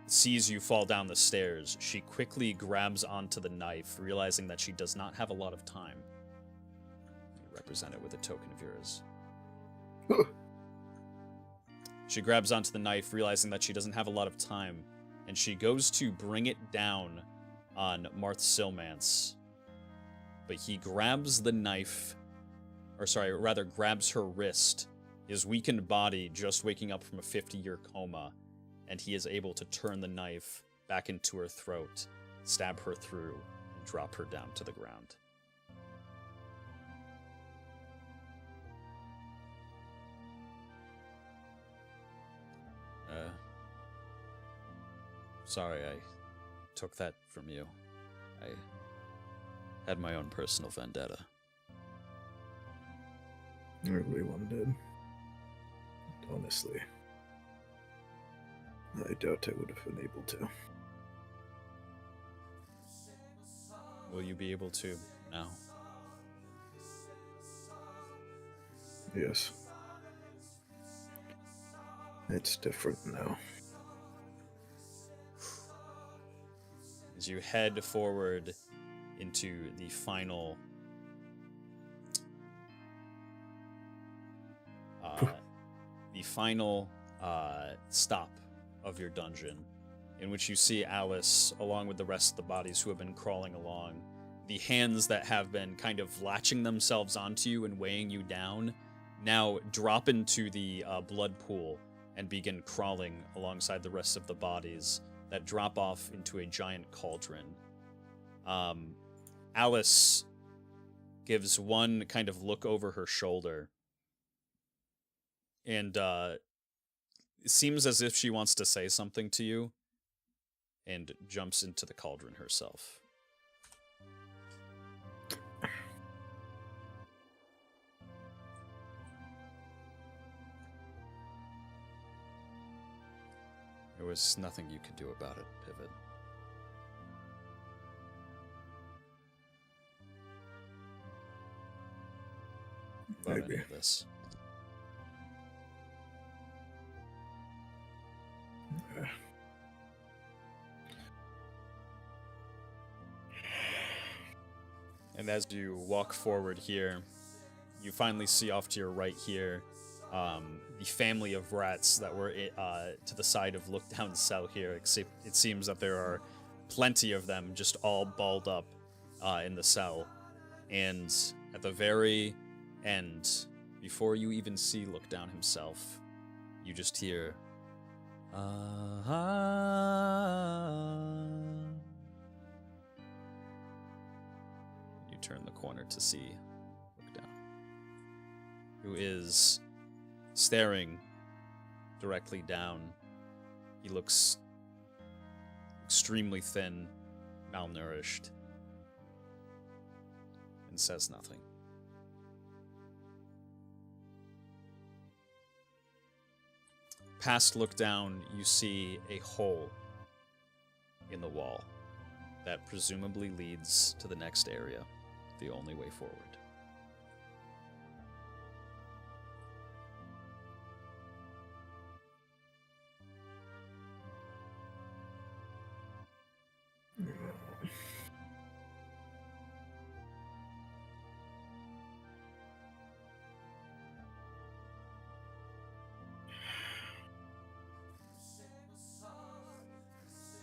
sees you fall down the stairs, she quickly grabs onto the knife, realizing that she does not have a lot of time. You represent it with a token of yours. She grabs onto the knife, realizing that she doesn't have a lot of time, and she goes to bring it down on Marth Silmance. But he grabs the knife, or sorry, rather grabs her wrist, his weakened body just waking up from a 50-year coma, and he is able to turn the knife back into her throat, stab her through, and drop her down to the ground. Sorry I took that from you. I had my own personal vendetta. Everyone did. Honestly. I doubt I would have been able to. Will you be able to now? Yes. It's different now. As you head forward into the final stop of your dungeon, in which you see Alice along with the rest of the bodies who have been crawling along. The hands that have been kind of latching themselves onto you and weighing you down now drop into the blood pool and begin crawling alongside the rest of the bodies that drop off into a giant cauldron. Alice gives one kind of look over her shoulder, and it seems as if she wants to say something to you, and jumps into the cauldron herself. There was nothing you could do about it, Pivot. About any of this. And as you walk forward here, you finally see off to your right here the family of rats that were to the side of Lookdown's cell here, except it seems that there are plenty of them just all balled up in the cell. And at the very end, before you even see Lookdown himself, you just hear, You turn the corner to see Lookdown, who is staring directly down. He looks extremely thin, malnourished, and says nothing. Past Lookdown, you see a hole in the wall that presumably leads to the next area, the only way forward.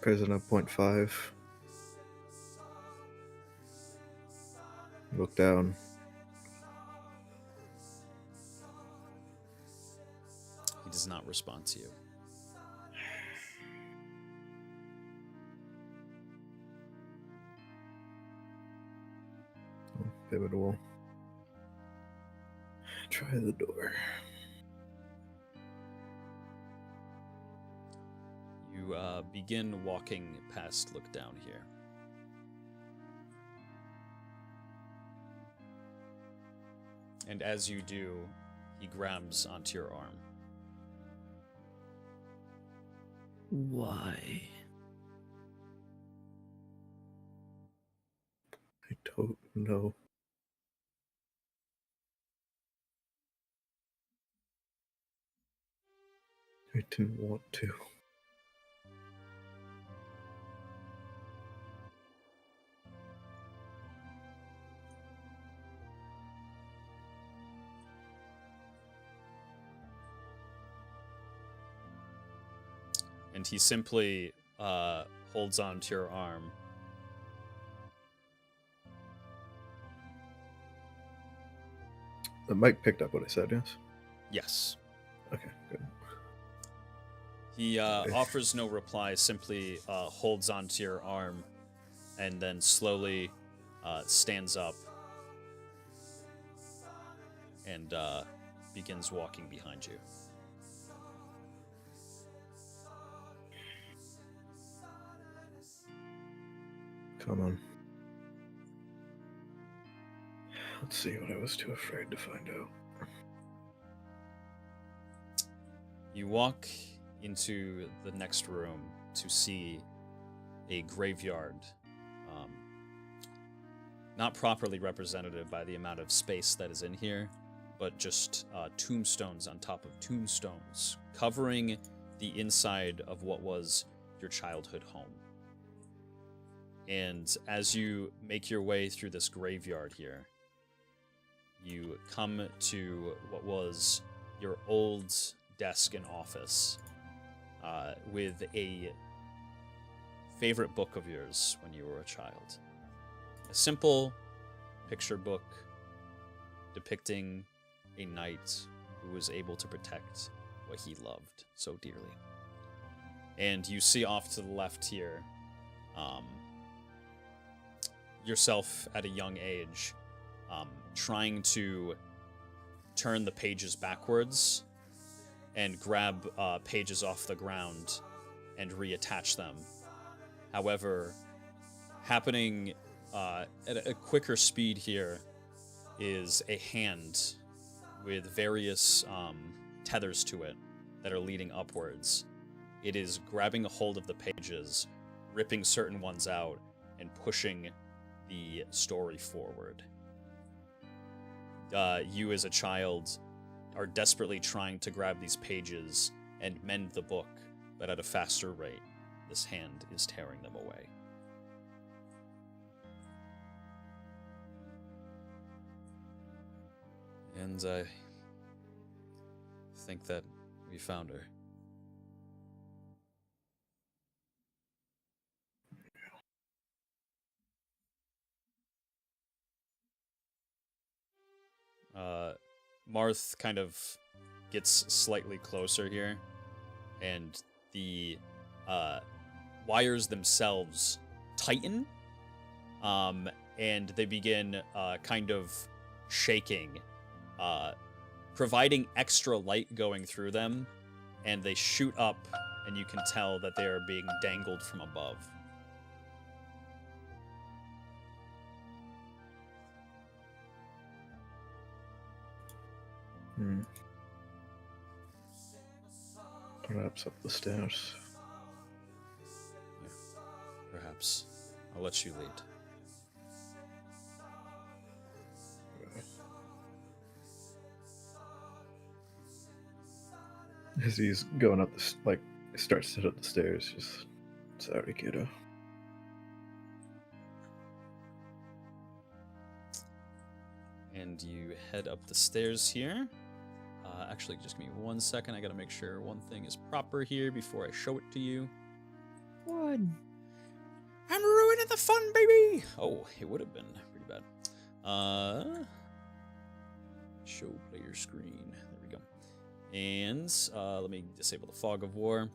Prisoner 0.5. Look down. He does not respond to you. Pivot will try the door. You begin walking past Lookdown here. And as you do, he grabs onto your arm. Why? I don't know. I didn't want to. And he simply holds onto your arm. The mic picked up what I said, yes? Yes. Okay, good. He offers no reply, simply holds onto your arm, and then slowly stands up and begins walking behind you. Come on. Let's see what I was too afraid to find out. You walk into the next room to see a graveyard, not properly representative by the amount of space that is in here, but just tombstones on top of tombstones, covering the inside of what was your childhood home. And as you make your way through this graveyard here, you come to what was your old desk and office, with a favorite book of yours when you were a child. A simple picture book depicting a knight who was able to protect what he loved so dearly. and you see off to the left here, yourself at a young age, trying to turn the pages backwards and grab pages off the ground and reattach them. However, happening at a quicker speed here is a hand with various tethers to it that are leading upwards. It is grabbing a hold of the pages, ripping certain ones out, and pushing the story forward. You as a child are desperately trying to grab these pages and mend the book, but at a faster rate. This hand is tearing them away. And I think that we found her. Marth kind of gets slightly closer here, and the wires themselves tighten, and they begin kind of shaking, providing extra light going through them, and they shoot up, and you can tell that they are being dangled from above. Perhaps up the stairs. Yeah, perhaps. I'll let you lead. As he's going up starts to hit up the stairs, just, sorry, kiddo. And you head up the stairs here. Actually, just give me 1 second. I gotta make sure one thing is proper here before I show it to you. What? I'm ruining the fun, baby! Oh, it would have been pretty bad. Show player screen. There we go. And let me disable the fog of war.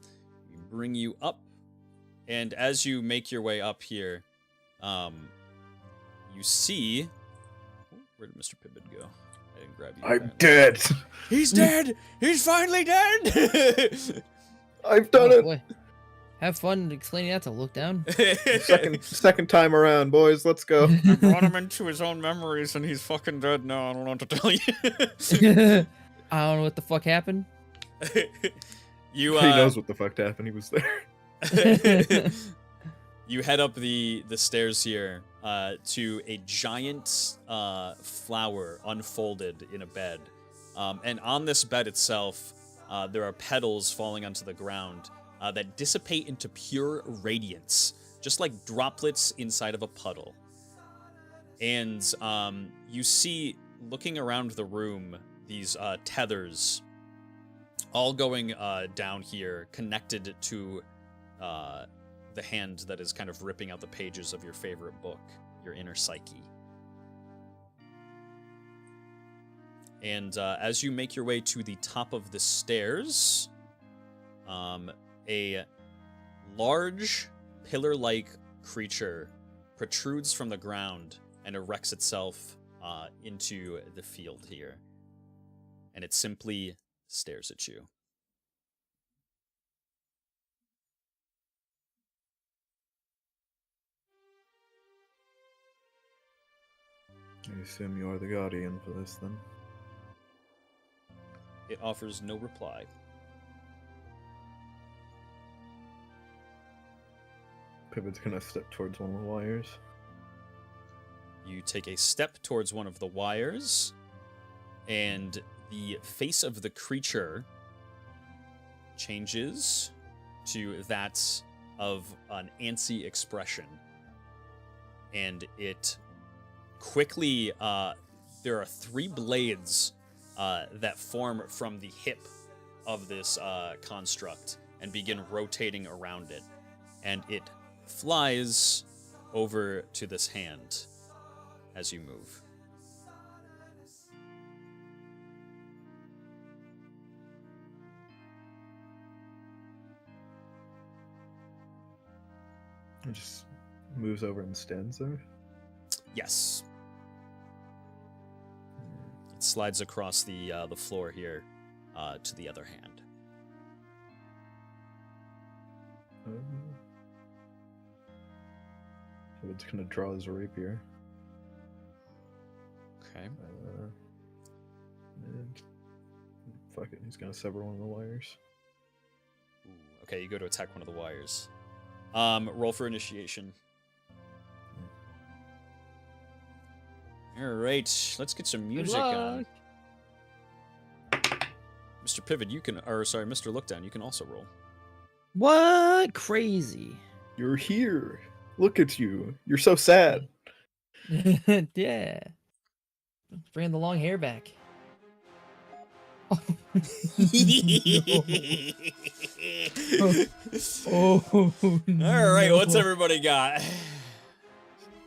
We bring you up. And as you make your way up here, you see... Where did Mr. Pippin go? I didn't grab you. I'm dead! He's dead! He's finally dead! I've done Oh, it! boy. Have fun explaining that to Look Down. Second time around, boys. Let's go. I brought him into his own memories and he's fucking dead now. I don't know what to tell you. I don't know what the fuck happened. You, He knows what the fuck happened. He was there. You head up the stairs here to a giant flower unfolded in a bed. And on this bed itself, there are petals falling onto the ground that dissipate into pure radiance, just like droplets inside of a puddle. And you see, looking around the room, these tethers all going down here, connected to the hand that is kind of ripping out the pages of your favorite book, your inner psyche. And as you make your way to the top of the stairs, a large pillar-like creature protrudes from the ground and erects itself into the field here. And it simply stares at you. I assume you are the guardian for this, then. It offers no reply. Pivot's gonna step towards one of the wires. You take a step towards one of the wires, and the face of the creature changes to that of an antsy expression. And it quickly, there are 3 blades that form from the hip of this construct and begin rotating around it. And it flies over to this hand as you move. It just moves over and stands there. Yes. It slides across the floor here to the other hand. So it's gonna draw his rapier. Okay. And fuck it, he's gonna sever one of the wires. Ooh, okay, you go to attack one of the wires. Roll for initiation. All right, let's get some music on. Mr. Pivot, you can, or sorry, Mr. Lookdown, you can also roll. What? Crazy. You're here. Look at you. You're so sad. Yeah. Bringing the long hair back. Oh, oh, All right, what's no. everybody got?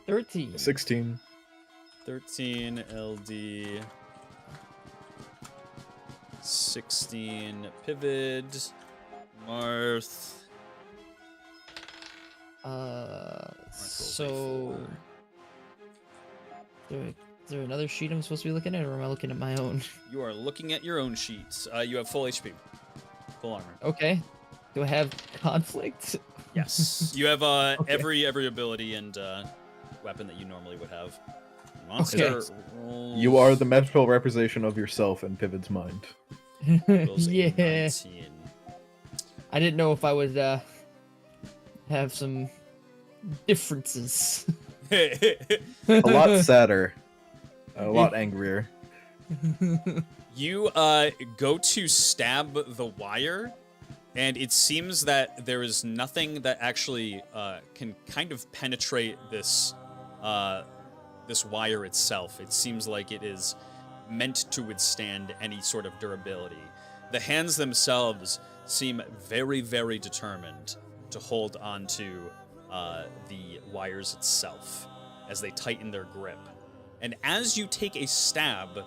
13. 16. 13 LD. 16 Pivot. Marth. So is there another sheet I'm supposed to be looking at, or am I looking at my own? You are looking at your own sheets. You have full HP. Full armor. Okay. Do I have conflict? Yes. You have Okay. every ability and weapon that you normally would have. Okay. Rolls You are the mental representation of yourself in Pivot's mind. rolls a Yeah. 19. I didn't know if I would have some differences. A lot sadder. A lot angrier. You go to stab the wire, and it seems that there is nothing that actually can kind of penetrate this this wire itself. It seems like it is meant to withstand any sort of durability. The hands themselves seem very, very determined to hold onto the wires itself as they tighten their grip. And as you take a stab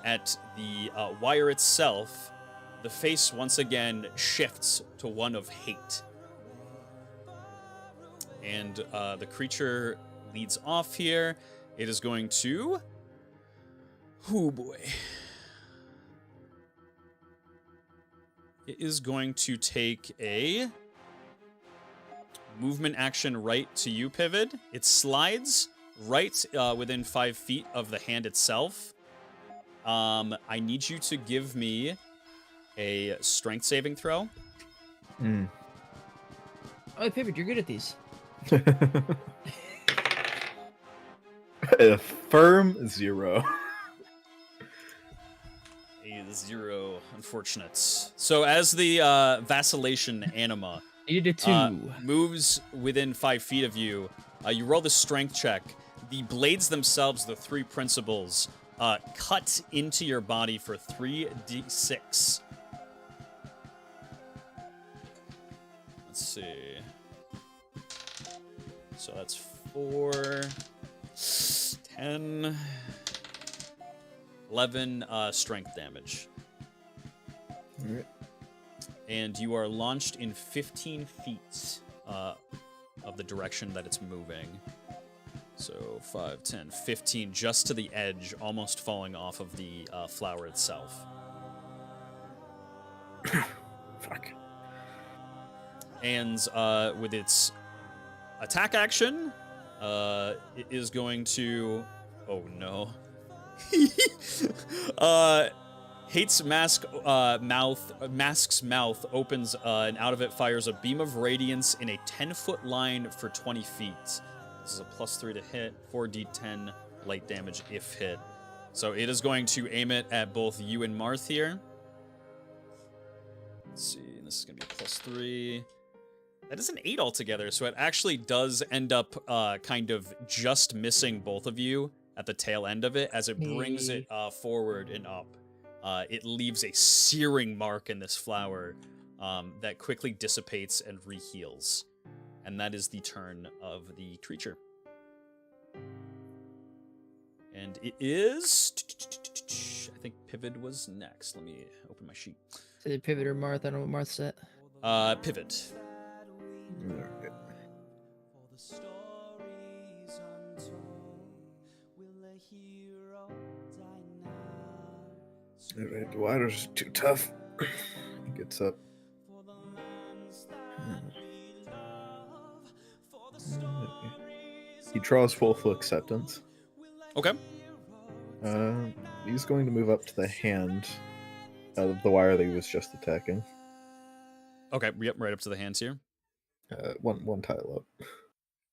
at the wire itself, the face once again shifts to one of hate. And the creature leads off here. It is going to... Oh boy. It is going to take a movement action right to you, Pivot. It slides right within 5 feet of the hand itself. I need you to give me a strength saving throw. Oh, Pivot, you're good at these. A firm 0. A 0, unfortunate. So as the vacillation anima You did a 2. moves within 5 feet of you, you roll the strength check. The blades themselves, the 3 principles, cut into your body for 3d6. Let's see. So that's 4, 10, 11 strength damage. Alright. And you are launched in 15 feet of the direction that it's moving. So 5, 10, 15, just to the edge, almost falling off of the flower itself. Fuck. And with its attack action, it is going to... Oh, no. Hate's mask's mouth opens, and out of it fires a beam of radiance in a 10-foot line for 20 feet. This is a +3 to hit, 4d10 light damage if hit. So it is going to aim it at both you and Marth here. Let's see, this is going to be a +3. That is an 8 altogether, so it actually does end up kind of just missing both of you at the tail end of it as it brings it forward and up. It leaves a searing mark in this flower that quickly dissipates and reheals. And that is the turn of the creature. And it is... I think Pivot was next. Let me open my sheet. Is it Pivot or Marth? I don't know what Marth said. Pivot. Alright, the water's too tough. He gets up. He draws willful acceptance. Okay. He's going to move up to the hand of the wire that he was just attacking. Okay. Yep. Right up to the hands here. One tile up.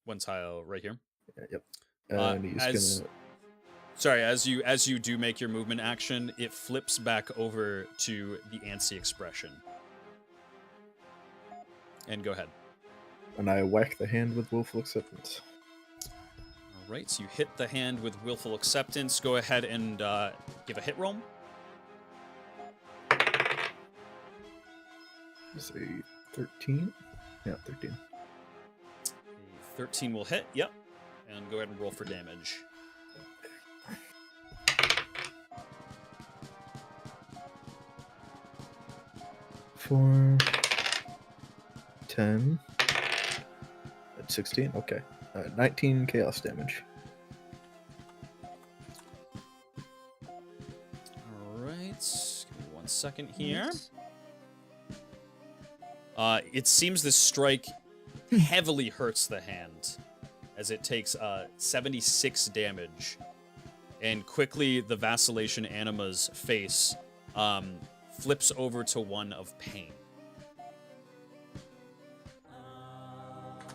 One tile right here. Yeah, yep. And he's gonna. Sorry, as you do make your movement action, it flips back over to the antsy expression. And go ahead. And I whack the hand with willful acceptance. All right, so you hit the hand with willful acceptance. Go ahead and give a hit roll. Say 13. Yeah, 13. 13 will hit. Yep. And go ahead and roll for damage. For 10. At 16. Okay. 19 chaos damage. All right. Give me 1 second here. It seems this strike heavily hurts the hand, as it takes 76 damage. And quickly, the Vacillation Anima's face flips over to one of pain.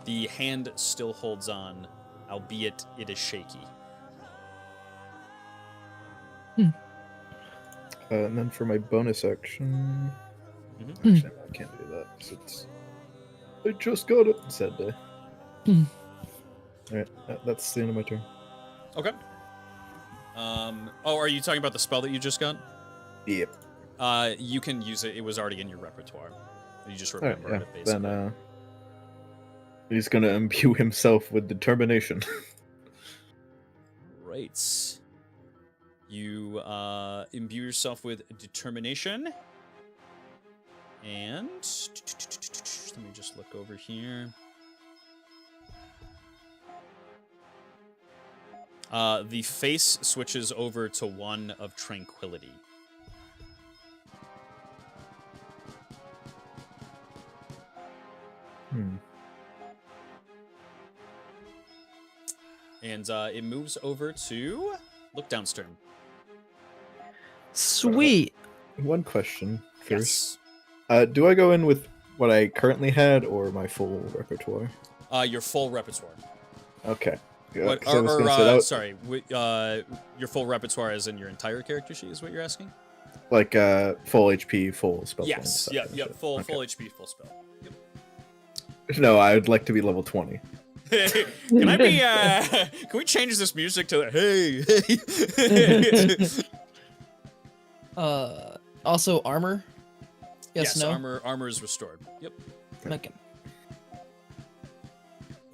The hand still holds on, albeit it is shaky. And then for my bonus action... Mhm. Actually, I can't do that, because it's... I just got it, said day. Alright, that's the end of my turn. Okay. Oh, are you talking about the spell that you just got? Yep. You can use it. It was already in your repertoire. You just Alright, remember yeah. it, basically. Then, he's gonna imbue himself with determination. Right. You imbue yourself with determination. And let me just look over here. The face switches over to one of tranquility. And it moves over to Lookdown's turn. Sweet. One question first. Yes. Do I go in with what I currently had or my full repertoire? Your full repertoire. Okay. Yeah, What, 'cause I was gonna say that- sorry, your full repertoire as in your entire character sheet is what you're asking? Like full HP, full spell. Yes. points, that Yep. kind of Yep. shit. Full Okay. full HP, full spell. Yep. No, I'd like to be level 20. Can I be? Can we change this music to hey? Also armor. Yes. No. Armor is restored. Yep. Okay.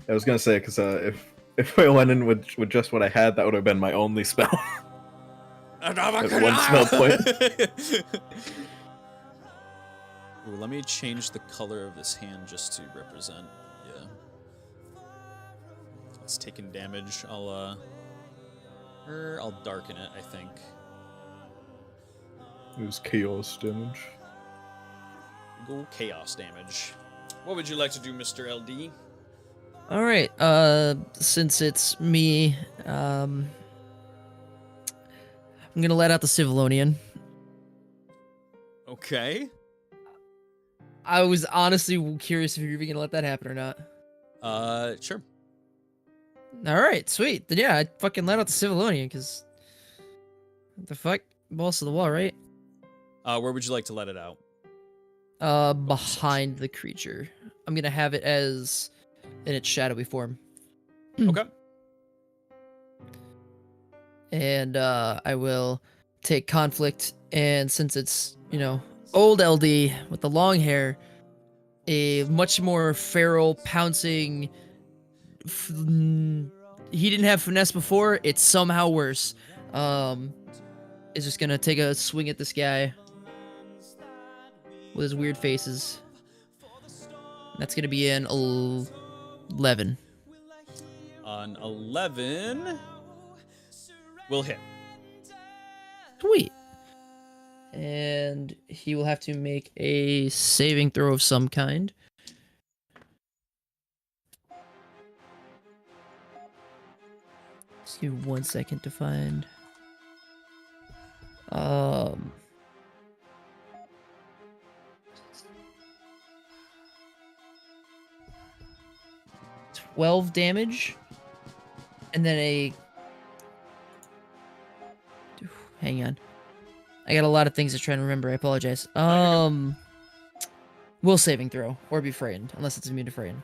I was gonna say because if I went in with just what I had, that would have been my only spell. That's one spell point. Ooh, let me change the color of this hand just to represent. Yeah. It's taking damage. I'll darken it, I think. It was chaos damage. Go chaos damage. What would you like to do, Mr. LD? All right. Since it's me, I'm gonna let out the Civilonian. Okay. I was honestly curious if you're even gonna let that happen or not. Sure. All right, sweet. Then yeah, I fucking let out the Civilonian because what the fuck, boss of the wall, right? Where would you like to let it out? Behind the creature. I'm gonna have it as in its shadowy form. Okay. And I will take conflict, and since it's, you know, old LD with the long hair, a much more feral, pouncing. He didn't have finesse before. It's somehow worse. Is just gonna take a swing at this guy with his weird faces. That's gonna be an 11. An 11 will hit. Sweet. And he will have to make a saving throw of some kind. Just give me 1 second to find. 12 damage. And then a... Hang on. I got a lot of things to try and remember. I apologize. Will saving throw or be frightened, unless it's immune to frighten.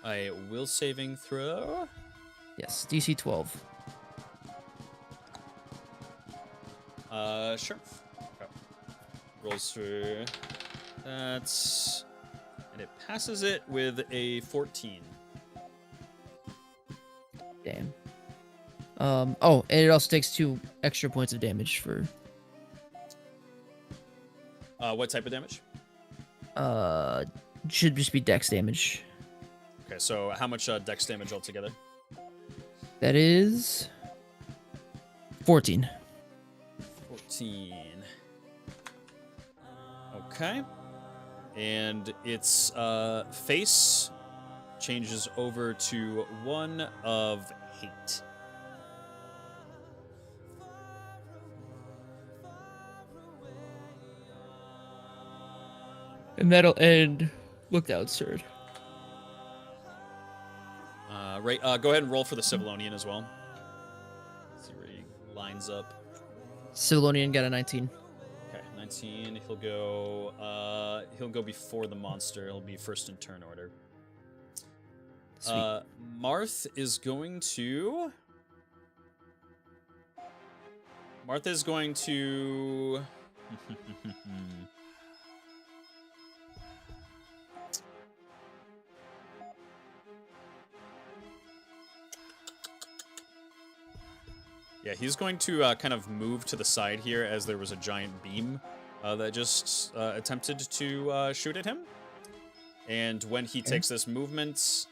A will saving throw. Yes, DC 12. Sure. Okay. Rolls through. That's... And it passes it with a 14. Damn. Oh, and it also takes 2 extra points of damage for... What type of damage? Should just be dex damage. Okay, so how much dex damage altogether? That is... 14. 14. Okay. And its face changes over to one of hate. And that'll end Lookout's turn. Right. Go ahead and roll for the Civilonian as well. See where he lines up. Civilonian got a 19. Okay, 19. He'll go before the monster. He'll be first in turn order. Sweet. Marth is going to. Yeah, he's going to kind of move to the side here as there was a giant beam that just attempted to shoot at him. And when he takes this movement,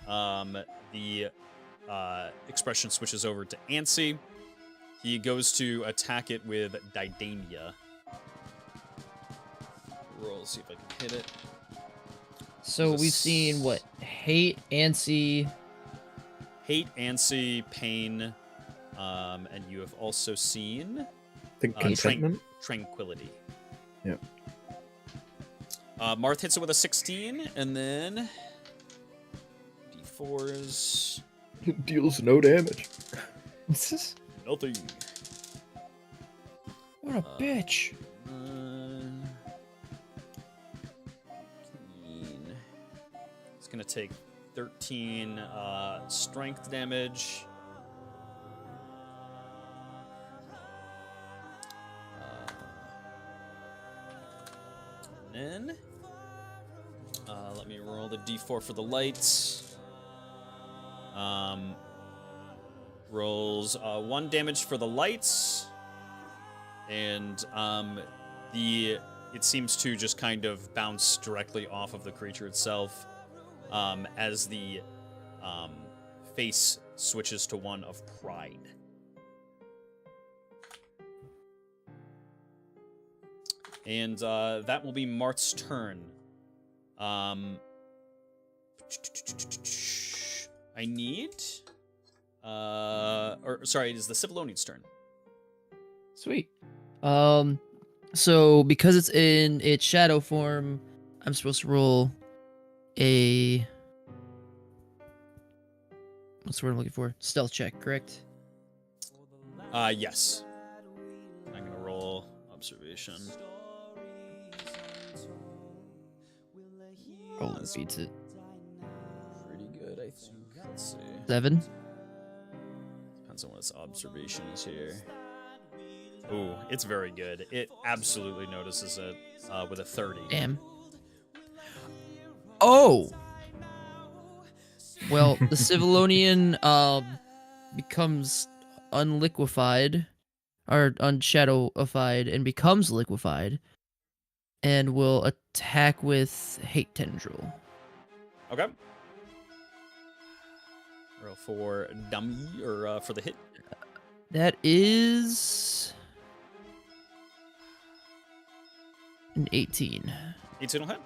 the expression switches over to Ansi. He goes to attack it with Didania. Roll, see if I can hit it. So we've seen what? Hate, Ansi. Hate, Ansi, Pain, and you have also seen I think contentment. Tranquility. Yep. Marth hits it with a 16, and then D4s. Deals no damage. Nothing. What a bitch. 15. It's gonna take 13 strength damage. And then let me roll the D4 for the lights. Rolls 1 damage for the lights, and it seems to just kind of bounce directly off of the creature itself, as the face switches to one of pride. And that will be Mart's turn. I need... it is the Civilonian's turn. Sweet. So because it's in its shadow form, I'm supposed to roll a... What's the word I'm looking for? Stealth check, correct? Yes. I'm gonna roll observation. Oh, beats it. Pretty good, I think. Let's see. 7. Depends on what its observation is here. Ooh, it's very good. It absolutely notices it with a 30. Damn. Oh! Well, the Civilonian becomes unliquefied, or unshadowfied, and becomes liquefied, and will attack with Hate Tendril. Okay. Roll for dummy or for the hit. That is an 18. 18 will hit.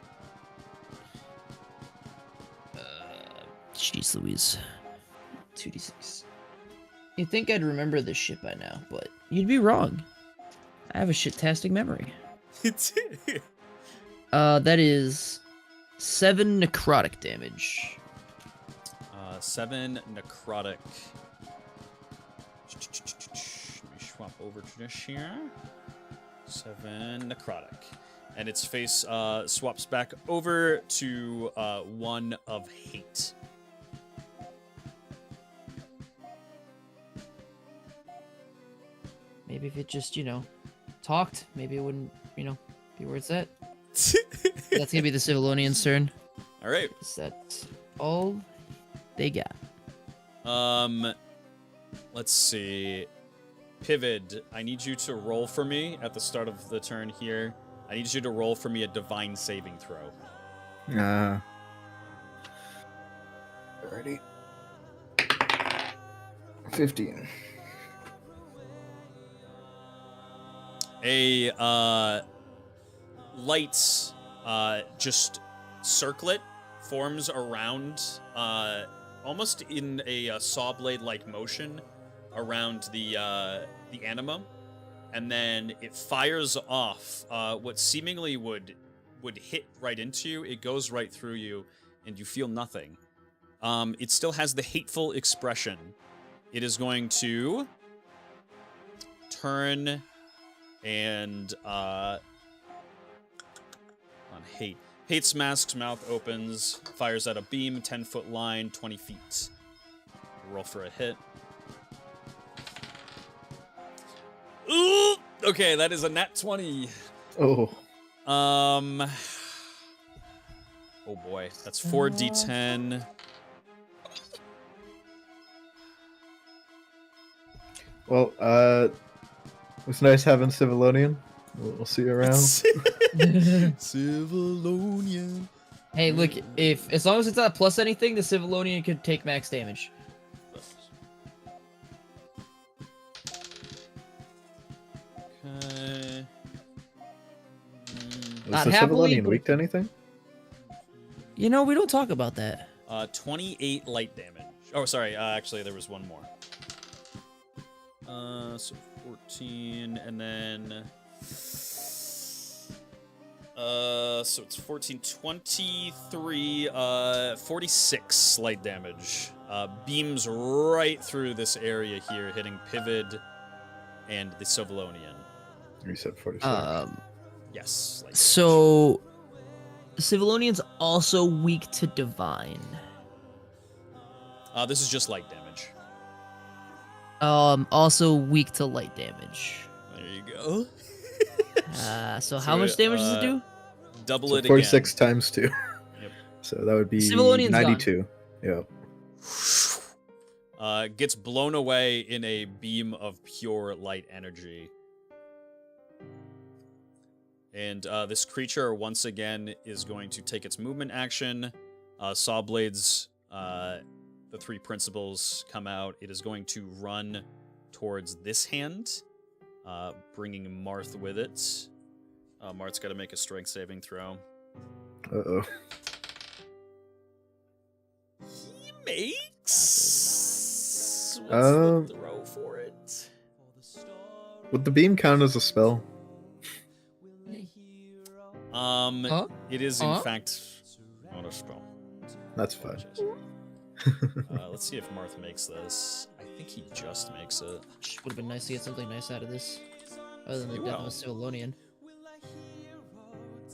Jeez Louise. 2d6. You'd think I'd remember this shit by now, but you'd be wrong. I have a shit-tastic memory. That is 7 necrotic damage. 7 necrotic. Let me swap over to this here. 7 necrotic. And its face swaps back over to 1 of hate. Maybe if it just, talked, maybe it wouldn't, be where it's at. That's gonna be the Civilonian's turn. All right. Is that all they got? Let's see. Pivot, I need you to roll for me at the start of the turn here. I need you to roll for me a divine saving throw. Alrighty. 15. A light just circlet forms around almost in a saw blade like motion around the anima, and then it fires off what seemingly would hit right into you. It goes right through you and you feel nothing. It still has the hateful expression. It is going to turn and on hate. Hate's mask's mouth opens, fires out a beam, 10-foot line, 20 feet. Roll for a hit. Ooh! Okay, that is a nat 20. Oh. Oh boy, that's 4d10. Well, it was nice having Civilonian. We'll see you around. Civilonian. Hey, look, as long as it's not plus anything, the Civilonian could take max damage. Okay. Was Not the happily, Civilonian but- weak to anything? We don't talk about that. 28 light damage. Oh, sorry. Actually, there was one more. So 14, and then... so it's 14, 23, 46 light damage. Beams right through this area here, hitting Pivid and the Civilonian. You said 46. Yes. Light damage. So, Civilonian's also weak to divine. This is just light damage. Also weak to light damage. There you go. So how much damage does it do? Double So it 46 again. times 2. Yep. So that would be Civilonian's 92. Yeah. Gets blown away in a beam of pure light energy. And this creature, once again, is going to take its movement action. Saw blades, the 3 principles come out. It is going to run towards this hand, bringing Marth with it. Marth's got to make a strength saving throw. Uh-oh. He makes... What's the throw for it? Would the beam count as a spell? It is in fact not a spell. That's fine. Let's see if Marth makes this. I think he just makes it. Would have been nice to get something nice out of this. Other than the You death of will. a Civilonian.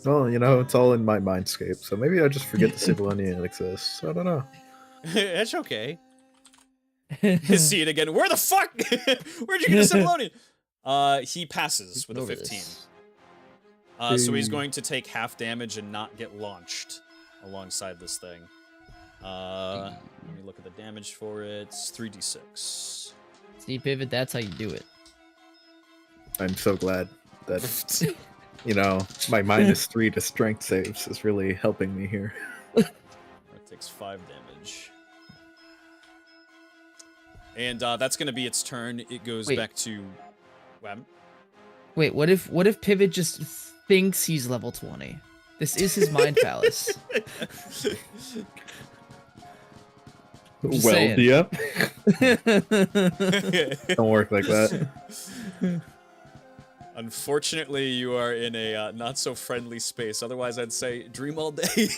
Well, it's all in my mindscape, so maybe I just forget the Civilonian exists. I don't know. It's okay. See it again. Where the fuck? Where'd you get a Civilonian? He passes with a Over 15. this. So he's going to take half damage and not get launched alongside this thing. Let me look at the damage for it. It's 3d6. See, Pivot, that's how you do it. I'm so glad that, my -3 to strength saves is really helping me here. It takes 5 damage. And that's going to be its turn. It goes Wait. back to... What? Wait, what if Pivot just thinks he's level 20? This is his mind palace. Just Well, saying. yeah. Don't work like that. Unfortunately, you are in a not so friendly space. Otherwise, I'd say dream all day.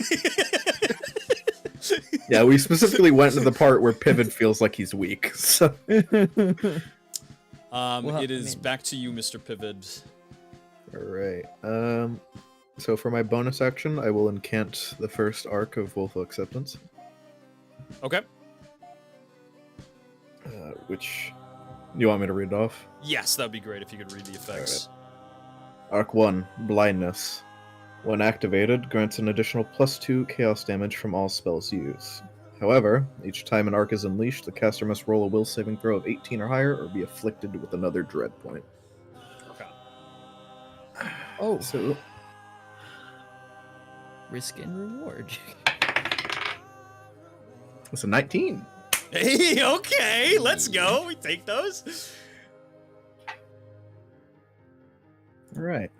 Yeah, we specifically went to the part where Pivot feels like he's weak. So Well, it is I mean- back to you, Mr. Pivot. all right. So for my bonus action, I will incant the first arc of Willful Acceptance, Okay. which you want me to read it off? Yes, that'd be great if you could read the effects. Arc 1, Blindness. When activated, grants an additional +2 chaos damage from all spells used. However, each time an arc is unleashed, the caster must roll a will saving throw of 18 or higher or be afflicted with another dread point. Okay. Oh, So, risk and reward. it's a 19. Hey, okay, let's go. We take those. All right.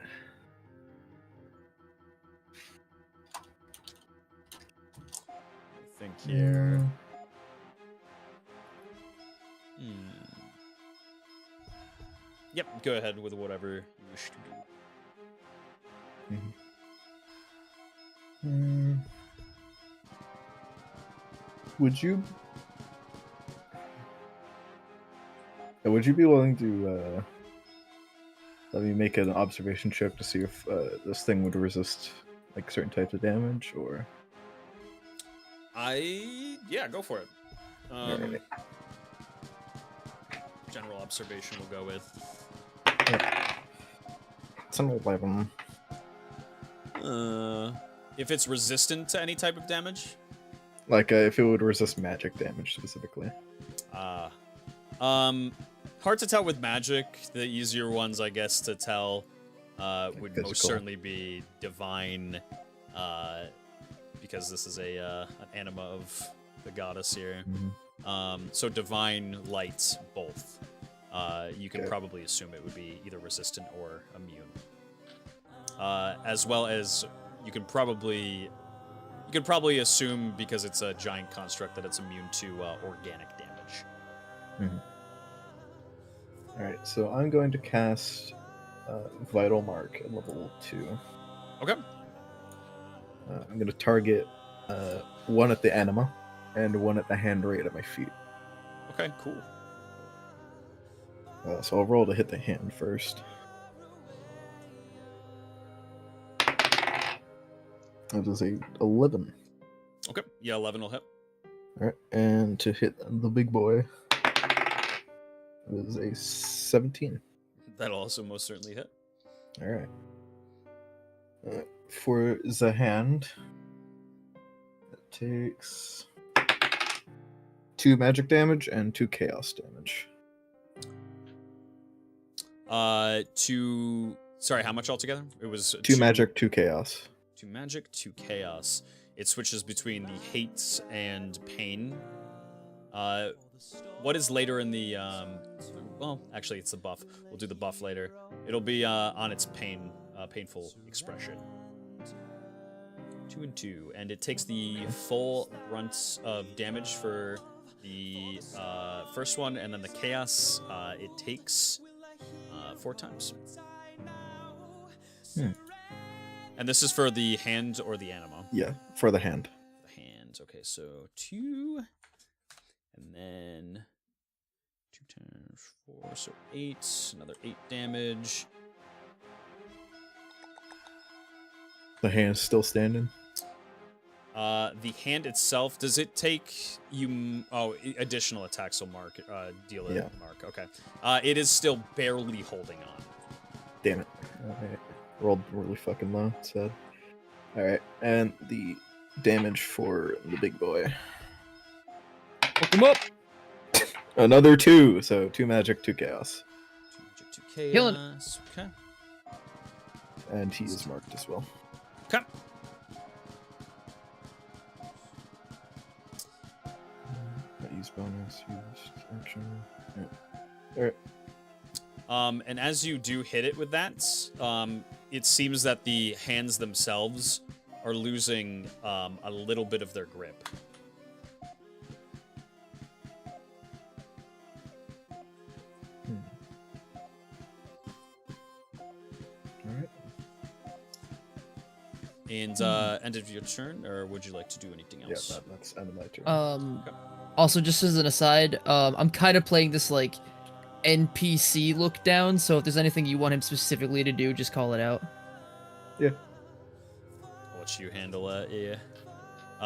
I think here. Yep, go ahead with whatever you wish to do. Would you be willing to let me make an observation check to see if this thing would resist like certain types of damage, or? Yeah, go for it. Alright. General observation we'll go with. It's an 11. If it's resistant to any type of damage? Like if it would resist magic damage specifically. Hard to tell with magic. The easier ones, I guess, to tell would most physical. certainly be divine, because this is an anima of the goddess here. So divine, light, both. You can Okay. probably assume it would be either resistant or immune. As well as you can probably assume, because it's a giant construct, that it's immune to organic damage. Alright, so I'm going to cast Vital Mark at level 2. Okay. I'm going to target one at the anima and one at the hand rate at my feet. Okay, cool. So I'll roll to hit the hand first. That is a 11. Okay. Yeah, 11 will hit. Alright, and to hit the big boy, it is a 17. That'll also most certainly hit. Alright. For the hand, it takes 2 magic damage and 2 chaos damage. Sorry, how much altogether? It was 2 magic, 2 chaos. 2 magic, 2 chaos. It switches between the hate and pain. What is later in the well, actually it's the buff. We'll do the buff later. It'll be on its painful expression. 2 and 2, and it takes the full brunt of damage for the first one, and then the chaos it takes 4 times. And this is for the hand or the anima? Yeah, for the hand. The hand. Okay, so 2, and then 2 times 4, so 8. Another 8 damage. The hand's still standing. The hand itself, does it take you? Additional attacks will deal a Yeah. mark. Okay. It is still barely holding on. Damn it. Alright. Rolled really fucking low, sad. Alright, and the damage for the big boy. Hook him up. Another 2, so 2 magic, 2 chaos. 2 magic, 2 chaos. Killing Okay. And he is marked as well. Okay. I use bonus, use action. Yeah. Alright. And as you do hit it with that, it seems that the hands themselves are losing a little bit of their grip. Alright. And end of your turn, or would you like to do anything Yeah, else? that's end of my turn. Also, just as an aside, I'm kind of playing this like NPC look down. So if there's anything you want him specifically to do, just call it out. Yeah. I'll let you handle that. Yeah.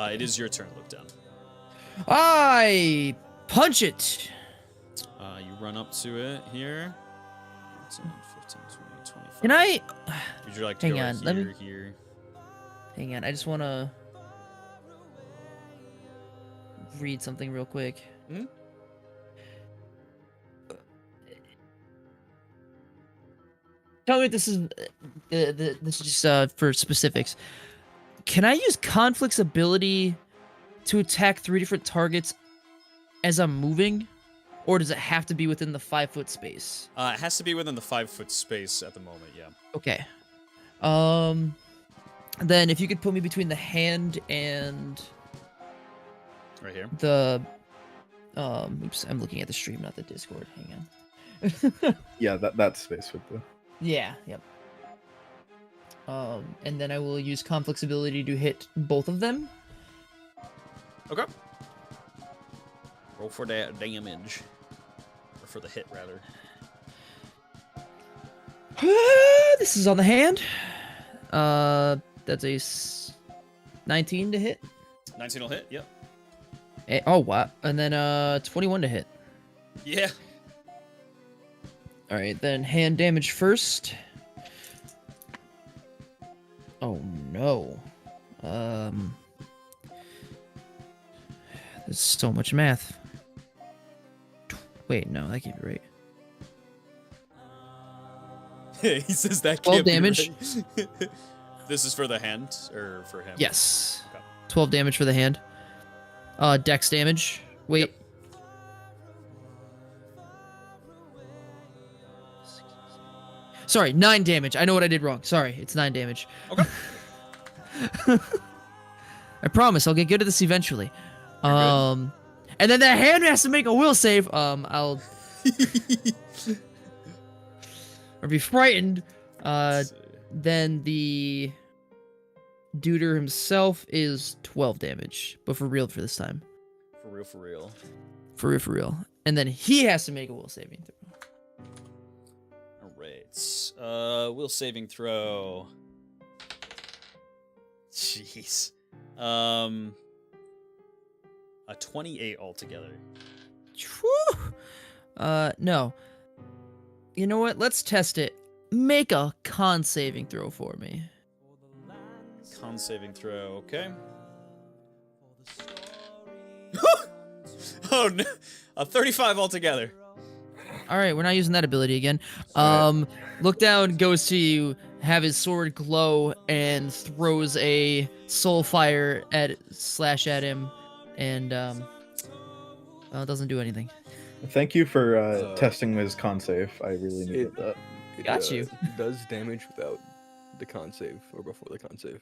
It is your turn, look down. I punch it. You run up to it here. 10, 15, 20, 25. Can I? Would you like to Hang go on, right let me- here? Hang on, I just want to read something real quick. Mhm. Tell me if this is this is just for specifics. Can I use Conflict's ability to attack 3 different targets as I'm moving, or does it have to be within the 5-foot space? It has to be within the 5-foot space at the moment, yeah. Okay. Then if you could put me between the hand and Right here. the oops, I'm looking at the stream, not the Discord. Hang on. Yeah, that space would do. Yeah, yep. And then I will use Conflict's ability to hit both of them. Okay. Roll for that damage. Or for the hit, rather. This is on the hand. That's a 19 to hit. 19 will hit, yep. Oh, wow. And then 21 to hit. Yeah. Alright, then hand damage first. Oh no. There's so much math. Wait, no, that can't be right. He says that 12 can't be damage. right. This is for the hand, or for him? Yes. Okay. 12 damage for the hand. Dex damage. Wait. Sorry, 9 damage. I know what I did wrong. Sorry, it's 9 damage. Okay. I promise I'll get good at this eventually. And then the hand has to make a will save. I'll or be frightened. Then the Duder himself is 12 damage, but for real for this time. For real, for real. For real, for real. And then he has to make a will saving throw. Alright. Will saving throw. Jeez. A 28 altogether. Whew. No. You know what? Let's test it. Make a con saving throw for me. Con saving throw, okay. Oh no. A 35 altogether. Alright, we're not using that ability again. Look down goes to have his sword glow and throws a soul fire at him and doesn't do anything. Thank you for testing his con save. I really needed that. Got you. Does damage without the con save or before the con save,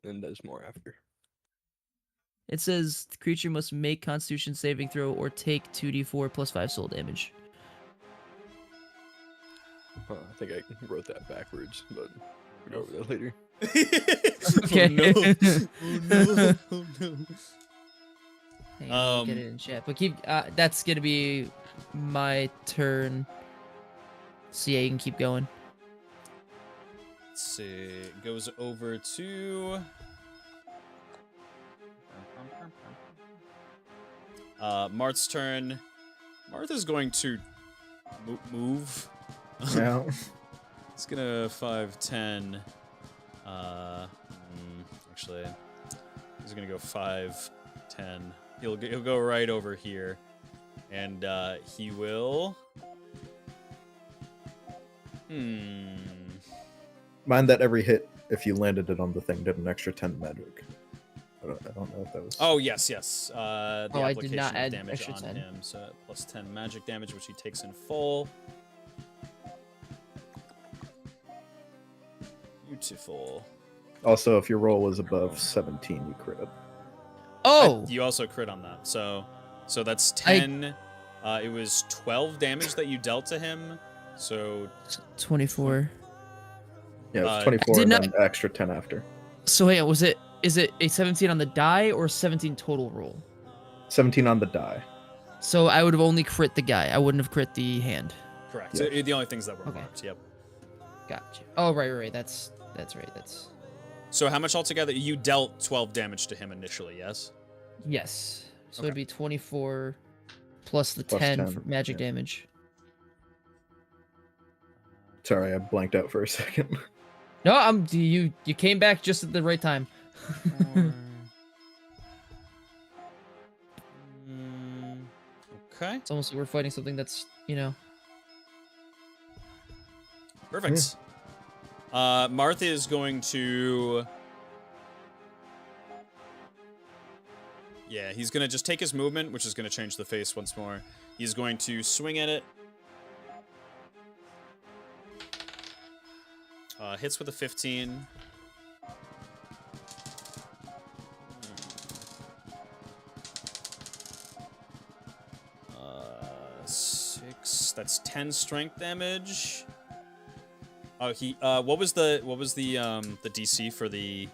and does more after. It says the creature must make Constitution saving throw or take 2d4 plus 5 soul damage. I think I wrote that backwards, but we'll go over that later. Okay. Oh no. Oh no. Hang on, I'll get it in chat. But keep that's gonna be my turn. So yeah, you can keep going. Let's see. It goes over to Marth's turn. Marth is going to move. Yeah. It's gonna 5, 10. Actually, he's gonna go 5, 10. He'll go right over here, and he will. Mind that every hit, if you landed it on the thing, did an extra 10 magic. I don't know if that was. Oh yes, yes. The Oh, I application did not of add damage extra on 10. him, so plus 10 magic damage, which he takes in full. Beautiful. Also, if your roll was above 17, you crit it. Oh, You also crit on that, so that's 10. It was 12 damage that you dealt to him. So 24. Yeah, it was Uh, 24 did and not- then extra 10 after. So wait, is it a 17 on the die or 17 total roll? 17 on the die. So I would have only crit the guy. I wouldn't have crit the hand. correct. Yeah. So the only things that were Okay. marked. Yep. Gotcha. Oh, right. That's right. That's So how much altogether? You dealt 12 damage to him initially, yes? yes. So Okay. it'd be 24 plus the Plus 10, 10, for magic yeah. damage. Sorry, I blanked out for a second. No, you came back just at the right time. Okay. It's almost like we're fighting something that's, you know. Perfect. Marth is going to... Yeah, he's going to just take his movement, which is going to change the face once more. He's going to swing at it. Hits with a 15. Six. That's 10 strength damage. Oh, he. What was the DC for the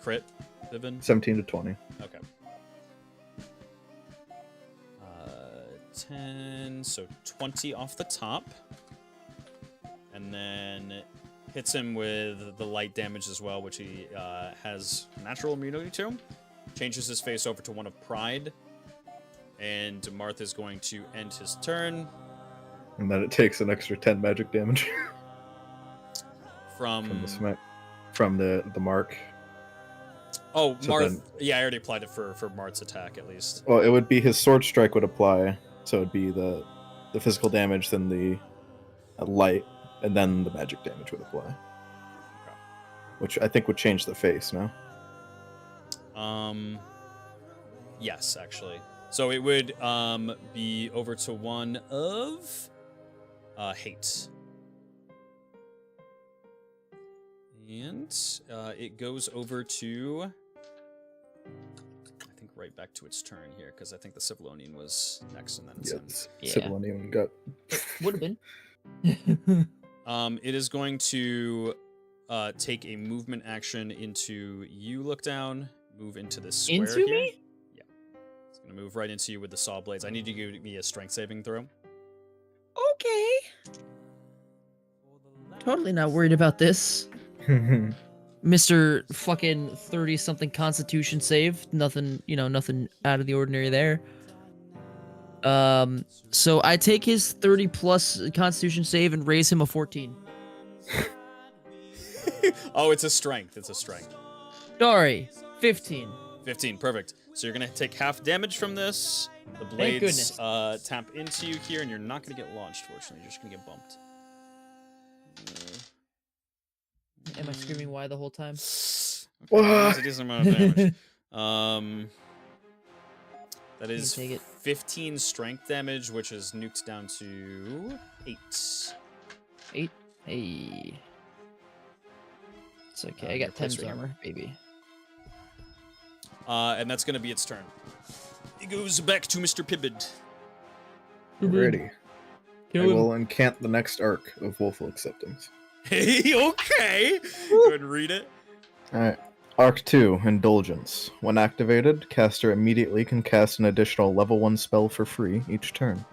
crit, Vivian? 17 to 20. Okay. 10, so 20 off the top. And then hits him with the light damage as well, which he has natural immunity to. Changes his face over to one of pride. And Marth is going to end his turn. And then it takes an extra 10 magic damage from the smack. From the mark. Oh, So Marth. then- Yeah, I already applied it for Marth's attack, at least. Well, it would be his sword strike would apply. So it'd be the physical damage, then the light, and then the magic damage would apply. Which I think would change the face, no? Yes, actually. So it would be over to one of hate. And it goes over to, I think, right back to its turn here, because I think the Civilonian was next, and then it's Yes. Yeah. Civilonian got. Would have been. It is going to take a movement action into you, Look Down, move into this square Into here. me? Yeah. It's going to move right into you with the saw blades. I need you to give me a strength saving throw. Okay. Totally not worried about this. Mr. fucking 30-something constitution save. Nothing, nothing out of the ordinary there. So I take his 30 plus constitution save and raise him a 14. Oh, it's a strength. It's a strength. Sorry, 15. 15, perfect. So you're gonna take half damage from this. The blades tap into you here, and you're not gonna get launched, fortunately. You're just gonna get bumped. Am I screaming why the whole time? Okay, that's a decent amount of damage. That is take it. 15 strength damage, which is nuked down to 8. 8? Hey. It's okay, I your got place 10's right here. armor, baby. And that's gonna be its turn. It goes back to Mr. Pibbid. Ready. Kill I him. will incant the next arc of Woeful Acceptance. Hey, okay. Go ahead and read it. Alright. Arc 2, Indulgence. When activated, caster immediately can cast an additional level 1 spell for free each turn.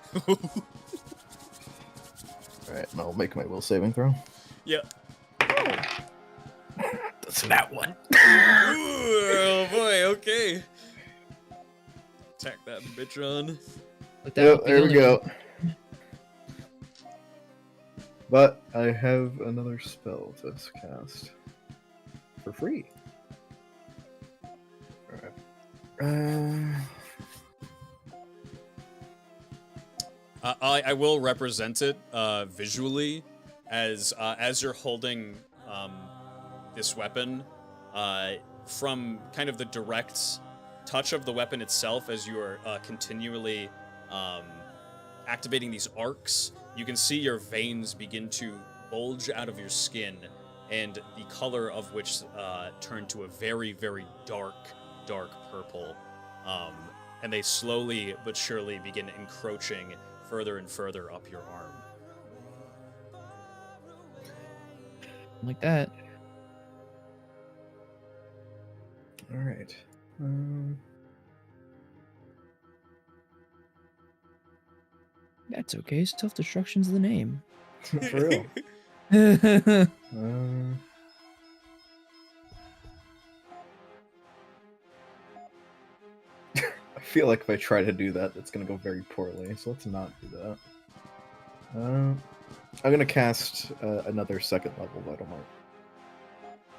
Alright, and I'll make my will saving throw. Yeah. That's that one. Oh boy, okay. Attack that bitch on. Look, that Yep, would be there the we only go. But I have another spell to cast for free. Alright. I will represent it visually as you're holding this weapon. from kind of the direct touch of the weapon itself, as you are continually activating these arcs, you can see your veins begin to bulge out of your skin, and the color of which turn to a very, very dark purple. And they slowly but surely begin encroaching further and further up your arm. Like that. All right. That's okay. Self-destruction's the name. For real. I feel like if I try to do that, it's gonna go very poorly. So let's not do that. I'm gonna cast another second level Vital Mark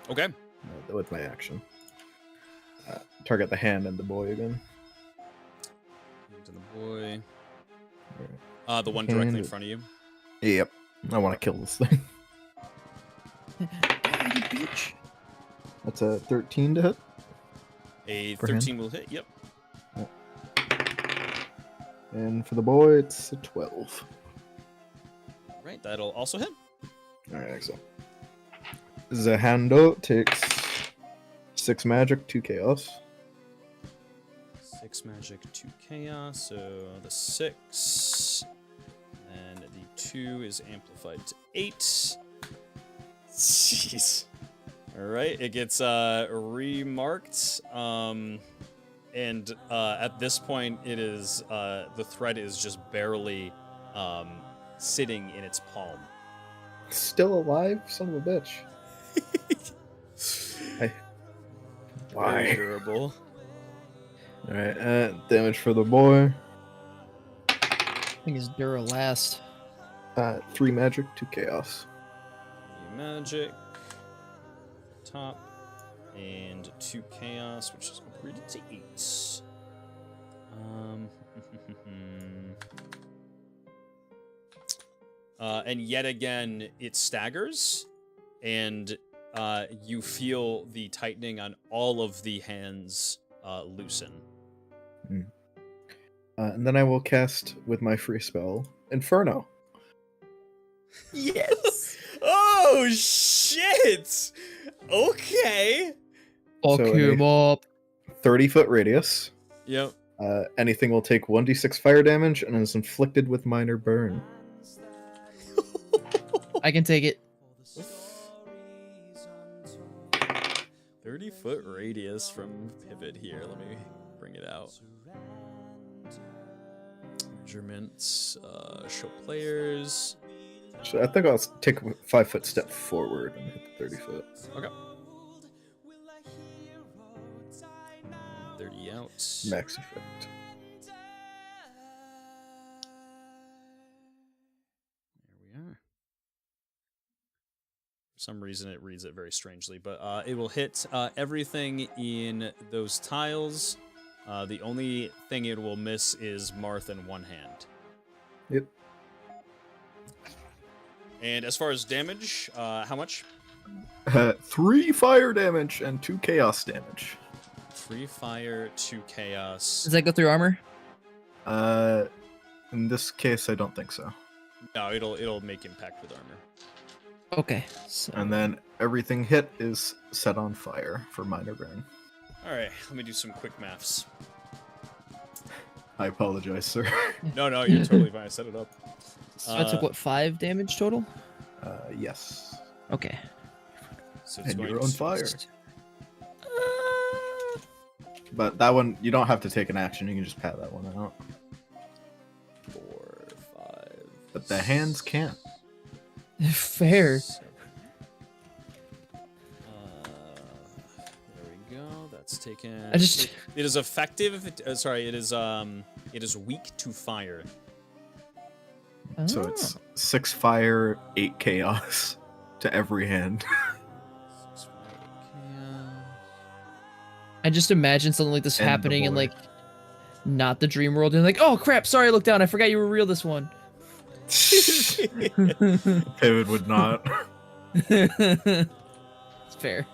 Okay. with my action. Target the hand and the boy again. To the boy. The one directly in front of you. Yep. I want to kill this thing. Bitch. That's a 13 to hit. A For 13 him? will hit. Yep. And for the boy, it's a 12. Right. That'll also hit. Alright, excellent. Zahando takes 6 magic, 2 chaos. 6 magic, 2 chaos. So the 6. And the 2 is amplified to 8. Jeez. Alright, it gets remarked. And at this point, it is the thread is just barely sitting in its palm. Still alive? Son of a bitch. Very Why? durable. Alright, damage for the boy. I think it's Dura last. 3 magic, 2 chaos. 3 magic. Top. And 2 chaos, which is upgraded to 8. And yet again, it staggers, and you feel the tightening on all of the hands loosen. And then I will cast with my free spell, Inferno. Yes! Oh, shit! Okay! Fuck So him up. 30-foot radius. Yep. Anything will take 1d6 fire damage and is inflicted with minor burn. I can take it. 30-foot radius from pivot here. Let me bring it out. Measurements, show players. So I think I'll take a 5-foot step forward and hit the 30-foot. Okay. 30 out. Max effect. There we are. For some reason, it reads it very strangely, but it will hit everything in those tiles. The only thing it will miss is Marth in one hand. Yep. And as far as damage, how much? 3 fire damage and 2 chaos damage. 3 fire, 2 chaos. Does that go through armor? In this case, I don't think so. No, it'll make impact with armor. Okay. So And then everything hit is set on fire for minor burn. All right, let me do some quick maths. I apologize, sir. No, you're totally fine. I set it up. So I took what, 5 damage total? Yes. Okay. So it's And going you're on to- fire. But that one, you don't have to take an action. You can just pat that one out. 4, 5. But the hands can't. Fair. 7. There we go. That's taken. I just- It is effective. Sorry, it is weak to fire. So it's 6 fire, 8 chaos to every hand. 6, 5, chaos. I just imagine something like this And the happening in boy. like not the dream world and like, oh crap, sorry I looked down, I forgot you were real this one. Pivot would not. It's fair.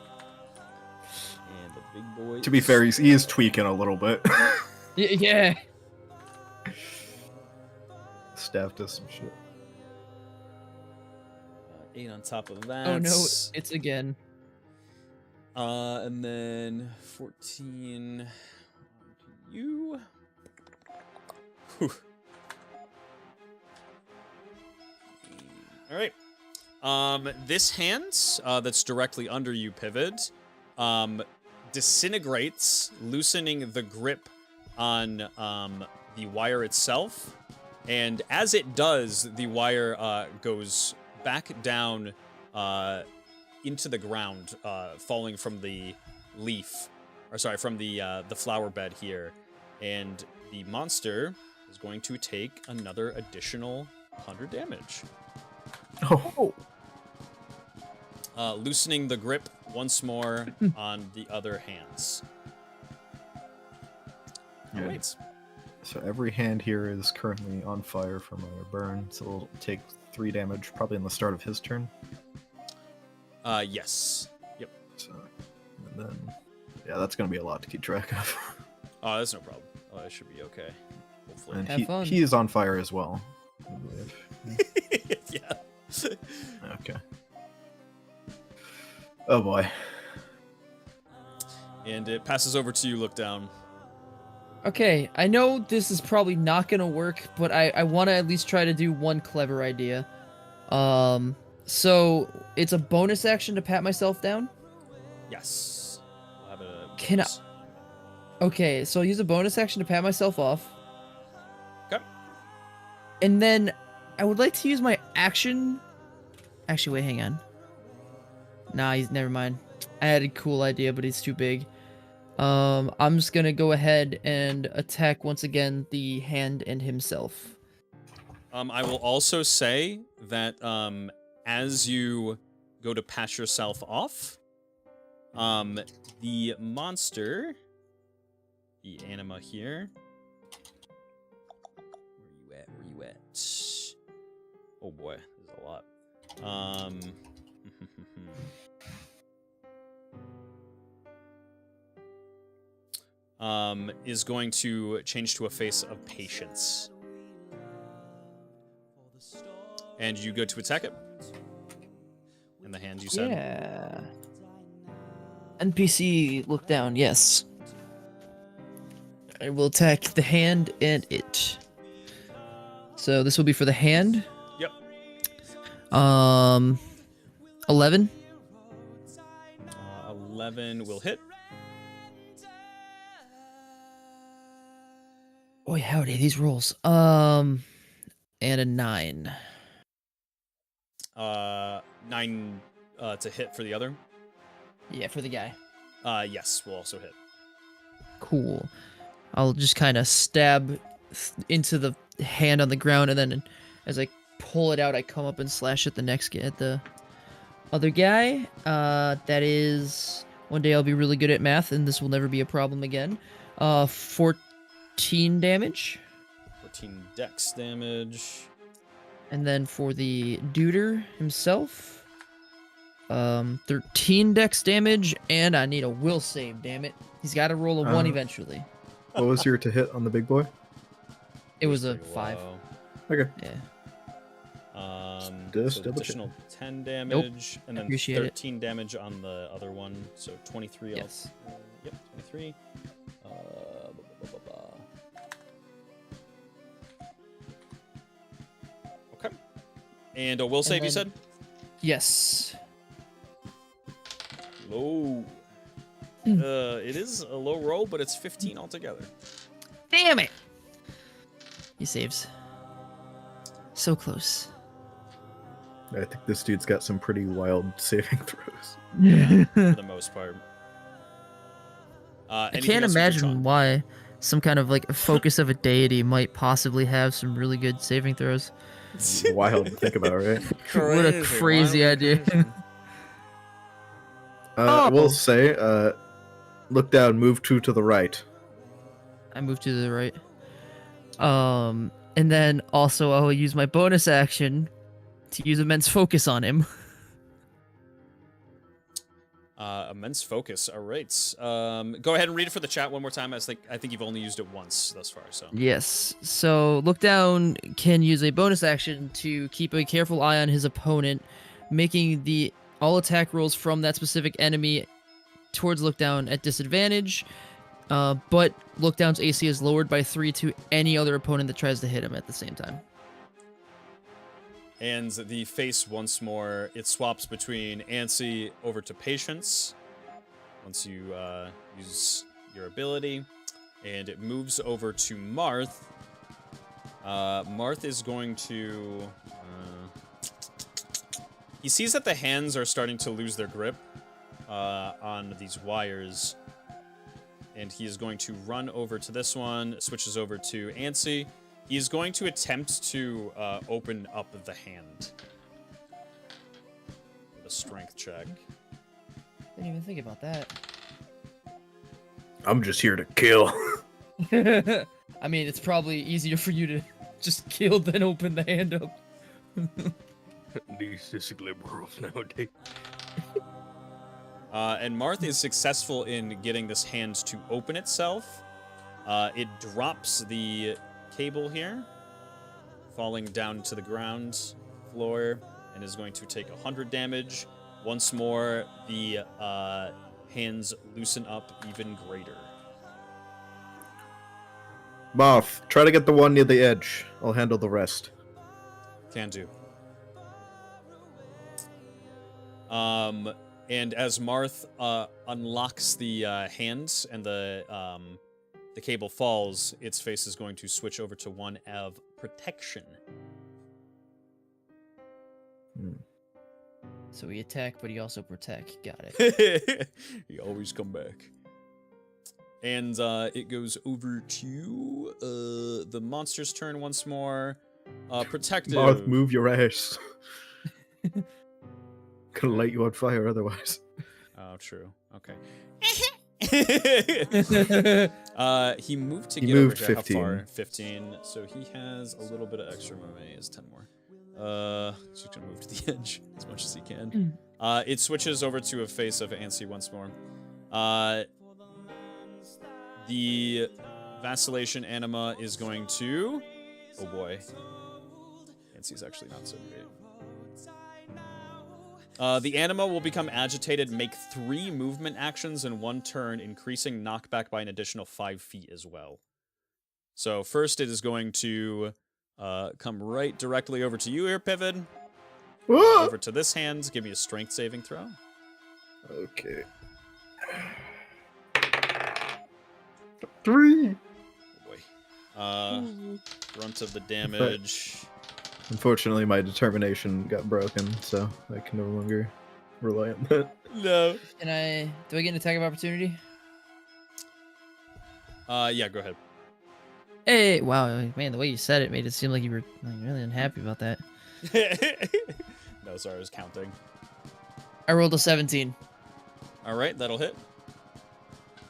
Big boy. To be fair, he is tweaking a little bit. Yeah. Staff does some shit. 8 on top of that. Oh no, it's again. And then 14 on to you. Whew. All right. This hand that's directly under you, Pivot, disintegrates, loosening the grip on the wire itself. And as it does, the wire goes back down into the ground, falling from the leaf, or sorry, from the flower bed here. And the monster is going to take another additional 100 damage. Oh. Loosening the grip once more on the other hands. Yeah. Wait. So every hand here is currently on fire from a burn, so it'll take 3 damage, probably in the start of his turn. Yes. Yep. So, and then, yeah, that's gonna be a lot to keep track of. Oh, that's no problem. Oh, that should be okay. Hopefully. And Have fun. he is on fire as well, I believe. Yeah. Okay. Oh boy. And it passes over to you, Look Down. Okay, I know this is probably not gonna work, but I want to at least try to do one clever idea. So it's a bonus action to pat myself down? Yes. We'll have a Can I- bonus. Okay, so I'll use a bonus action to pat myself off. Okay. And then I would like to use my action. Actually, wait, hang on. Nah, never mind. I had a cool idea, but it's too big. I'm just gonna go ahead and attack once again the hand and himself. I will also say that as you go to patch yourself off, the monster, the anima here. Where you at? Oh boy, there's a lot. Is going to change to a face of patience. And you go to attack it. In the hand, you said? Yeah. NPC, look down, yes. I will attack the hand and it. So this will be for the hand. Yep. 11. 11 will hit. Boy, howdy, these rolls. And a 9. 9 to hit for the other. Yeah, for the guy. Yes, will also hit. Cool. I'll just kind of stab into the hand on the ground, and then as I pull it out, I come up and slash at the other guy. That is, one day I'll be really good at math, and this will never be a problem again. 14 damage. 14 dex damage. And then for the duder himself, 13 dex damage, and I need a will save, damn it. He's got to roll a 1 eventually. What was your to hit on the big boy? It was a Pretty 5. low. Okay. Yeah. Just So double additional 10 damage, and then Appreciate it. 13 damage on the other one, so 23. Yes. Yep, 23. Okay. And a will save, you then- said? Yes. Low. Hmm. It is a low roll, but it's 15 altogether. Damn it! He saves. So close. I think this dude's got some pretty wild saving throws. For the most part. I Anything can't else you can imagine try? why some kind of like a focus of a deity might possibly have some really good saving throws. Wild to think about, right? What a crazy idea. I Oh. will say, look down, move 2 to the right. I moved to the right. And then also I will use my bonus action to use immense focus on him. Immense focus. All right. Go ahead and read it for the chat one more time. I think you've only used it once thus far. So Yes. So look down can use a bonus action to keep a careful eye on his opponent, making all attack rolls from that specific enemy towards look down at disadvantage. But look down's AC is lowered by 3 to any other opponent that tries to hit him at the same time. and the face once more. It swaps between Ansi over to Patience once you use your ability, and it moves over to Marth. Marth is going to... he sees that the hands are starting to lose their grip on these wires, and he is going to run over to this one, switches over to Ansi. He is going to attempt to open up the hand with a strength check. Didn't even think about that. I'm just here to kill. I mean, it's probably easier for you to just kill than open the hand up. These liberals nowadays. And Marth is successful in getting this hand to open itself. It drops the cable here, falling down to the ground floor, and is going to take 100 damage. Once more, the hands loosen up even greater. Marth, try to get the one near the edge. I'll handle the rest. Can do. And as Marth unlocks the hands and the cable falls, its face is going to switch over to one of protection. So we attack, but he also protect. Got it. You always come back. And it goes over to the monster's turn once more. Protective. Marth, move your ass. Gonna light you on fire otherwise. Oh, true. Okay. He moved to He get moved over here. 15. How far? 15. So he has a little bit of extra movement. He has 10 more. He's just gonna move to the edge as much as he can. It switches over to a face of Ansi once more. The Vacillation Anima is going to... Oh boy. Ansi's actually not so great. The Anima will become agitated, make 3 movement actions in 1 turn, increasing knockback by an additional 5 feet as well. So first it is going to come right directly over to you here, Pivot. Over to this hand. Give me a strength saving throw. Okay. 3. Oh boy. Brunt of the damage. Unfortunately, my determination got broken, so I can no longer rely on that. No. Do I get an attack of opportunity? Yeah, go ahead. Hey, wow, man, the way you said it made it seem like you were like, really unhappy about that. No, sorry, I was counting. I rolled a 17. All right, that'll hit.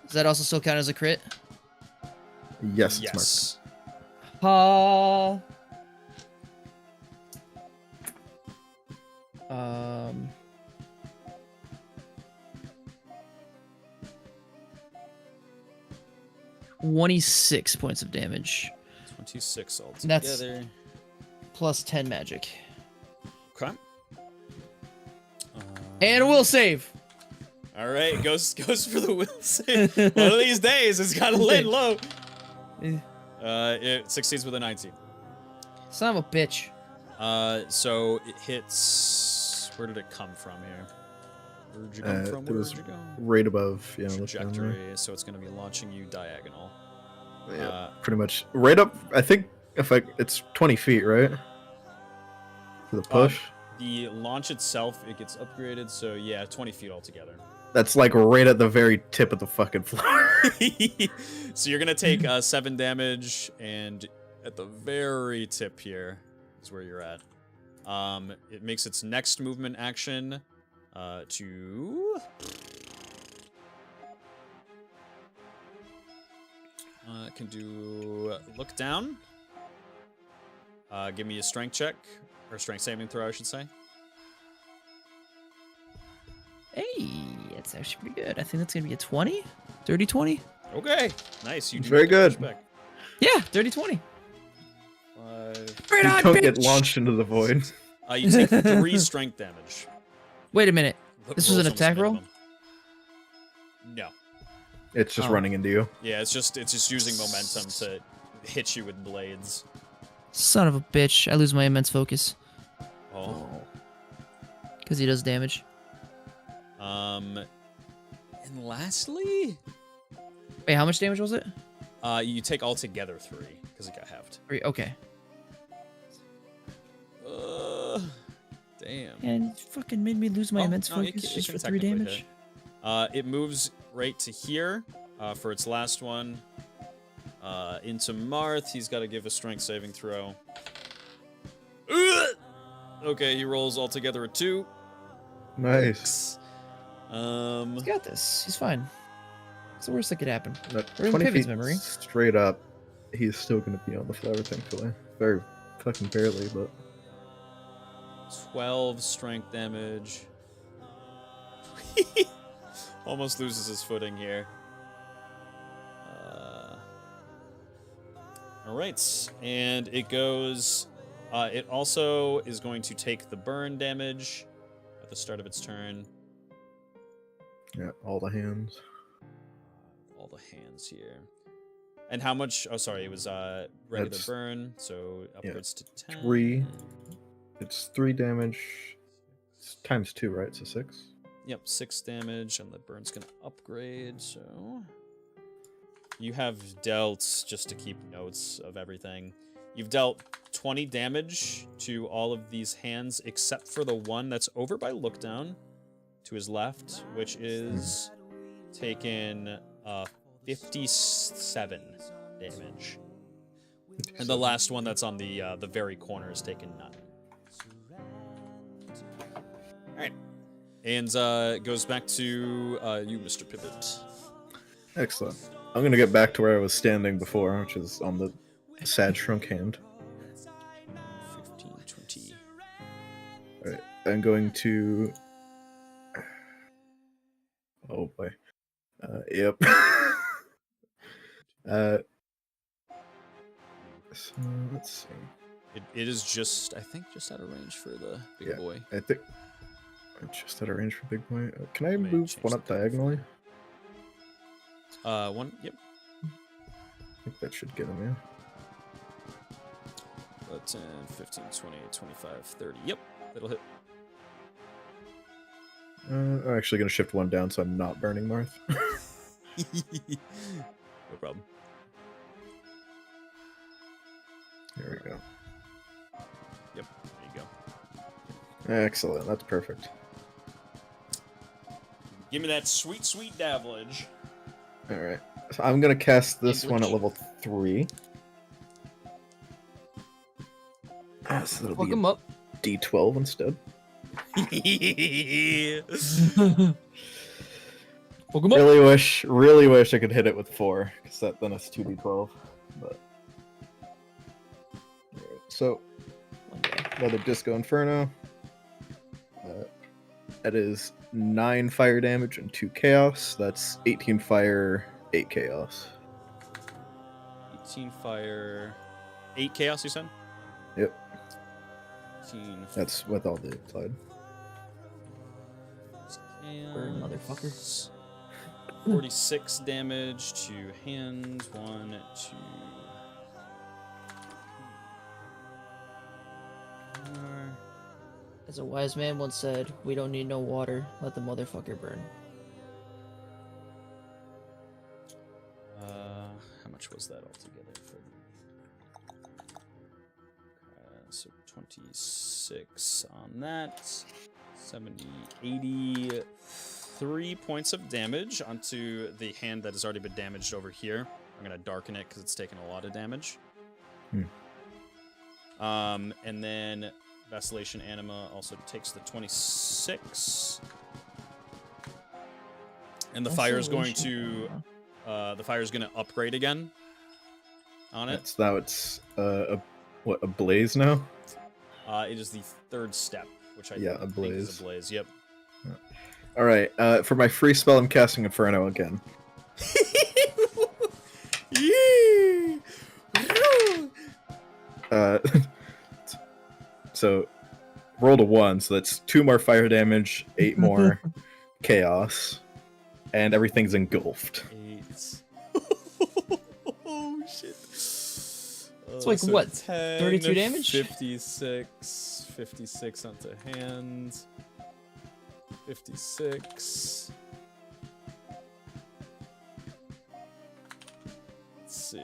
Does that also still count as a crit? Yes, it's Yes. Ha. 26 points of damage. 26 altogether. That's plus 10 magic. Okay. And a will save. All right, goes for the will save. One of these days, it's got to land low. It succeeds with a 19. Son of a bitch. So it hits. Where did it come from here? Where'd you come from? It was Where'd you go? right above, look down there. Trajectory. So it's going to be launching you diagonal. Yeah, pretty much right up. I think it's 20 feet, right? For the push. The launch itself, it gets upgraded. So yeah, 20 feet altogether. That's like right at the very tip of the fucking floor. So you're gonna take 7 damage, and at the very tip here is where you're at. It makes its next movement action to can do look down. Give me a strength check or strength saving throw, I should say. Hey, That's actually pretty good. I think that's gonna be a 20, dirty 20. Okay, nice. You do Very get good. pushback. Yeah, dirty 20. Right You on, don't get bitch! launched into the void. You take 3 strength damage. Wait a minute. This was an Roll's almost attack roll? minimum. No. It's just Oh. running into you. Yeah, it's just using momentum to hit you with blades. Son of a bitch. I lose my immense focus. Oh. Because he does damage. And lastly, Wait, how much damage was it? you take altogether 3 because it got halved. 3. Okay. Damn. And you fucking made me lose my immense no, focus it just can for 3 technically damage. hit. It moves right to here for its last one. Into Marth, he's got to give a strength saving throw. Okay, he rolls altogether a 2. Nice. He's got this. He's fine. It's the worst that could happen. At We're in 20 Pivy's feet memory. straight up, he's still going to be on the floor, thankfully. Very fucking barely, but... 12 strength damage. Almost loses his footing here. Alright, and it goes... it also is going to take the burn damage at the start of its turn. Yeah, all the hands. All the hands here. And how much... Oh, sorry, it was regular That's- burn, so upwards to 10. 3. It's 3 damage. It's times 2, right? So 6. Yep, 6 damage, and the burn's gonna upgrade, so... You have dealt, just to keep notes of everything, you've dealt 20 damage to all of these hands, except for the one that's over by Lookdown, to his left, which is taken 57 damage. And the last one that's on the very corner is taken none. Alright. And goes back to you, Mr. Pivot. Excellent. I'm going to get back to where I was standing before, which is on the sad shrunk hand. 15, 20. Alright, I'm going to... Oh boy. Yep. So, let's see. It is just, I think, just out of range for the big Yeah. boy. I think... I'm just out of range for big boy. Can I Let me move change one up the- diagonally? One, yep. I think that should get him, yeah. 10, 15, 20, 25, 30. Yep, that'll hit. I'm actually going to shift one down so I'm not burning Marth. No problem. There we go. Yep, there you go. Excellent, that's perfect. Give me that sweet, sweet dabbledge. Alright. So I'm going to cast this one at Sandwich. level 3. So that'll Fuck be him up. D12 instead. Really wish I could hit it with 4, because then it's 2d12. But Alright, so another Disco Inferno. That is 9 fire damage and 2 chaos. That's 18 fire, 8 chaos. 18 fire, 8 chaos, you said? Yep, 18 that's with all the applied. Burn, motherfucker. 46 damage to hands. 1, 2. 4. As a wise man once said, we don't need no water. Let the motherfucker burn. How much was that altogether? So 26 on that. 70, 83 points of damage onto the hand that has already been damaged over here. I'm going to darken it because it's taken a lot of damage. And then Vacillation Anima also takes the 26. And the fire is going to upgrade again on it. Now it's a blaze now? It is the third step, which I Yeah, a think is blaze. a blaze. Yep. All right. For my free spell, I'm casting Inferno again. Yee! So rolled a 1, so that's 2 more fire damage, 8 more chaos, and everything's engulfed. 8. Oh shit. It's like what, 32 damage? 56 onto hand. 56. Let's see.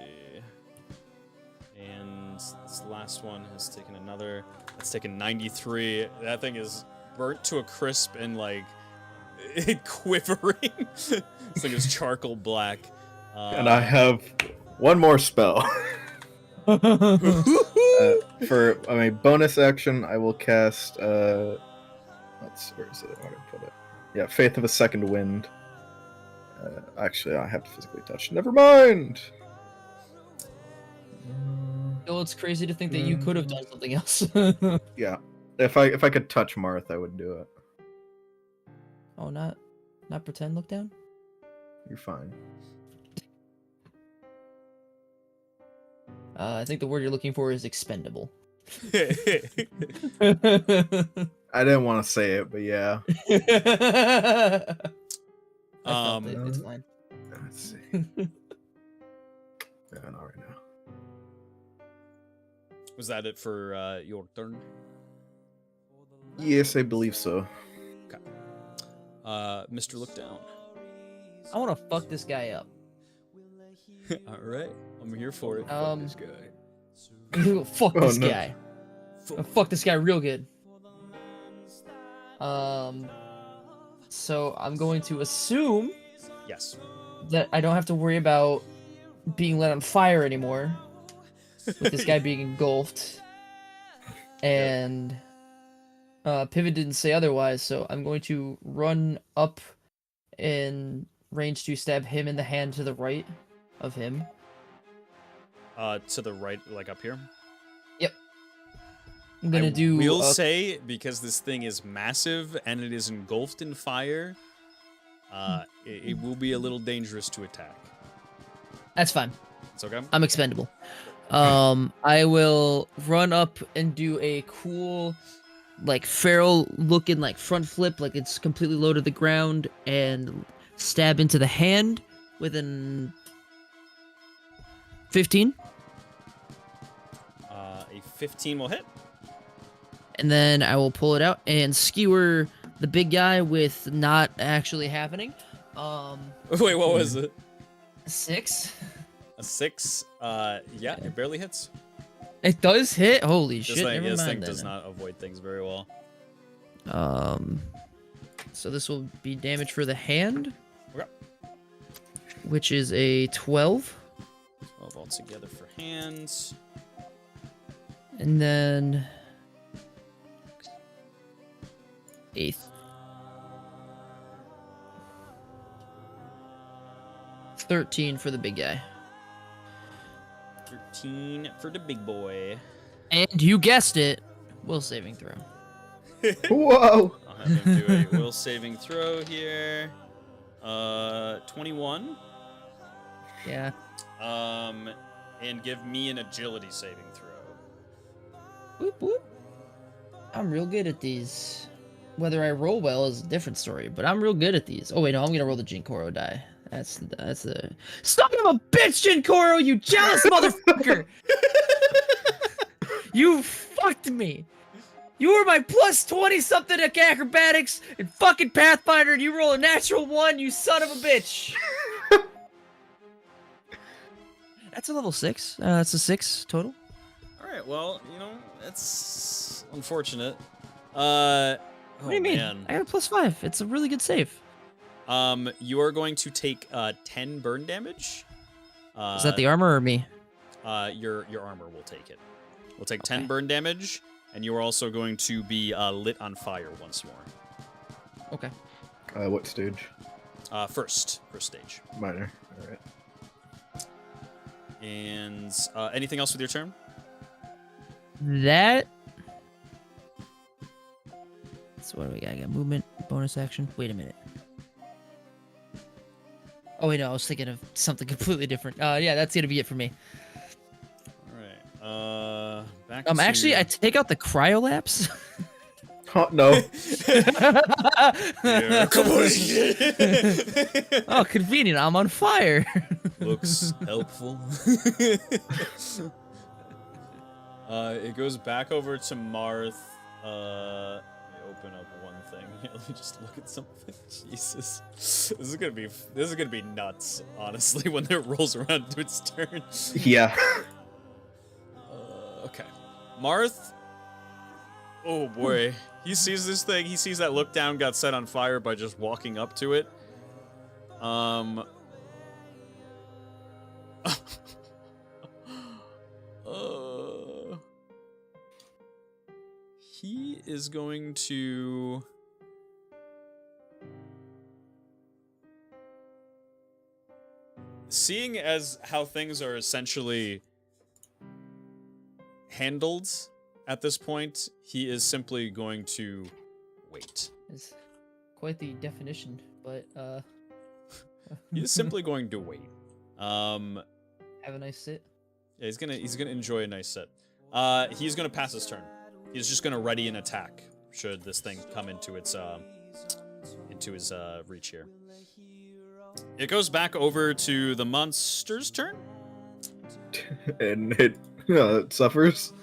And this last one has taken another. That's taken 93. That thing is burnt to a crisp and like quivering. This thing is charcoal black. And I have one more spell. For my bonus action, I will cast. Where is it? Where did I put it? Yeah, Faith of a Second Wind. Actually, I have to physically touch. Never mind. Oh, it's crazy to think that you could have done something else. Yeah, if I could touch Marth, I would do it. Oh, not pretend. Look down. You're fine. I think the word you're looking for is expendable. I didn't want to say it, but yeah. It's fine. Let's see. Yeah, not right now. Was that it for your turn? Yes, I believe so. Mr. Look Down. I want to fuck this guy up. All right, I'm here for it. This guy. Fuck Oh, this no. guy. Fuck this guy real good. So I'm going to assume Yes. that I don't have to worry about being lit on fire anymore. With this guy being engulfed. And Pivot didn't say otherwise, so I'm going to run up in range to stab him in the hand to the right of him. To the right, like up here. I'm gonna do. We'll say, because this thing is massive and it is engulfed in fire, it will be a little dangerous to attack. That's fine. It's okay. I'm expendable. I will run up and do a cool, like feral looking like front flip, like it's completely low to the ground, and stab into the hand with an 15. A 15 will hit. And then I will pull it out and skewer the big guy with not actually happening. Wait, what was it? 6. A 6. Yeah, it barely hits. It does hit. Holy shit! This thing, Never this mind thing then. does not avoid things very well. So this will be damage for the hand, Okay. which is a 12, 12 altogether for hands. and then a 13 for the big guy. 13 for the big boy. And you guessed it, will saving throw. Whoa! I'll have him do a will saving throw here. 21. Yeah. And give me an agility saving throw. Whoop whoop. I'm real good at these. Whether I roll well is a different story, but I'm real good at these. Oh wait, no, I'm gonna roll the Jinkoro die. That's the son of a bitch, Jinkoro, you jealous motherfucker! You fucked me. You were my plus 20 something at acrobatics and fucking Pathfinder, and you roll a natural 1, you son of a bitch. That's a level 6. That's a 6 total. All right, well, you know, that's unfortunate. What What do you mean? Man. I got a plus 5. It's a really good save. You are going to take 10 burn damage. Is that the armor or me? Your armor will take it. We'll take 10 Okay. burn damage, and you are also going to be lit on fire once more. Okay. What stage? First stage. Minor. Alright. And anything else with your turn? That. So what do we got? I got movement, bonus action. Wait a minute. Oh wait, no, I was thinking of something completely different. Yeah, that's gonna be it for me. All right. Back to... Actually, I take out the cryolapse. Oh, no. Yeah, come on. Oh, convenient. I'm on fire. Looks helpful. It goes back over to Marth. Let me open up one thing. Let me just look at something. Jesus, this is gonna be nuts. Honestly, when it rolls around to its turn. Yeah. Okay, Marth. Oh boy, he sees this thing. He sees that look down got set on fire by just walking up to it. He is going to... Seeing as how things are essentially handled at this point, he is simply going to wait. It's quite the definition, but He is simply going to wait. have a nice sit. Yeah, he's gonna enjoy a nice sit. He's gonna pass his turn. He's just gonna ready an attack should this thing come into its his reach here. It goes back over to the monster's turn. And it suffers.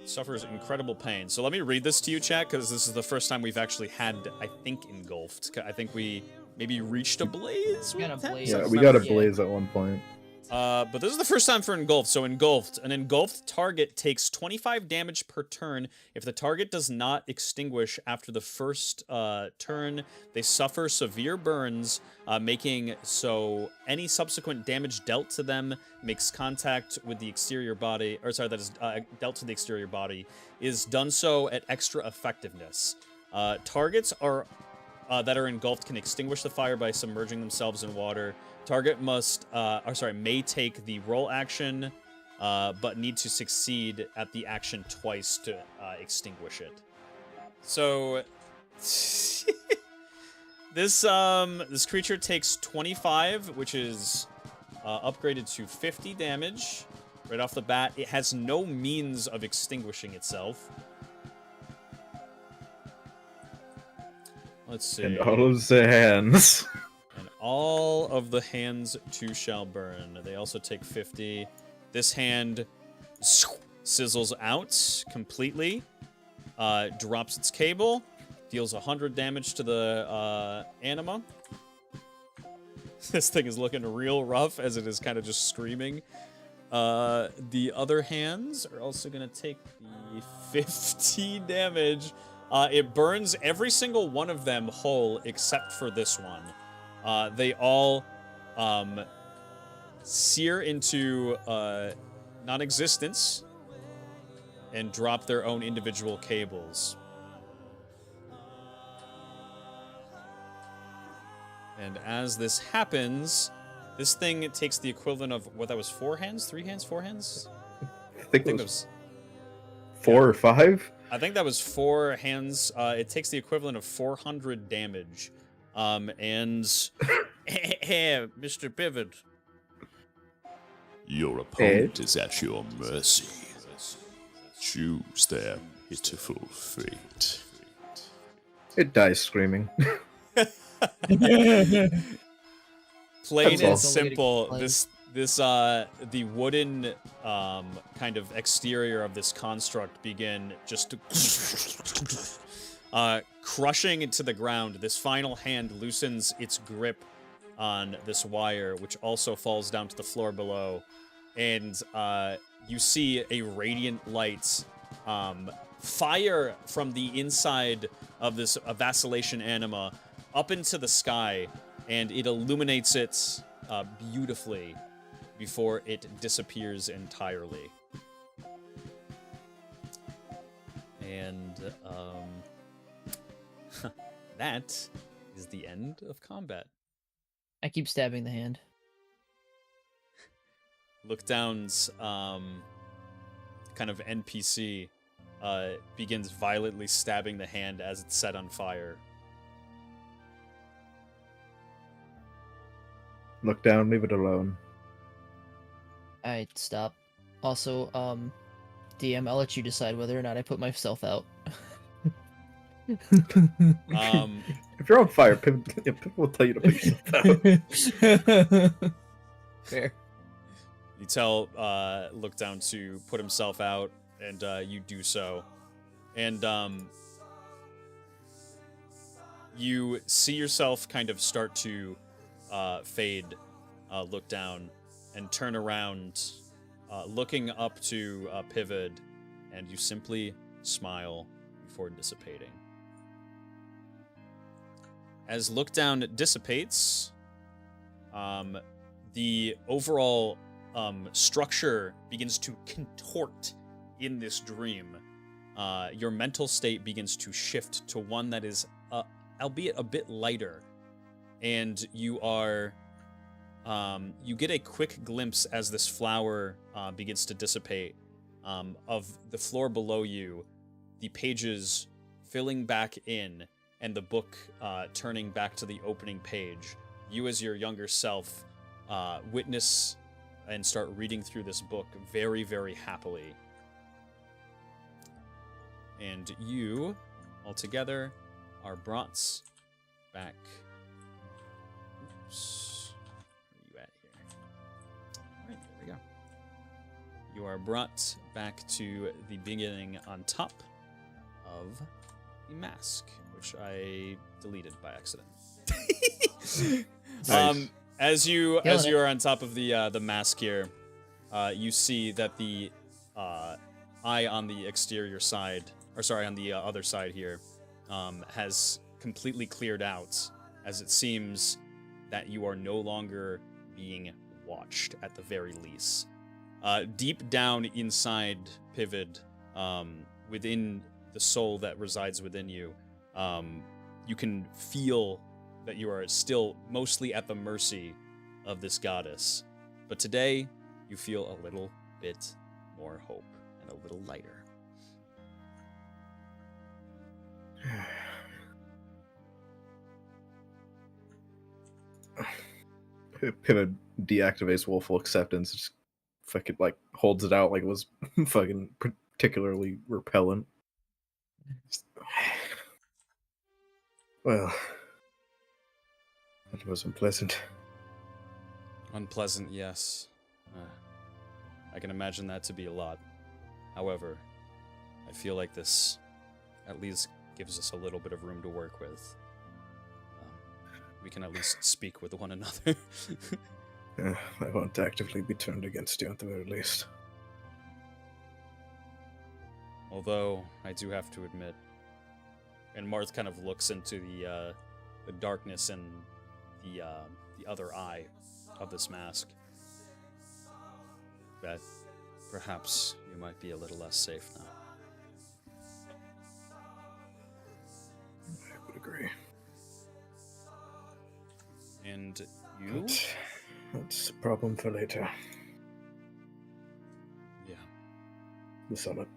Suffers incredible pain. So let me read this to you, chat, because this is the first time we've actually had, I think, engulfed. I think we maybe reached a blaze. Got a blaze. Yeah, we got a blaze at one point. But this is the first time for engulfed. So engulfed. An engulfed target takes 25 damage per turn. If the target does not extinguish after the first turn, they suffer severe burns, making so any subsequent damage dealt to them makes contact with the exterior body, or sorry, that is dealt to the exterior body, is done so at extra effectiveness. Targets are that are engulfed can extinguish the fire by submerging themselves in water. Target may take the roll action, but need to succeed at the action twice to extinguish it. So this creature takes 25, which is upgraded to 50 damage right off the bat. It has no means of extinguishing itself. Let's see. And all of the hands. And all of the hands too shall burn. They also take 50. This hand sizzles out completely. Drops its cable. Deals 100 damage to the anima. This thing is looking real rough as it is kind of just screaming. The other hands are also going to take the 50 damage. It burns every single one of them whole except for this one. They all sear into non-existence and drop their own individual cables. And as this happens, this thing takes the equivalent of what that was, 4 hands? 3 hands? 4 hands? I think that it was was 4 or 5. I think that was 4 hands. It takes the equivalent of 400 damage. And Mr. Pivot. Your opponent is at your mercy. Choose their pitiful fate. It dies screaming. Plain That's and all. simple. The wooden kind of exterior of this construct begin just to crushing into the ground. This final hand loosens its grip on this wire, which also falls down to the floor below, and you see a radiant light fire from the inside of this vacillation anima up into the sky, and it illuminates it beautifully before it disappears entirely. And that is the end of combat. I keep stabbing the hand. Lookdown's kind of NPC begins violently stabbing the hand as it's set on fire. Look down, leave it alone. Alright, stop. Also, DM, I'll let you decide whether or not I put myself out. If you're on fire, people will tell you to put yourself out. Fair. You tell Look Down to put himself out, and you do so. And you see yourself kind of start to fade, Look Down, and turn around, looking up to Pivot, and you simply smile before dissipating. As Look Down dissipates, the overall structure begins to contort in this dream. Your mental state begins to shift to one that is, albeit a bit lighter, and you are, you get a quick glimpse as this flower begins to dissipate of the floor below you, the pages filling back in, and the book turning back to the opening page. You, as your younger self, witness and start reading through this book very, very happily. And you, altogether, are brought back. Oops. Where are you at here? Alright, there we go. You are brought back to the beginning on top of the mask, which I deleted by accident. Nice. As you are on top of the mask here, you see that the eye on the exterior side, or sorry, on the other side here, has completely cleared out, as it seems that you are no longer being watched at the very least. Deep down inside Pivot, within the soul that resides within you, you can feel that you are still mostly at the mercy of this goddess. But today, you feel a little bit more hope and a little lighter. Pivot deactivates Willful Acceptance, just fucking like holds it out like it was fucking particularly repellent. Well, that was unpleasant. Unpleasant, yes. I can imagine that to be a lot. However, I feel like this at least gives us a little bit of room to work with. We can at least speak with one another. I won't actively be turned against you at the very least. Although, I do have to admit, and Marth kind of looks into the darkness and the other eye of this mask, that perhaps you might be a little less safe now. I would agree. And you? But that's a problem for later. Yeah. The summit.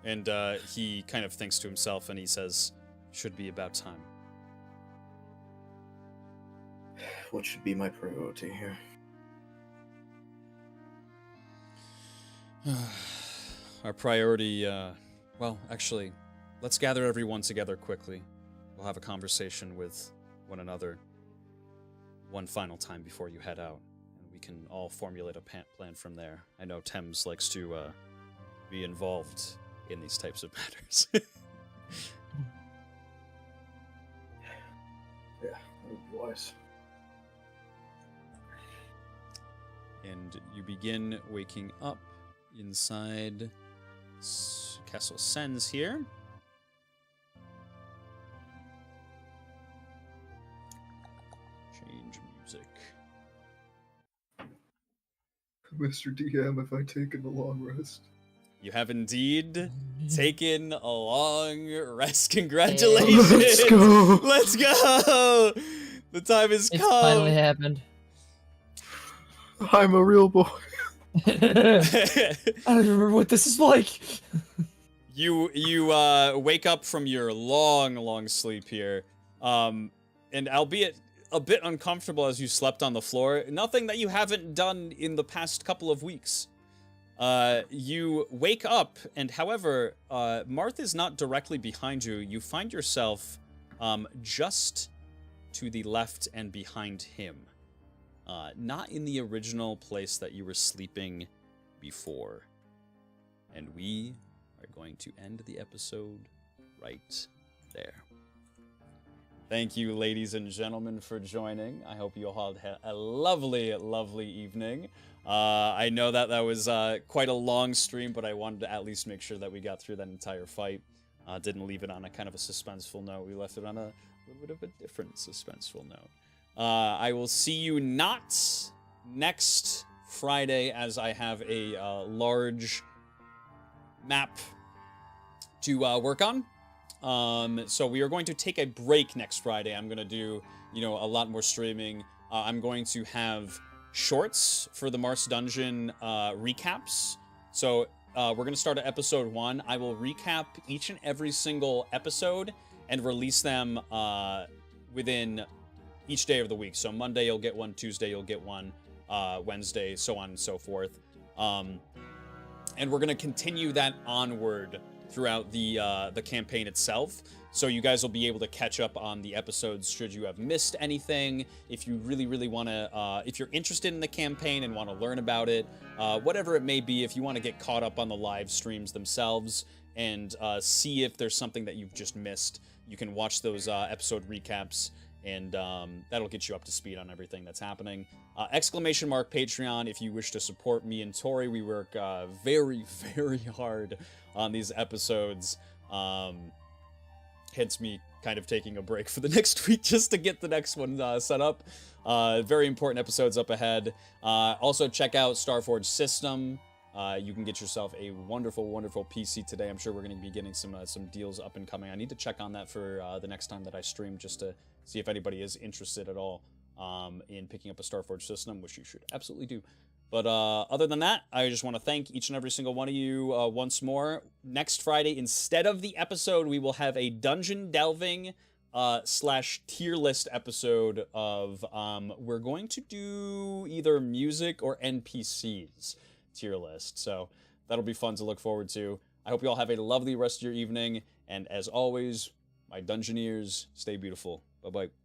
And he kind of thinks to himself and he says, should be about time. What should be my priority here? Our priority, well, actually, let's gather everyone together quickly. We'll have a conversation with one another one final time before you head out, and we can all formulate a plan from there. I know Thames likes to be involved in these types of matters. Yeah, that would be wise. And you begin waking up inside Castle Sens here. Change music. Mr. DM, have I taken a long rest? You have indeed taken a long rest. Congratulations! Let's go! Let's go! The time has It's come. finally happened. I'm a real boy. I don't remember what this is like. You wake up from your long sleep here, and albeit a bit uncomfortable as you slept on the floor. Nothing that you haven't done in the past couple of weeks. You wake up, and however, Marth is not directly behind you. You find yourself just to the left and behind him. Not in the original place that you were sleeping before. And we are going to end the episode right there. Thank you, ladies and gentlemen, for joining. I hope you all had a lovely, lovely evening. I know that was quite a long stream, but I wanted to at least make sure that we got through that entire fight. Didn't leave it on a kind of a suspenseful note. We left it on a little bit of a different suspenseful note. I will see you not next Friday, as I have a large map to work on. So we are going to take a break next Friday. I'm going to do, a lot more streaming. I'm going to have shorts for the Marth's Dungeon recaps. So we're going to start at episode 1. I will recap each and every single episode and release them within each day of the week. So Monday you'll get one, Tuesday you'll get one, Wednesday, so on and so forth. And we're going to continue that onward throughout the campaign itself. So you guys will be able to catch up on the episodes should you have missed anything. If you really, really want to, if you're interested in the campaign and want to learn about it, whatever it may be, if you want to get caught up on the live streams themselves and see if there's something that you've just missed, you can watch those episode recaps, and that'll get you up to speed on everything that's happening. Exclamation mark Patreon if you wish to support me and Tori. We work very, very hard on these episodes. Hence me kind of taking a break for the next week just to get the next one set up. Very important episodes up ahead. Also check out Starforge System. You can get yourself a wonderful, wonderful PC today. I'm sure we're going to be getting some deals up and coming. I need to check on that for the next time that I stream, just to see if anybody is interested at all in picking up a Starforge System, which you should absolutely do. But other than that, I just want to thank each and every single one of you once more. Next Friday, instead of the episode, we will have a dungeon delving / tier list episode of we're going to do either music or NPCs tier list. So that'll be fun to look forward to. I hope you all have a lovely rest of your evening. And as always, my Dungeoneers, stay beautiful. Bye-bye.